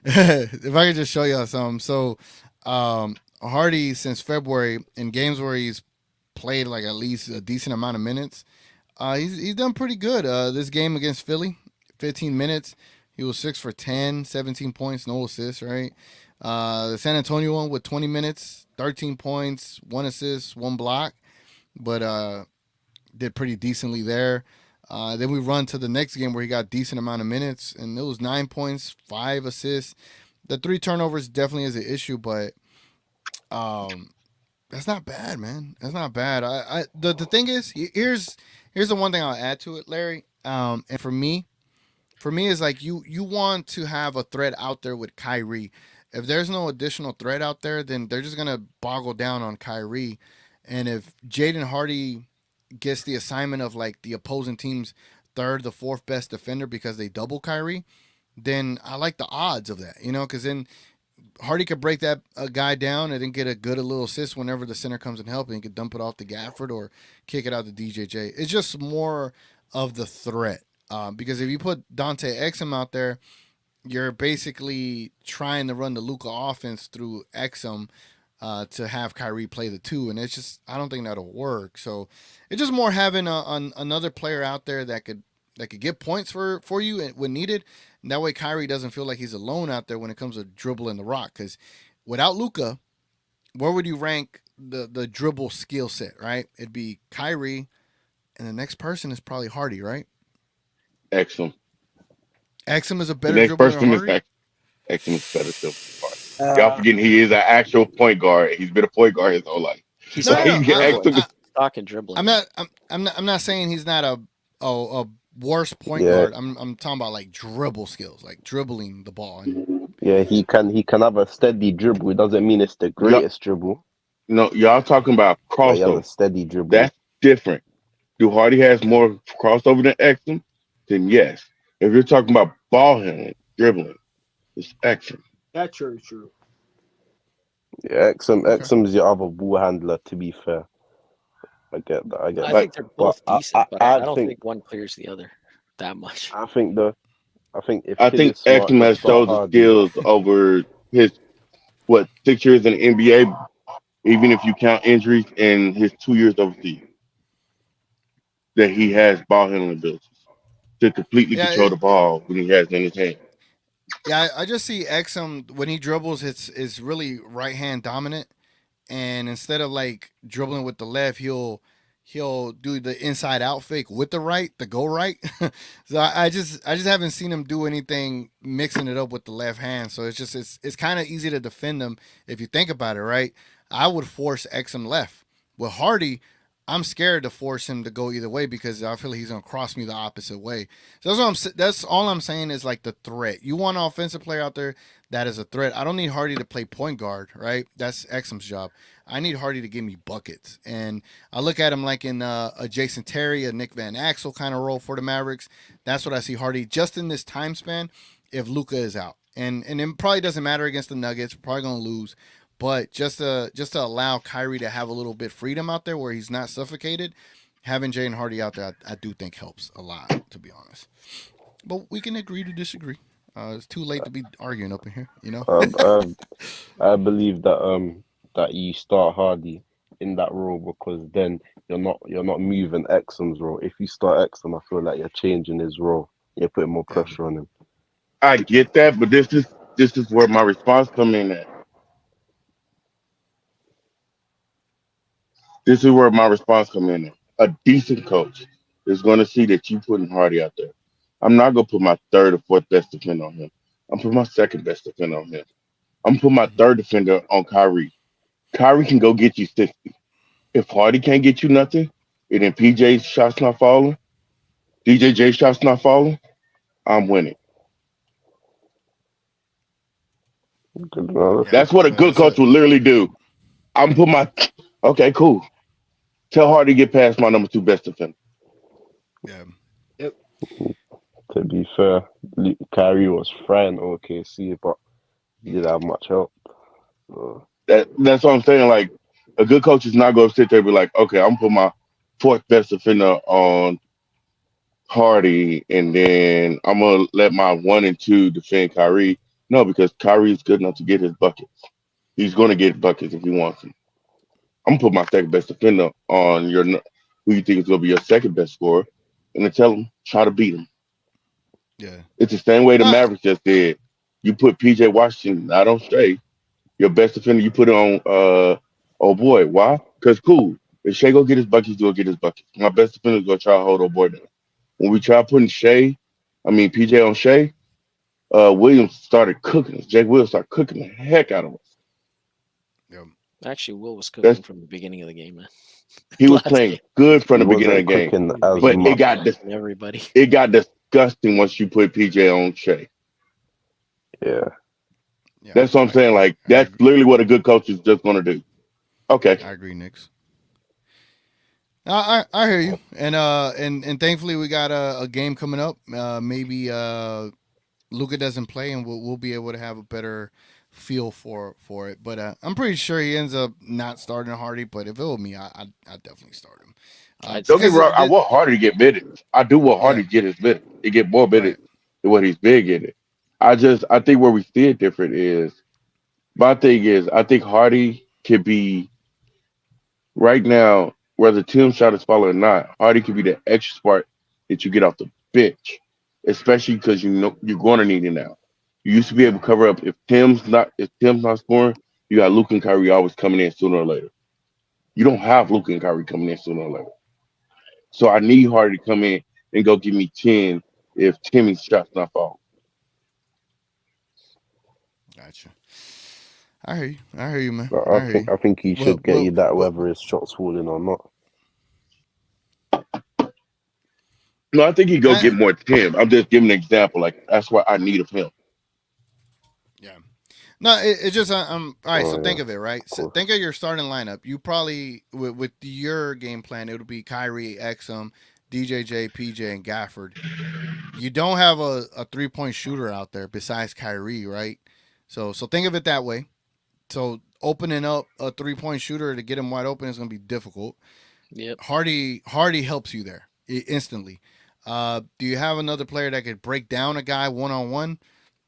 if I could just show y'all something. So, Hardy since February in games where he's played like at least a decent amount of minutes, he's done pretty good. This game against Philly, 15 minutes, he was 6 for 10, 17 points, no assists. Right. The San Antonio one with 20 minutes, 13 points, one assist, one block, but did pretty decently there. Then we run to the next game where he got decent amount of minutes, and it was 9 points, 5 assists. The 3 turnovers definitely is an issue, but um, that's not bad, man. That's not bad. The thing is, here's the one thing I'll add to it, Larry. And for me is like you want to have a threat out there with Kyrie. If there's no additional threat out there, then they're just gonna boggle down on Kyrie. And if Jaden Hardy gets the assignment of like the opposing team's third, the fourth best defender because they double Kyrie, then I like the odds of that, because then Hardy could break that guy down and then get a good little assist whenever the center comes and help, and he could dump it off to Gafford or kick it out to DJJ. It's just more of the threat. Because if you put Dante Exum out there, you're basically trying to run the Luka offense through Exum to have Kyrie play the two, and it's just I don't think that'll work. So it's just more having another player out there that could get points for you when needed. And that way Kyrie doesn't feel like he's alone out there when it comes to dribbling the rock. Because without Luka, where would you rank the dribble skill set? Right, it'd be Kyrie, and the next person is probably Hardy. Right, Exum. Exum is a The better next dribbler than person is Hardy. Exum is better than Hardy. Y'all forgetting he is an actual point guard. He's been a point guard his whole life. He's No, talking no, dribbling. Exum, Talking dribbling. I'm not saying he's not a worse point Yeah, guard. I'm talking about like dribble skills, like dribbling the ball. And yeah, he can have a steady dribble. It doesn't mean it's the y'all, greatest dribble, no, y'all talking about but he has a crossover. steady dribble. That's different. Do Hardy has yeah, more crossover than Exum? Then yes. If you're talking about ball handling, dribbling, it's Exum. That's true. Yeah, okay, Exum's your other ball handler. To be fair, I get that. I get I that. Like think they're But both decent, but I I don't think think one clears the other that much. I think the I think if I Kid think is smart, Exum he'll has start showed the Hardy. skills over his 6 years in the NBA, even if you count injuries and his 2 years overseas, that yeah, he has ball handling abilities to completely yeah, control the ball when he has it in his hand. yeah. I just see Exum when he dribbles, it's really right hand dominant, and instead of like dribbling with the left, he'll do the inside out fake with the right, the go right. So I just haven't seen him do anything mixing it up with the left hand. So it's kind of easy to defend him if you think about it, right? I would force Exum left. With Hardy, I'm scared to force him to go either way because I feel like he's gonna cross me the opposite way. So that's all I'm saying is like the threat. You want an offensive player out there that is a threat. I don't need Hardy to play point guard, right? That's Exum's job. I need Hardy to give me buckets, and I look at him like in a Jason Terry, a Nick Van Axel kind of role for the Mavericks. That's what I see Hardy just in this time span. If Luka is out, and it probably doesn't matter against the Nuggets, we're probably gonna lose. But just to allow Kyrie to have a little bit freedom out there where he's not suffocated, having Jalen Hardy out there, I do think helps a lot, to be honest. But we can agree to disagree. It's too late to be arguing up in here, you know. Um, um, I believe that you start Hardy in that role because then you're not moving Exum's role. If you start Exum, I feel like you're changing his role. You're putting more Yeah, pressure on him. I get that, but this is where my response come in at. This is where my response come in at. A decent coach is going to see that you putting Hardy out there. I'm not going to put my third or fourth best defender on him. I'm putting my second best defender on him. I'm putting my hmm third defender on Kyrie. Kyrie can go get you 60. If Hardy can't get you nothing, and then PJ's shots not falling, DJJ shots not falling, I'm winning. Good enough. yeah. That's what a good That's coach a would literally do. I'm put my okay, cool. Tell Hardy to get past my number two best defender. yeah. Yep. To be fair, Kyrie was frying OKC, but he didn't have much help. So, That's what I'm saying. Like a good coach is not going to sit there and be like, okay, I'm put my fourth best defender on Hardy, and then I'm gonna let my one and two defend Kyrie. No, because Kyrie is good enough to get his buckets. He's going to get buckets if he wants them. I'm gonna put my second best defender on who you think is going to be your second best scorer, and then tell him try to beat him. yeah. It's the same way the Uh, Mavericks just did. You put PJ Washington not on Shea, your best defender. You put it on oh boy. Why? Because cool. If Shea go get his buckets, he'll get his buckets. My best defender is gonna try to hold oh boy down. When we tried putting PJ on Shea, Williams started cooking us. Jake Williams started cooking the heck out of us. yeah. Actually, Will was That's cooking from the beginning of the game, man. he was Last playing game, good from he the beginning of wasn't the game, cooking he was as but beginning it much. got smashing everybody. it got disgusting once you put PJ on Shea. Yeah. Yeah, That's what I'm I saying. agree. Like I that's agree. literally what a good coach is just gonna do. Okay, I agree, Knicks. I hear you, and thankfully we got a game coming up. Maybe Luca doesn't play, and we'll be able to have a better feel for it. But I'm pretty sure he ends up not starting Hardy. But if it were me, I definitely start him. I'd Don't get me Because wrong. I want Hardy to get minutes. I do want yeah, Hardy to get his minutes. To get more right. minutes than what he's been getting. I think where we see it different is my thing is I think Hardy can be right now, whether Tim's shot is falling or not, Hardy could be the extra spark that you get off the bench, especially because you know you're going to need it now. You used to be Yeah, able to cover up if Tim's not scoring, you got Luke and Kyrie always coming in sooner or later. You don't have Luke and Kyrie coming in sooner or later. So I need Hardy to come in and go give me 10 if Timmy's shot's not falling. gotcha. I hear you, man. But I hear you. I think he Well, should get you that well, whether his shots falling or not. No, I think he go get I, more Tim. I'm just giving an example. Like that's what I need of him. yeah. No, it just all right. So Oh think yeah, of it, right? of So course. think of your starting lineup. You probably with your game plan, it would be Kyrie, Exum, DJJ, PJ, and Gafford. You don't have a 3-point shooter out there besides Kyrie, right? So think of it that way. So opening up a 3-point shooter to get him wide open is going to be difficult. Yep. Hardy helps you there instantly. Do you have another player that could break down a guy 1-on-1?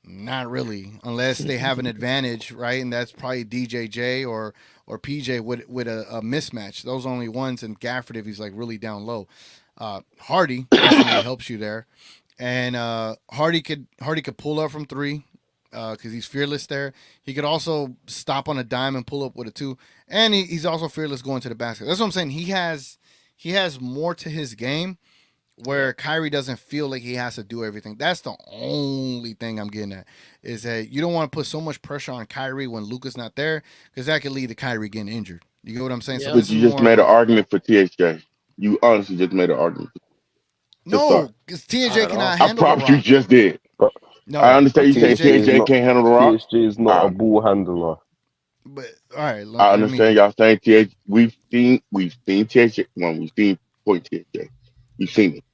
Not really, unless they have an advantage, right? And that's probably DJJ or PJ with a mismatch. Those only ones, and Gafford if he's like really down low. Hardy instantly helps you there, and Hardy could pull up from three because he's fearless there. He could also stop on a dime and pull up with a two, and he's also fearless going to the basket. That's what I'm saying. He has more to his game where Kyrie doesn't feel like he has to do everything. That's the only thing I'm getting at is that you don't want to put so much pressure on Kyrie when Luka's not there because that could lead to Kyrie getting injured. You get what I'm saying? So Yep. this But is you just more of made an a argument for THJ. You honestly just made an argument to start. no, because Not TJ at all. cannot I handle the promise you rock. just did. But I No, understand you saying THJ is TJ. THJ not can't handle the rock. THJ is not a I, ball handler. But all right, I let understand me. y'all saying THJ. We've seen THJ. One, we've seen point THJ. We've seen it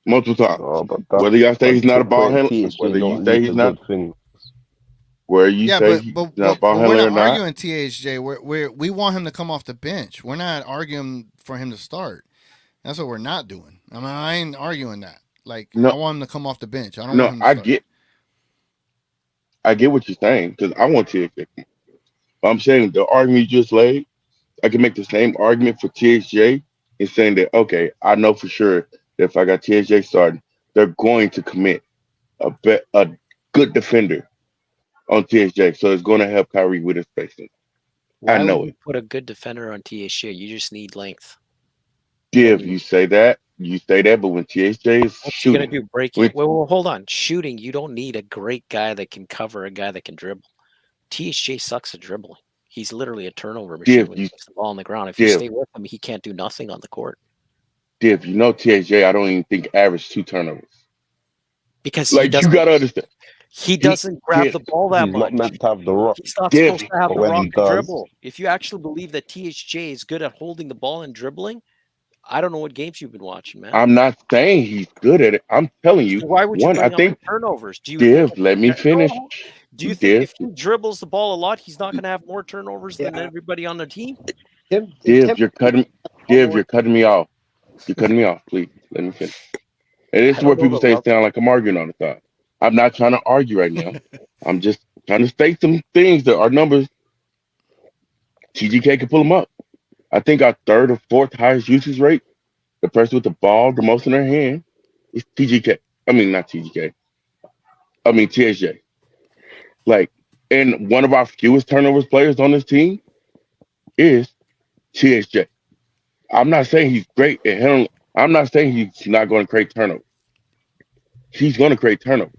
multiple times. Oh, but Whether y'all say he's not to a ball point handler, THJ whether you don't say lead he's to not, good things. where you Yeah, say but he's but not a but ball but we're handler or not not. arguing THJ. We want him to come off the bench. We're not arguing for him to start. That's what we're not doing. I mean, I ain't arguing that. Like, I No, want him to come off the bench. I don't want no, him to I start. get what you're saying because I want THJ. I'm saying the argument you just laid, I can make the same argument for THJ in saying that okay, I know for sure that if I got THJ starting, they're going to commit a good defender on THJ, so it's going to help Kyrie with his spacing. I Why would know you it. put a good defender on THJ? You just need length. You don't Div, need. you say that, but when THJ is What's he gonna shooting, do? Breaking? when Well, hold on. Shooting, you don't need a great guy that can cover a guy that can dribble. THJ sucks at dribbling. He's literally a turnover machine Div, when he you gets the ball on the ground. If you Div, stay with him, he can't do nothing on the court Div, you know THJ, I don't even think average 2 turnovers. because he Like you doesn't. gotta understand. He He doesn't grab Div, the ball that He's not much. meant to have the rock, He's not Div, supposed to have but the when rock he and does, dribble. If you actually believe that THJ is good at holding the ball and dribbling, I don't know what games you've been watching, man. I'm not saying he's good at it. I'm telling So you, why would you one, I bring him in think turnovers? Do you think? Div, let me finish. No. Do you think Div, if he dribbles the ball a lot, he's not going to have more turnovers than Yeah, everybody on the team? Tim. If Tim Div, you're was cutting ball Div, more, you're cutting me off. You're cutting me off, please. Let me finish. And this I is where don't know people the say it level. sound like I'm arguing all the time. I'm not trying to argue right now. I'm just trying to state some things that are numbers. TGK can pull them up. I think our third or fourth highest usage rate, the person with the ball the most in their hand, is TGK. I mean, not TGK. I mean, TSJ. Like, and one of our fewest turnovers players on this team is TSJ. I'm not saying he's great at handling. I'm not saying he's not going to create turnovers. He's going to create turnovers.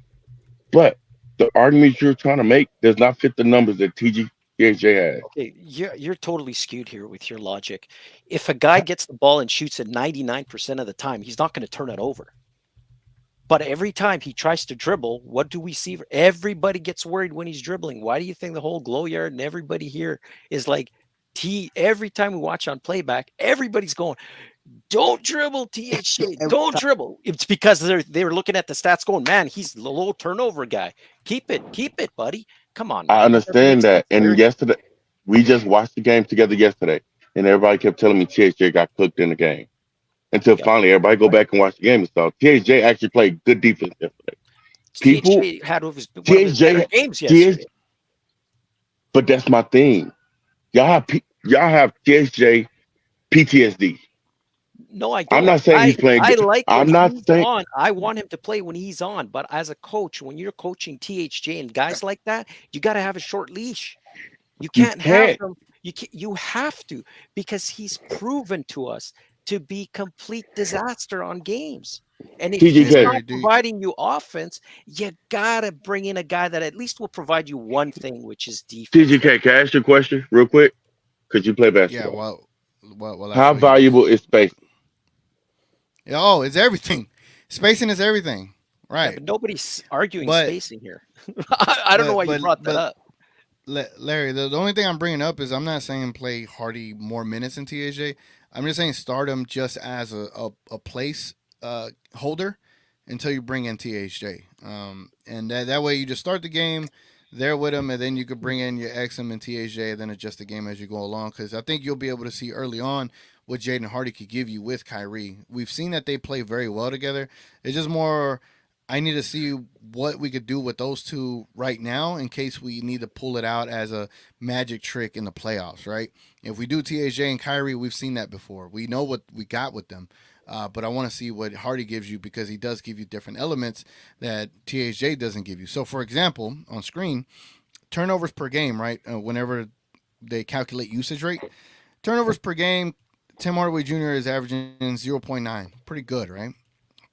But the argument you're trying to make does not fit the numbers that TSJ has. Okay, you're totally skewed here with your logic. If a guy gets the ball and shoots it 99% of the time, he's not going to turn it over. But every time he tries to dribble, what do we see? Everybody gets worried when he's dribbling. Why do you think the whole glow yard and everybody here is like every time we watch on playback, everybody's going, don't dribble, THJ, every don't time. dribble. It's because they were looking at the stats going, man, he's the low turnover guy. Keep it, buddy. Come on, I man. That doesn't make understand that. sense, And Larry. yesterday, we just watched the game together yesterday, and everybody kept telling me THJ got cooked in the game. Until Yep. finally, everybody go back and watch the game and saw THJ actually played good defense yesterday. People, THJ had one of his better THJ, games TH, yesterday. but that's my thing. Y'all have THJ PTSD. No, I I'm don't. not saying he's playing I good. like when I'm not he's saying on. I want him to play when he's on. But as a coach, when you're coaching THJ and guys like that, you got to have a short leash. You you can't have can't. them. You have to, because he's proven to us to be complete disaster on games. And if Hey he's TGK, not Larry, do providing you offense, you gotta bring in a guy that at least will provide you one thing, which is defense. TGK, can I ask you a question real quick? Because you play Yeah, basketball. well, How actually, he was. valuable is space? Oh, it's everything. Spacing is everything, Yeah, right? but nobody's arguing But spacing here. I don't know why you brought that but up. Larry, the only thing I'm bringing up is I'm not saying play Hardy more minutes than TAJ. I'm just saying start him just as a place holder until you bring in THJ. And that way you just start the game there with him, and then you could bring in your XM and THJ, and then adjust the game as you go along. Because I think you'll be able to see early on what Jaden Hardy could give you with Kyrie. We've seen that they play very well together. It's just more I need to see what we could do with those two right now in case we need to pull it out as a magic trick in the playoffs, right? If we do THJ and Kyrie, we've seen that before. We know what we got with them. But I want to see what Hardy gives you because he does give you different elements that THJ doesn't give you. So, for example, on screen, turnovers per game, right? Whenever they calculate usage rate, turnovers per game, Tim Hardaway Jr. is averaging 0.9. Pretty good, right?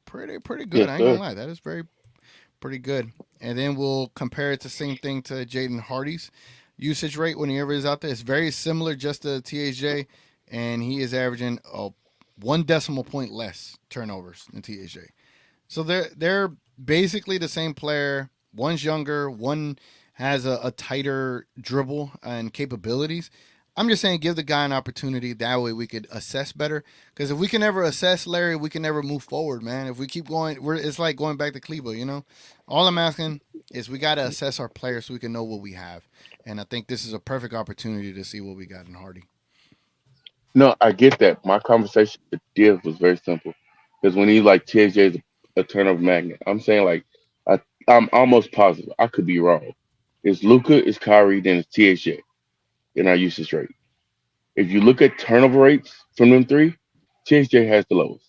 Pretty good. Yes, I ain't gonna sir. lie, that is pretty good. And then we'll compare it to same thing to Jaden Hardy's usage rate whenever he's out there. It's very similar just to THJ, and he is averaging 1 decimal point less turnovers than THJ. So they're basically the same player. One's younger, one has a tighter dribble and capabilities. I'm just saying give the guy an opportunity. That way we could assess better. Because if we can never assess Larry, we can never move forward, man. If we keep going, it's like going back to Kleba, you know? All I'm asking is we got to assess our players so we can know what we have. And I think this is a perfect opportunity to see what we got in Hardy. No, I get that. My conversation with Div was very simple. Because when he like TJ is a turnover magnet, I'm saying like I'm almost positive. I could be wrong. It's Luca, it's Kyrie, then it's THJ in our usage rate. If you look at turnover rates from them three, THJ has the lowest.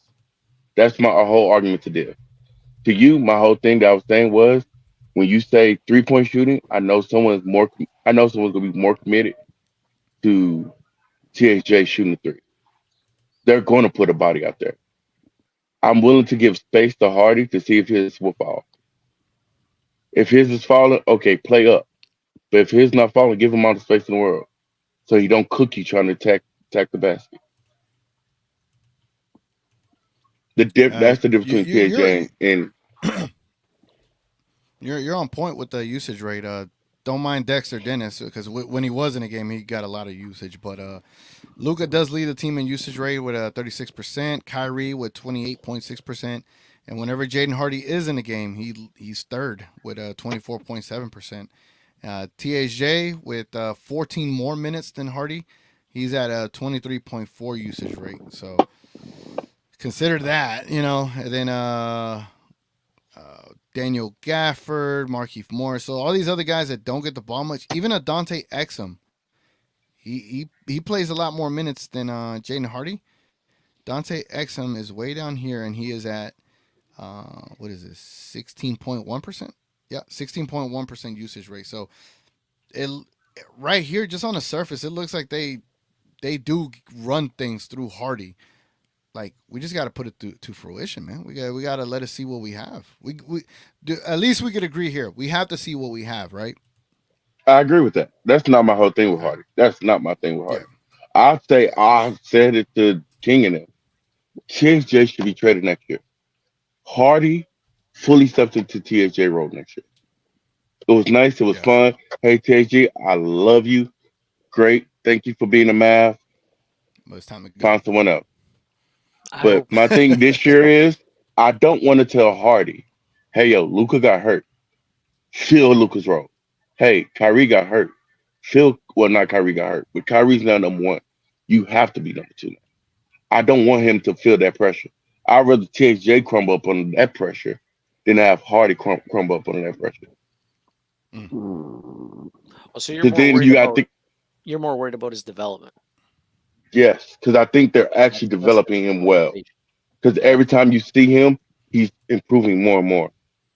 That's my whole argument to Div. To you, my whole thing that I was saying was when you say 3 point shooting, I know someone's more. I know someone's gonna be more committed to THJ shooting the three. They're going to put a body out there. I'm willing to give space to Hardy to see if his will fall. If his is falling, okay, play up. But if his not falling, give him all the space in the world so he don't cook you trying to attack the basket. That's the difference You, between you, you're TJ and You're on point with the usage rate. Don't mind Dexter Dennis because when he was in a game, he got a lot of usage. But Luca does lead the team in usage rate with 36%. Kyrie with 28.6%, and whenever Jaden Hardy is in the game, he's third with 24.7%. THJ with 14 more minutes than Hardy, he's at a 23.4 usage rate. So consider that, you know. And then Daniel Gafford, Markeith Morris, so all these other guys that don't get the ball much. Even a Dante Exum, he plays a lot more minutes than Jaden Hardy. Dante Exum is way down here, and he is at what is this? 16.1%. Yeah, 16.1% usage rate. So it right here, just on the surface, it looks like they do run things through Hardy. Like we just got to put it to fruition, man. We got to let us see what we have. We do, at least we could agree here. We have to see what we have, right? I agree with that. That's not my whole thing with All right. Hardy. That's not my thing with Yeah. Hardy. I say Yeah. I said it to King and them. THJ should be traded next year. Hardy fully stepped into THJ role next year. It was nice. It was Yeah. fun. Hey THJ, I love you. Great. Thank you for being a Mav. But it's time to go. Find someone else. I But hope. my thing this year is I don't want to tell Hardy, hey yo, Luca got hurt. Fill Luca's role. hey, Kyrie got hurt. Not Kyrie got hurt, but Kyrie's now number one. You have to be number two. I don't want him to feel that pressure. I'd rather THJ crumble up under that pressure than have Hardy crumble up under that pressure. Oh, so Because then you got to think, you're more worried about his development. yes, because I think they're actually That's developing him well. Because every time you see him, he's improving more and more.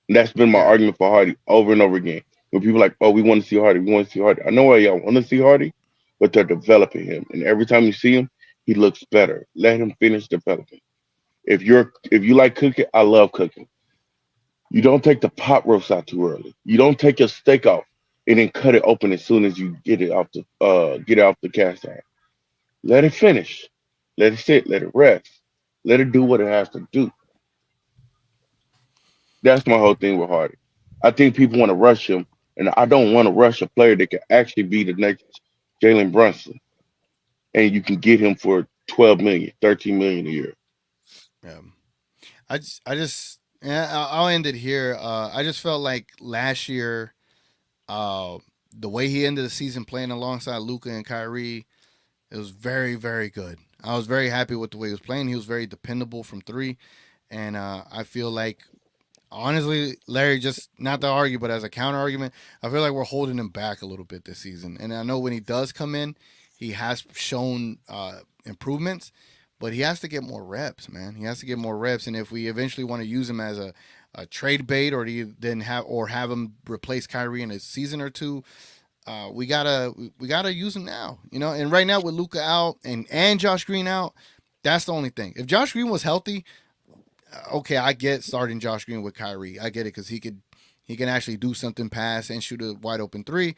And that's been my argument for Hardy over and over again. When people are like, oh, we want to see Hardy, we want to see Hardy. I know why y'all want to see Hardy, but they're developing him. And every time you see him, he looks better. Let him finish developing. If you like cooking, I love cooking. You don't take the pot roast out too early. You don't take your steak off and then cut it open as soon as you get it off the cast iron. Let it finish. Let it sit. Let it rest. Let it do what it has to do. That's my whole thing with Hardy. I think people want to rush him, and I don't want to rush a player that can actually be the next Jalen Brunson, and you can get him for 12 million, 13 million a year. Yeah. I'll end it here. I just felt like last year, the way he ended the season playing alongside Luka and Kyrie, it was very, very good. I was very happy with the way he was playing. He was very dependable from three. And I feel like, honestly, Larry, just not to argue, but as a counter argument, I feel like we're holding him back a little bit this season. And I know when he does come in, he has shown improvements, but he has to get more reps, man. He has to get more reps. And if we eventually want to use him as a trade bait, or have him replace Kyrie in a season or two, we gotta use him now, you know. And right now with Luka out and Josh Green out, that's the only thing. If Josh Green was healthy, okay, I get starting Josh Green with Kyrie. I get it because he can actually do something, pass and shoot a wide open three.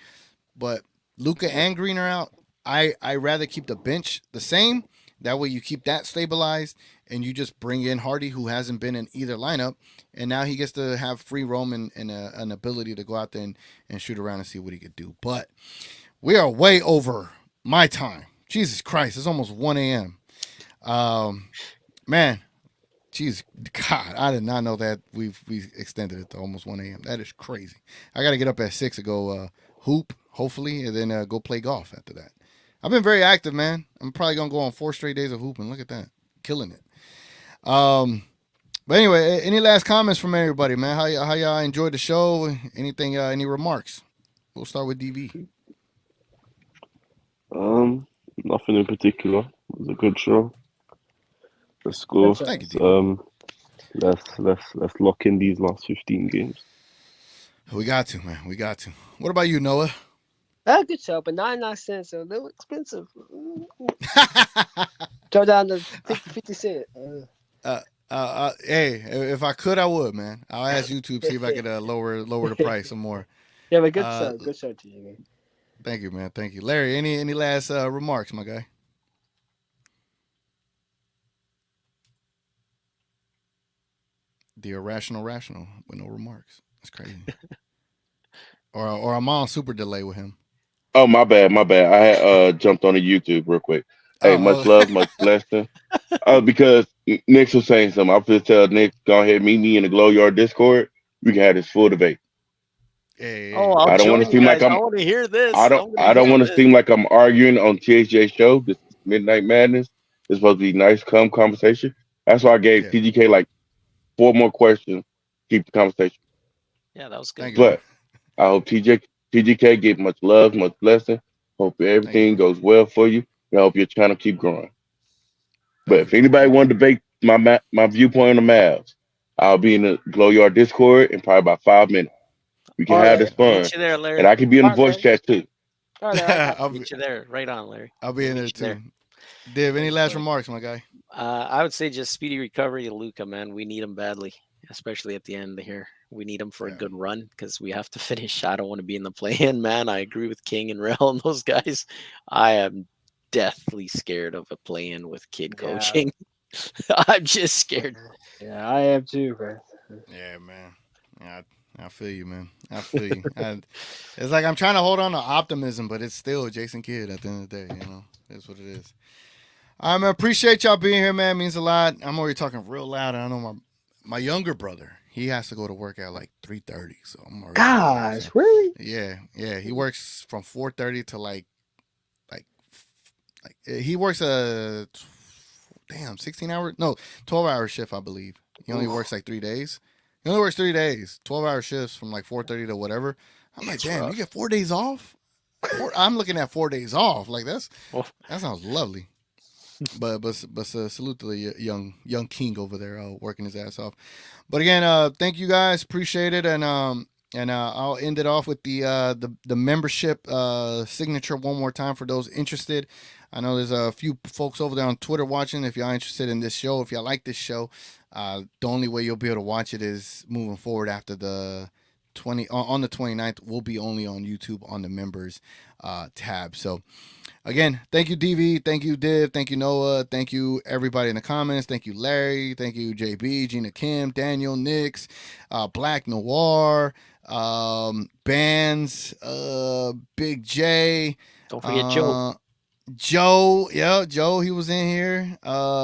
But Luka and Green are out. I rather keep the bench the same. That way you keep that stabilized, and you just bring in Hardy, who hasn't been in either lineup, and now he gets to have free roam and an ability to go out there and shoot around and see what he could do. But we are way over my time. Jesus Christ, it's almost 1 a.m. Man, jeez, God, I did not know that we extended it to almost 1 a.m. That is crazy. I got to get up at 6 to go hoop, hopefully, and then go play golf after that. I've been very active, man. I'm probably going to go on 4 straight days of hooping. Look at that. Killing it. But anyway, any last comments from everybody, man? How y'all enjoyed the show? Anything, any remarks? We'll start with DV. Nothing in particular. It was a good show. Let's go. Thank you, Let's lock in these last 15 games. We got to, man. We got to. What about you, Noah? Good show, but 99 cents are a little expensive. Throw down the 50 cent. Hey, if I could, I would, man. I'll ask YouTube, see if I could lower the price some more. Yeah, but good show to you, man. Thank you, man. Thank you, Larry. Any last remarks, my guy? The irrational rational with no remarks. That's crazy. or I'm on super delay with him. Oh, my bad. I had jumped on the YouTube real quick. Hey, much love, much blessing. Because Nick was saying something. I'm going to tell Nick, go ahead, meet me in the Glow Yard Discord. We can have this full debate. Hey, I don't want to seem like I want to hear this. I don't want to seem like I'm arguing on THJ show. This is Midnight Madness. It's supposed to be nice, calm conversation. That's why I gave TGK like 4 more questions. Keep the conversation. Yeah, that was good. But I hope TGK get much love, much blessing. Hope everything goes well for you. And I hope your channel keep growing. But if anybody want to debate my viewpoint on the Mavs, I'll be in the Glow Yard Discord in probably about 5 minutes. We can have this fun. There, Larry. And I can be in the voice chat too. I'll meet you there. Right on, Larry. I'll be in there too. Div, any last remarks, my guy? I would say just speedy recovery to Luka, man. We need him badly, especially at the end here. We need him for a good run because we have to finish. I don't want to be in the play-in, man. I agree with King and Rel and those guys. I am deathly scared of a play-in with Kid coaching. I'm just scared. Yeah, I am too, bro. Yeah, man. Yeah, I feel you, man. I feel you. It's like I'm trying to hold on to optimism, but it's still Jason Kidd at the end of the day, you know? That's what it is. All right, man. Appreciate y'all being here, man. It means a lot. I'm already talking real loud, and I know my younger brother, he has to go to work at like 3:30. So I'm already, Gosh, really? Yeah. He works from 4:30 to like he works 16 hour, no, 12-hour shift, I believe. He only works like 3 days. He only works 3 days, 12-hour shifts from like 4:30 to whatever. I'm like, damn, you get 4 days off? I'm looking at 4 days off. Like that sounds lovely. But salute to the young king over there working his ass off. But again, thank you guys, appreciate it, and I'll end it off with the membership signature one more time for those interested. I know there's a few folks over there on Twitter watching. If y'all interested in this show, if y'all like this show, the only way you'll be able to watch it is moving forward after the on the 29th. We'll be only on YouTube on the members tab. So again, thank you, DV. Thank you, Div. Thank you, Noah. Thank you, everybody in the comments. Thank you, Larry. Thank you, JB, Gina Kim, Daniel, Nix, Black Noir, Bands, Big J. Don't forget Joe. Joe, he was in here.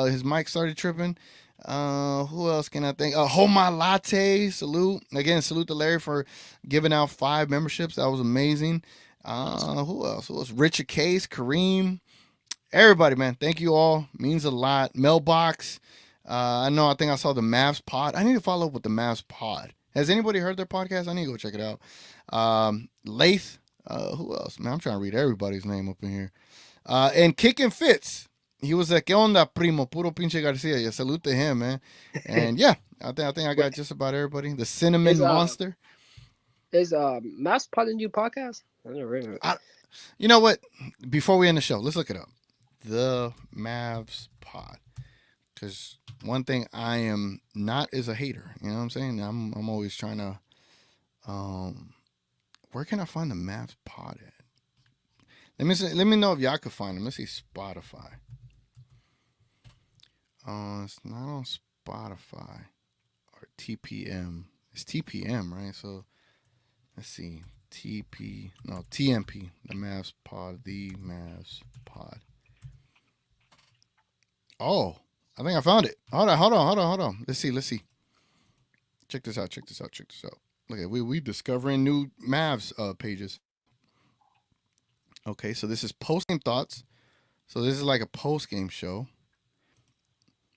His mic started tripping. Who else can I think? Homa Latte, salute. Again, salute to Larry for giving out 5 memberships. That was amazing. Who else? Richard Case, Kareem, everybody, man. Thank you all. Means a lot. Mailbox. I think I saw the Mavs pod. I need to follow up with the Mavs pod. Has anybody heard their podcast? I need to go check it out. Lath. Who else? Man, I'm trying to read everybody's name up in here. And Kicking Fitz. He was like, ¿Qué onda, primo? Puro pinche Garcia. Yeah, salute to him, man. And yeah, I think I got just about everybody. The Cinnamon Monster. Is Mass Pod a new podcast? I never heard of it. You know what? Before we end the show, let's look it up. The Mavs Pod. Because one thing I am not is a hater. You know what I'm saying? I'm always trying to. Where can I find the Mavs Pod at? Let me know if y'all can find them. Let's see, Spotify. It's not on Spotify or TPM. It's TPM, right? So let's see. TMP. The Mavs Pod. The Mavs Pod. Oh, I think I found it. Hold on. Let's see. Check this out. Look at we discovering new Mavs pages. Okay, so this is post-game thoughts. So this is like a post-game show.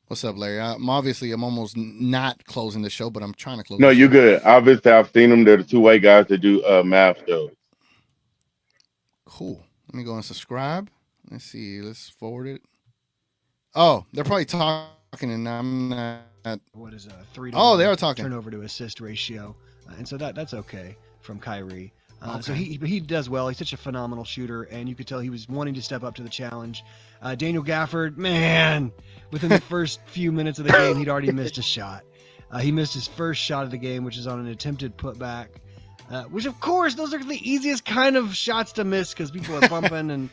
What's up, Larry? I'm almost not closing the show, but I'm trying to close. No, the you're show. good. Obviously, I've seen them. They're the 2 white guys that do math shows. Cool. Let me go and subscribe. Let's see. Let's forward it. Oh, they're probably talking, and I'm not. What is a 3 to 1 they are talking. turnover to assist ratio, and so that's okay from Kyrie. Okay. So he does well. He's such a phenomenal shooter, and you could tell he was wanting to step up to the challenge. Daniel Gafford, man, within the first few minutes of the game, he'd already missed a shot. He missed his first shot of the game, which is on an attempted putback, which, of course, those are the easiest kind of shots to miss because people are bumping. And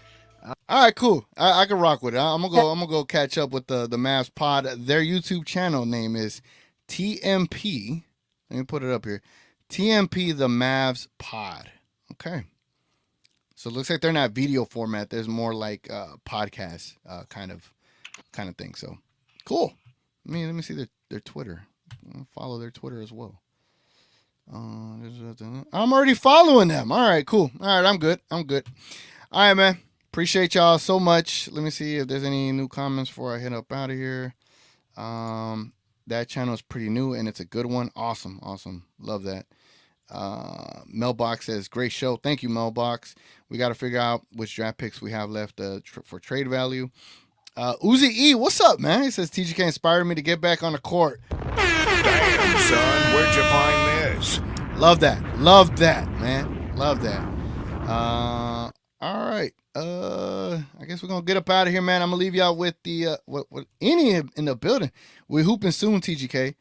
all right, cool. I can rock with it. I'm gonna go catch up with the Mavs Pod. Their YouTube channel name is TMP. Let me put it up here. TMP the Mavs Pod. Okay. So it looks like they're not video format. There's more like podcast kind of thing. So cool. Let me see their Twitter. I'll follow their Twitter as well. I'm already following them. All right, cool. All right, I'm good. All right, man. Appreciate y'all so much. Let me see if there's any new comments before I head up out of here. That channel is pretty new and it's a good one. Awesome. Love that. Mailbox says, great show. Thank you, Mailbox. We got to figure out which draft picks we have left for trade value. Uzi E, what's up, man? He says, TGK inspired me to get back on the court. Damn, son, where'd you find this? Love that, man. Love that. All right. I guess we're going to get up out of here, man. I'm going to leave y'all with the, what any in the building. We're hooping soon, TGK.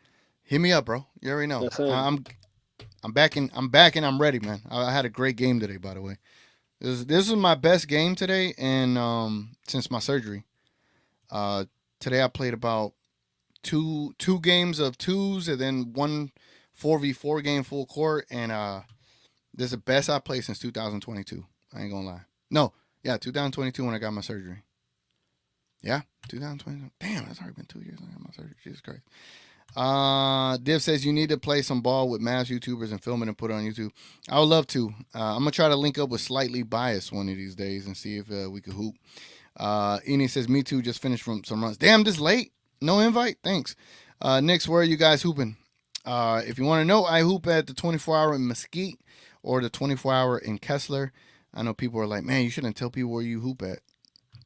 Hit me up, bro. You already know. Yes, I'm back and I'm ready, man. I had a great game today, by the way. This was my best game today and since my surgery. Today I played about two games of 2s and then one 4v4 game full court, and this is the best I played since 2022. I ain't gonna lie. No, yeah, 2022 when I got my surgery. Yeah, 2022. Damn, that's already been 2 years when I got my surgery. Jesus Christ. Div says you need to play some ball with Mavs YouTubers and film it and put it on YouTube. I would love to. I'm gonna try to link up with Slightly Biased one of these days and see if we could hoop. Eni says me too. Just finished from some runs. Damn, this late. No invite. Thanks. Knicks, where are you guys hooping? If you want to know, I hoop at the 24-hour in Mesquite or the 24-hour in Kessler. I know people are like, man, you shouldn't tell people where you hoop at.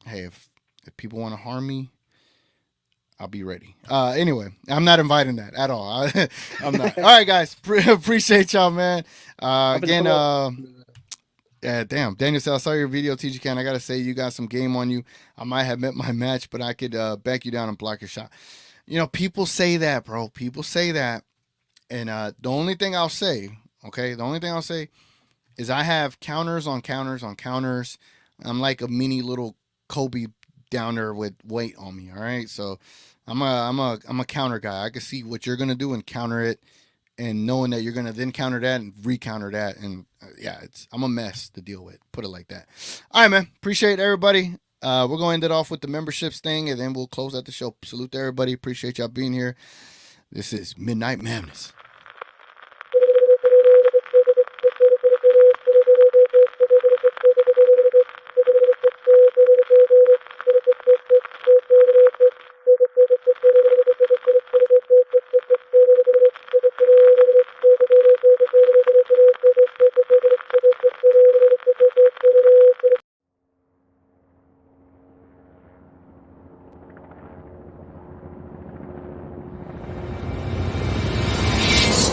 Hey, if people want to harm me, I'll be ready. Anyway, I'm not inviting that at all. I'm not. All right, guys. Appreciate y'all, man. Again, damn. Daniel said, I saw your video, TG Can. I got to say, you got some game on you. I might have met my match, but I could back you down and block your shot. You know, people say that, bro. People say that. And the only thing I'll say, is I have counters on counters on counters. I'm like a mini little Kobe downer with weight on me. All right, so I'm a counter guy. I can see what you're gonna do and counter it, and knowing that you're gonna then counter that and recounter that, and I'm a mess to deal with. Put it like that. All right, man. Appreciate everybody. We're going to end it off with the memberships thing, and then we'll close out the show. Salute to everybody. Appreciate y'all being here. This is Midnight Madness.